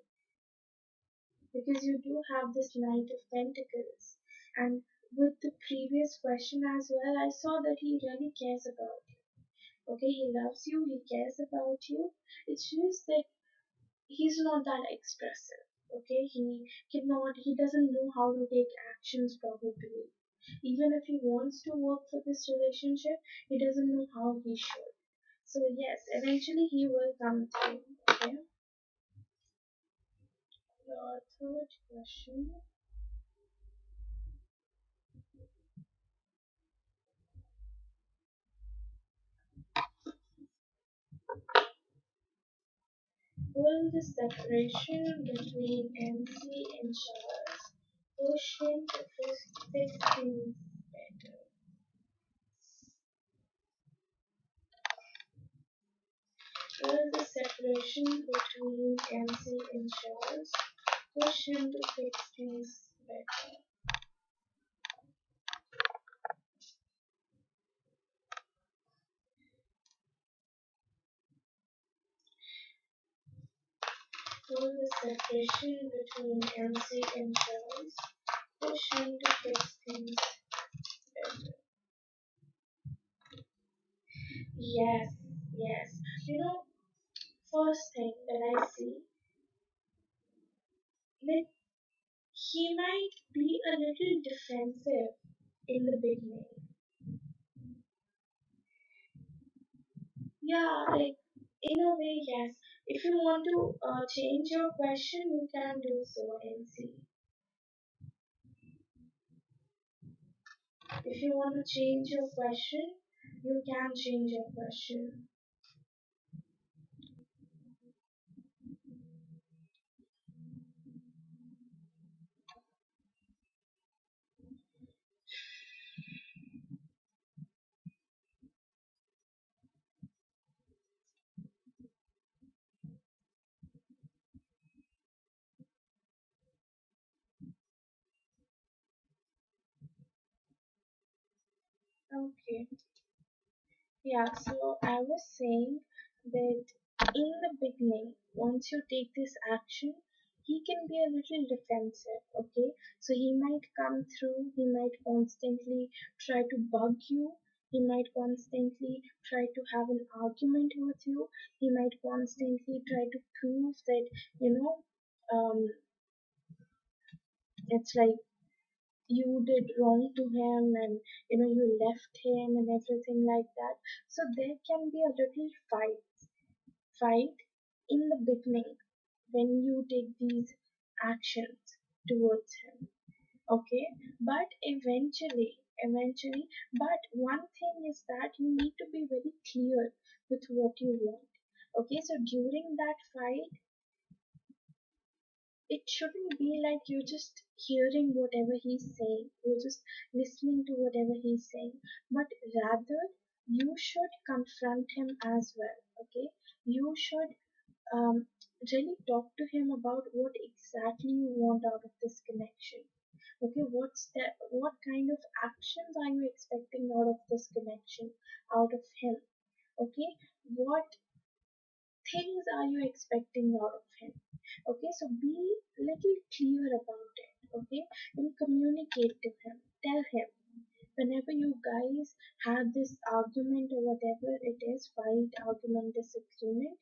Because you do have this Knight of Pentacles. And with the previous question as well, I saw that he really cares about you. Okay, he loves you, he cares about you. It's just that he's not that expressive. Okay, he doesn't know how to take actions probably. Even if he wants to work for this relationship, he doesn't know how he should. So yes, eventually he will come through. Okay. Your third question. Will the separation between MC and Charles push him to fix things better? Will the separation between MC and Charles push him to fix things better? Will the separation between MC and Charles push him to fix things better? Yes, yes. You know, first thing that I see, like he might be a little defensive in the beginning. Yeah, like in a way, yes. If you want to change your question, you can do so and see. If you want to change your question, you can change your question. Okay. Yeah, so I was saying that in the beginning, once you take this action, he can be a little defensive, okay? So he might come through, he might constantly try to bug you, he might constantly try to have an argument with you, he might constantly try to prove that, you know, it's like you did wrong to him and you left him and everything like that. So there can be a little fight in the beginning when you take these actions towards him, okay? But eventually, but one thing is that you need to be very clear with what you want, okay? So during that fight, it shouldn't be like you're just hearing whatever he's saying, you're just listening to whatever he's saying, but rather you should confront him as well, okay? You should um, really talk to him about what exactly you want out of this connection. Okay, what kind of actions are you expecting out of this connection, out of him? Okay, what things are you expecting out of him? Okay, so be little clear about it. Okay, and communicate to him. Tell him whenever you guys have this argument or whatever it is, fight, argument, disagreement,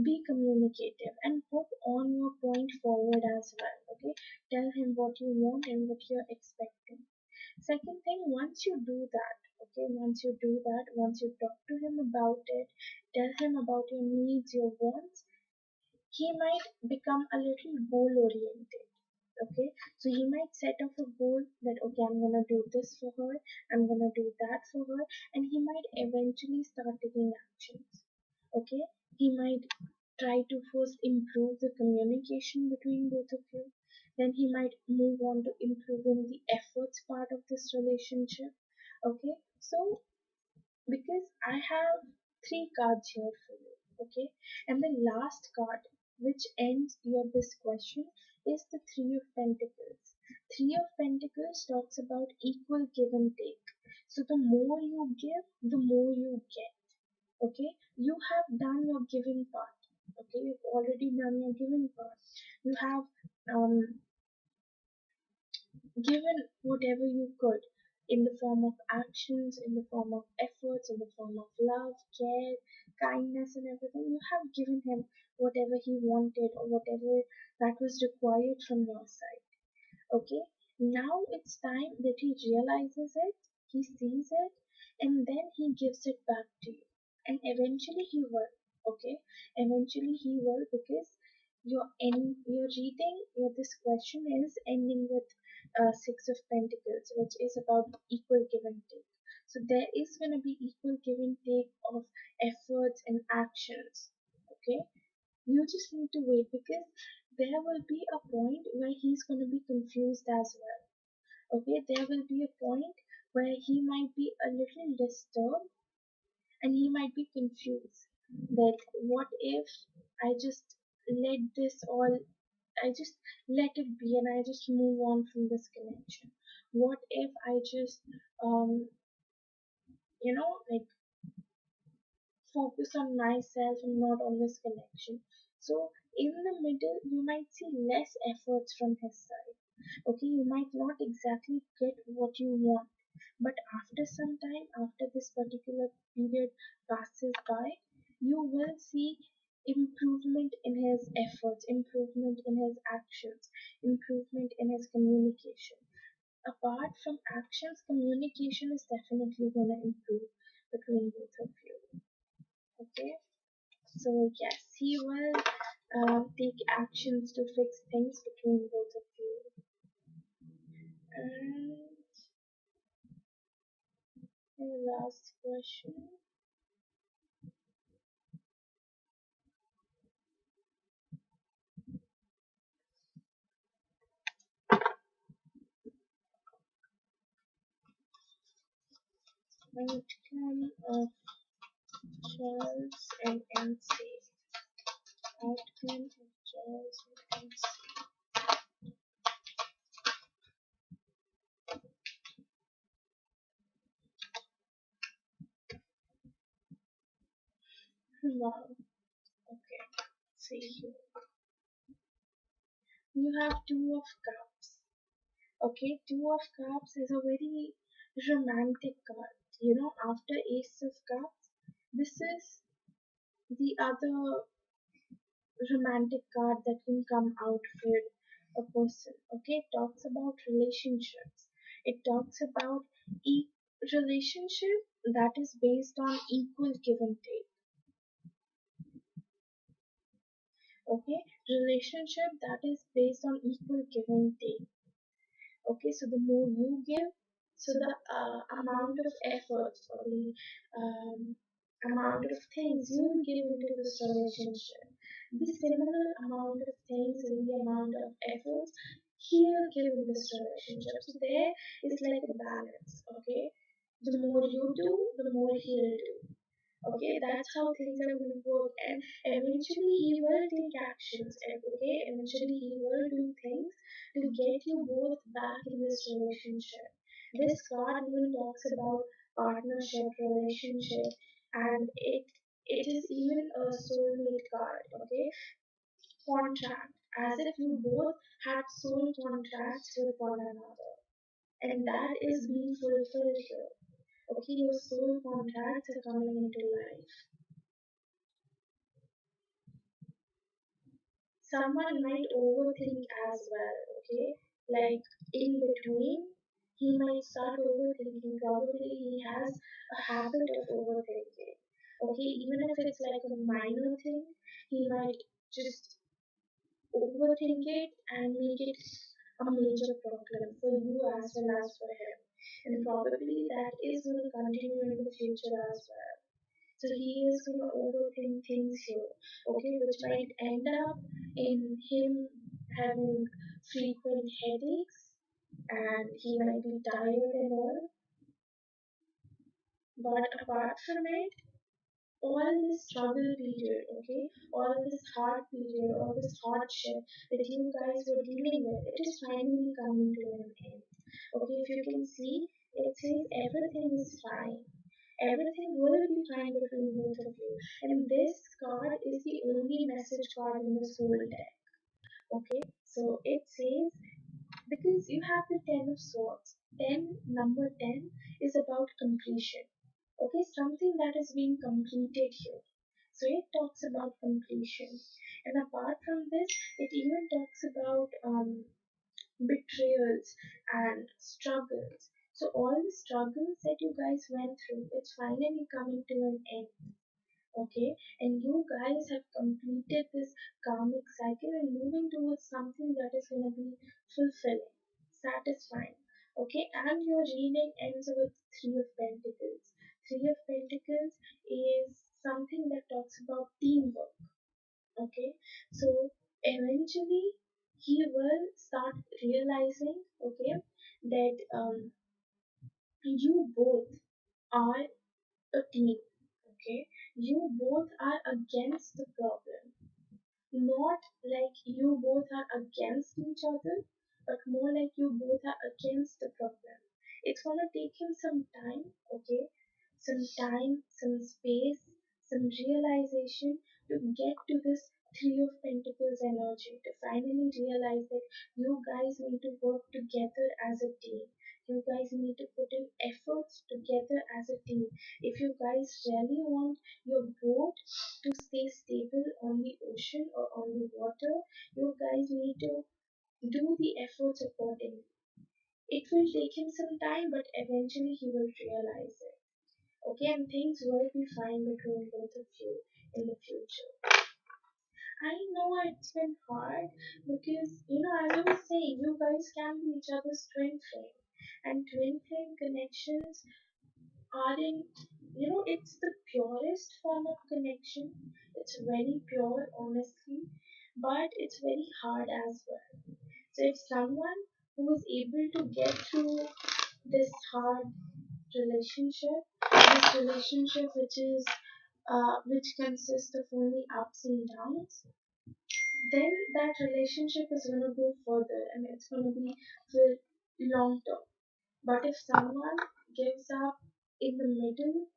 be communicative and put on your point forward as well. Okay, tell him what you want and what you're expecting. Second thing, once you do that, okay, once you talk to him about it, tell him about your needs, your wants, he might become a little goal oriented. Okay, so he might set up a goal that okay, I'm gonna do this for her, I'm gonna do that for her, and he might eventually start taking actions. Okay, he might try to first improve the communication between both of you, then he might move on to improving the efforts part of this relationship. Okay, so because I have three cards here for you, okay, and the last card which ends your this question is the Three of Pentacles. Three of Pentacles talks about equal give and take. So the more you give, the more you get. Okay, you have done your giving part. Okay, you've already done your giving part. You have um, given whatever you could in the form of actions, in the form of efforts, in the form of love, care, kindness, and everything. You have given him whatever he wanted or whatever that was required from your side. Okay, now it's time that he realizes it, he sees it, and then he gives it back to you. And eventually he will. Okay, eventually he will, because your reading, this question is ending with Six of Pentacles, which is about equal give and take. So there is going to be equal give and take of efforts and actions. Okay, you just need into it because there will be a point where he's going to be confused as well. Okay, there will be a point where he might be a little disturbed and he might be confused that what if I just let this all, I just let it be and I just move on from this connection. What if I just, like focus on myself and not on this connection? So in the middle, you might see less efforts from his side. Okay, you might not exactly get what you want, but after some time, after this particular period passes by, you will see improvement in his efforts, improvement in his actions, improvement in his communication. Apart from actions, communication is definitely going to improve between both of you. Okay, so yes, he will take actions to fix things between both of you. And the last question. Outcome of Charles and MC. Outcome of Charles and MC. Wow. Okay. See here. You have Two of Cups. Okay, Two of Cups is a very romantic card. After Ace of Cups, this is the other romantic card that can come out for a person. Okay, it talks about relationships. It talks about relationship that is based on equal give and take. Okay, relationship that is based on equal give and take. Okay, so the more you give, so the amount of effort or the amount of things you give into this relationship, the similar amount of things and the amount of efforts he'll give in this relationship. So there is like a balance. Okay, the more you do, the more he'll do. Okay, that's how things are going to work, and eventually he will take actions. Okay, eventually he will do things to get you both back in this relationship. This card even talks about partnership, relationship, and it is even a soulmate card. Okay, contract, as if you both had soul contracts with one another, and that is being fulfilled here. Okay, your soul contracts are coming into life. Someone might overthink as well, okay? Like in between, he might start overthinking. Probably he has a habit of overthinking. Okay, even if it's like a minor thing, he might just overthink it and make it a major problem for you as well as for him. And probably that is going to continue in the future as well. So he is going to overthink things here, okay, which might end up in him having frequent headaches and he might be tired and all. But apart from it, all this struggle period, okay, all this hard period, all this hardship that you guys were dealing with, it is finally coming to an end. Okay, if you can see, it says everything is fine. Everything will be fine between both of you. And this card is the only message card in this whole deck. Okay, so it says because you have the Ten of Swords. Number 10 is about completion. Okay, something that is being completed here. So it talks about completion. And apart from this, it even talks about betrayals and struggles. So all the struggles that you guys went through, it's finally coming to an end. Okay, and you guys have completed this karmic cycle and moving towards something that is going to be fulfilling, satisfying. Okay, and your reading ends with Three of Pentacles. Three of Pentacles is something that talks about teamwork. Okay, so eventually he will start realizing, okay, that you both are a team, okay? You both are against the problem. Not like you both are against each other, but more like you both are against the problem. It's gonna take him some time, okay? Some time, some space, some realization to get to this Three of Pentacles energy, to finally realize that you guys need to work together as a team. You guys need to put in efforts together as a team. If you guys really want your boat to stay stable on the ocean or on the water, you guys need to do the efforts accordingly. It will take him some time, but eventually he will realize it. Okay, and things will be fine between both of you in the future. I know it's been hard because, as I was saying, you guys can be each other's twin flame. And twin flame connections aren't, it's the purest form of connection. It's very pure, honestly, but it's very hard as well. So if someone who is able to get through this hard relationship, this relationship which consists of only ups and downs, then that relationship is gonna go further and it's gonna be for long term. But if someone gives up in the middle,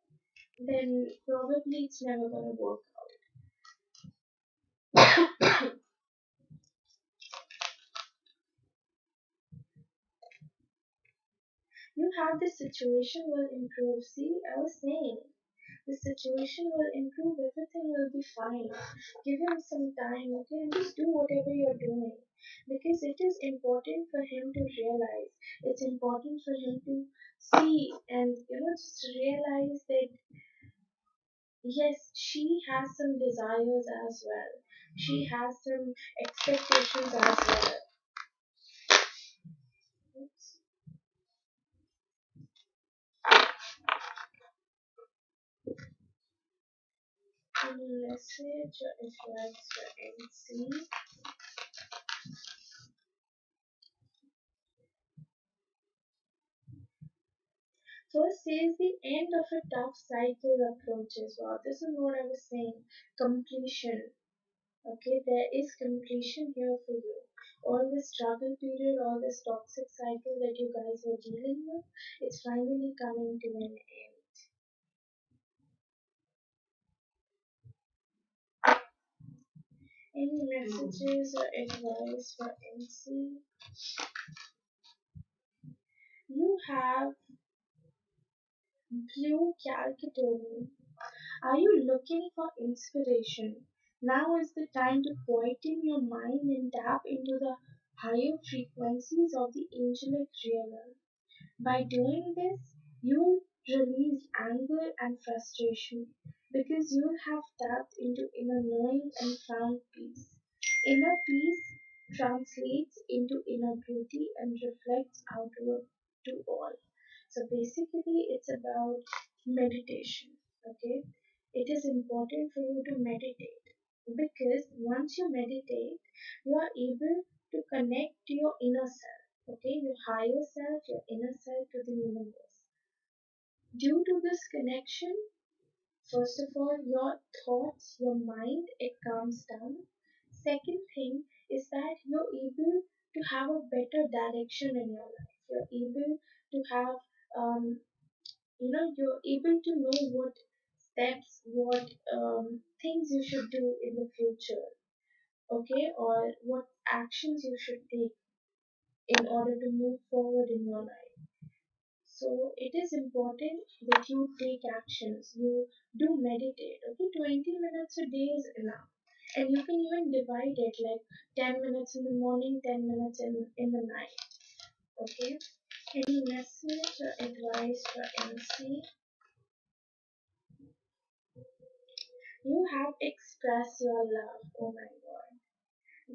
then probably it's never gonna work out. You have the situation will improve. See, I was saying the situation will improve, everything will be fine. Give him some time, okay, and just do whatever you're doing. Because it is important for him to realize. It's important for him to see and just realize that yes, she has some desires as well. She has some expectations as well. Oops. Message advice for MC. First says the end of a tough cycle approaches. Wow, this is what I was saying. Completion. Okay, there is completion here for you. All this struggle period, all this toxic cycle that you guys were dealing with, it's finally coming to an end. Any messages or advice for MC? You have blue calcitonin. Are you looking for inspiration? Now is the time to quieten your mind and tap into the higher frequencies of the angelic realm. By doing this, you'll release anger and frustration because you have tapped into inner knowing and found peace. Inner peace translates into inner beauty and reflects outward to all. So basically, it's about meditation. Okay, it is important for you to meditate because once you meditate, you are able to connect to your inner self. Okay, your higher self, your inner self to the universe. Due to this connection, first of all, your thoughts, your mind, it calms down. Second thing is that you're able to have a better direction in your life. You're able to have, um, you're able to know what steps, what things you should do in the future, okay, or what actions you should take in order to move forward in your life. So it is important that you take actions, you do meditate, okay? 20 minutes a day is enough. And you can even divide it like 10 minutes in the morning, 10 minutes in the night, okay? Any message or advice for MC? You have expressed your love, oh my god.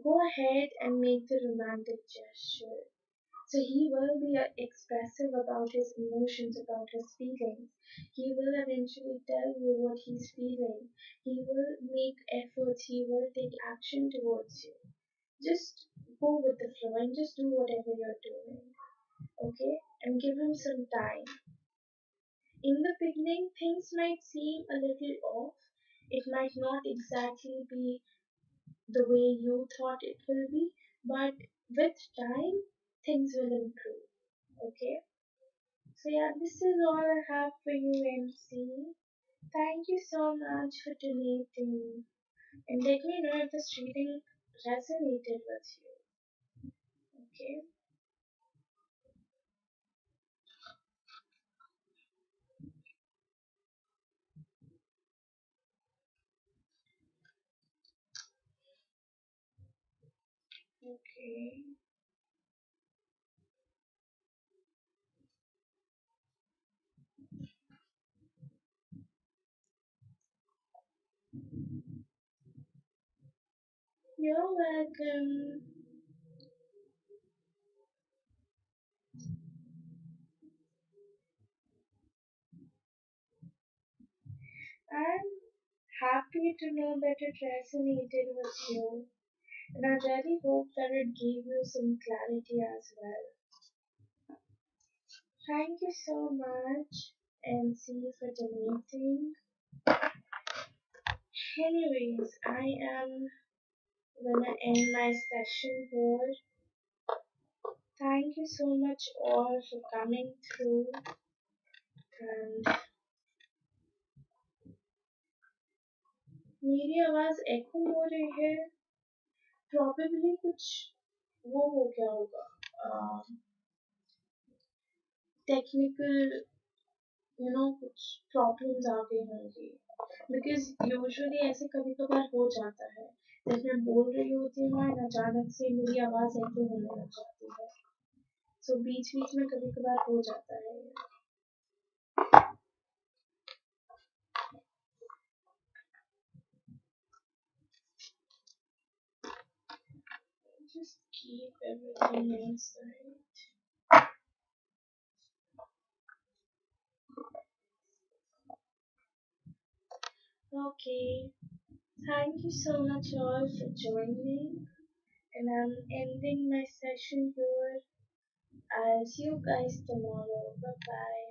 Go ahead and make the romantic gesture. So he will be expressive about his emotions, about his feelings. He will eventually tell you what he's feeling. He will make efforts. He will take action towards you. Just go with the flow and just do whatever you're doing. Okay? And give him some time. In the beginning, things might seem a little off. It might not exactly be the way you thought it will be, but with time, things will improve. Okay? So, yeah, this is all I have for you, MC. Thank you so much for donating. And let me know if this reading resonated with you. Okay? Okay. You're welcome. I'm happy to know that it resonated with you. And I really hope that it gave you some clarity as well. Thank you so much, MC, for donating. Anyways, I am gonna end my session here. Thank you so much all for coming through, and मेरी आवाज echo हो रही है probably कुछ वो हो गया होगा टेक्निकल कुछ प्रॉब्लम्स आ गई होंगी बिकॉज यूजुअली ऐसे कभी कभार हो जाता है जब मैं बोल रही होती हूँ और अचानक से मेरी आवाज echo होने लग जाती है सो बीच बीच में कभी कभार हो जाता है just keep everything inside. Okay, thank you so much all for joining, and I'm ending my session here. I'll see you guys tomorrow. Bye bye.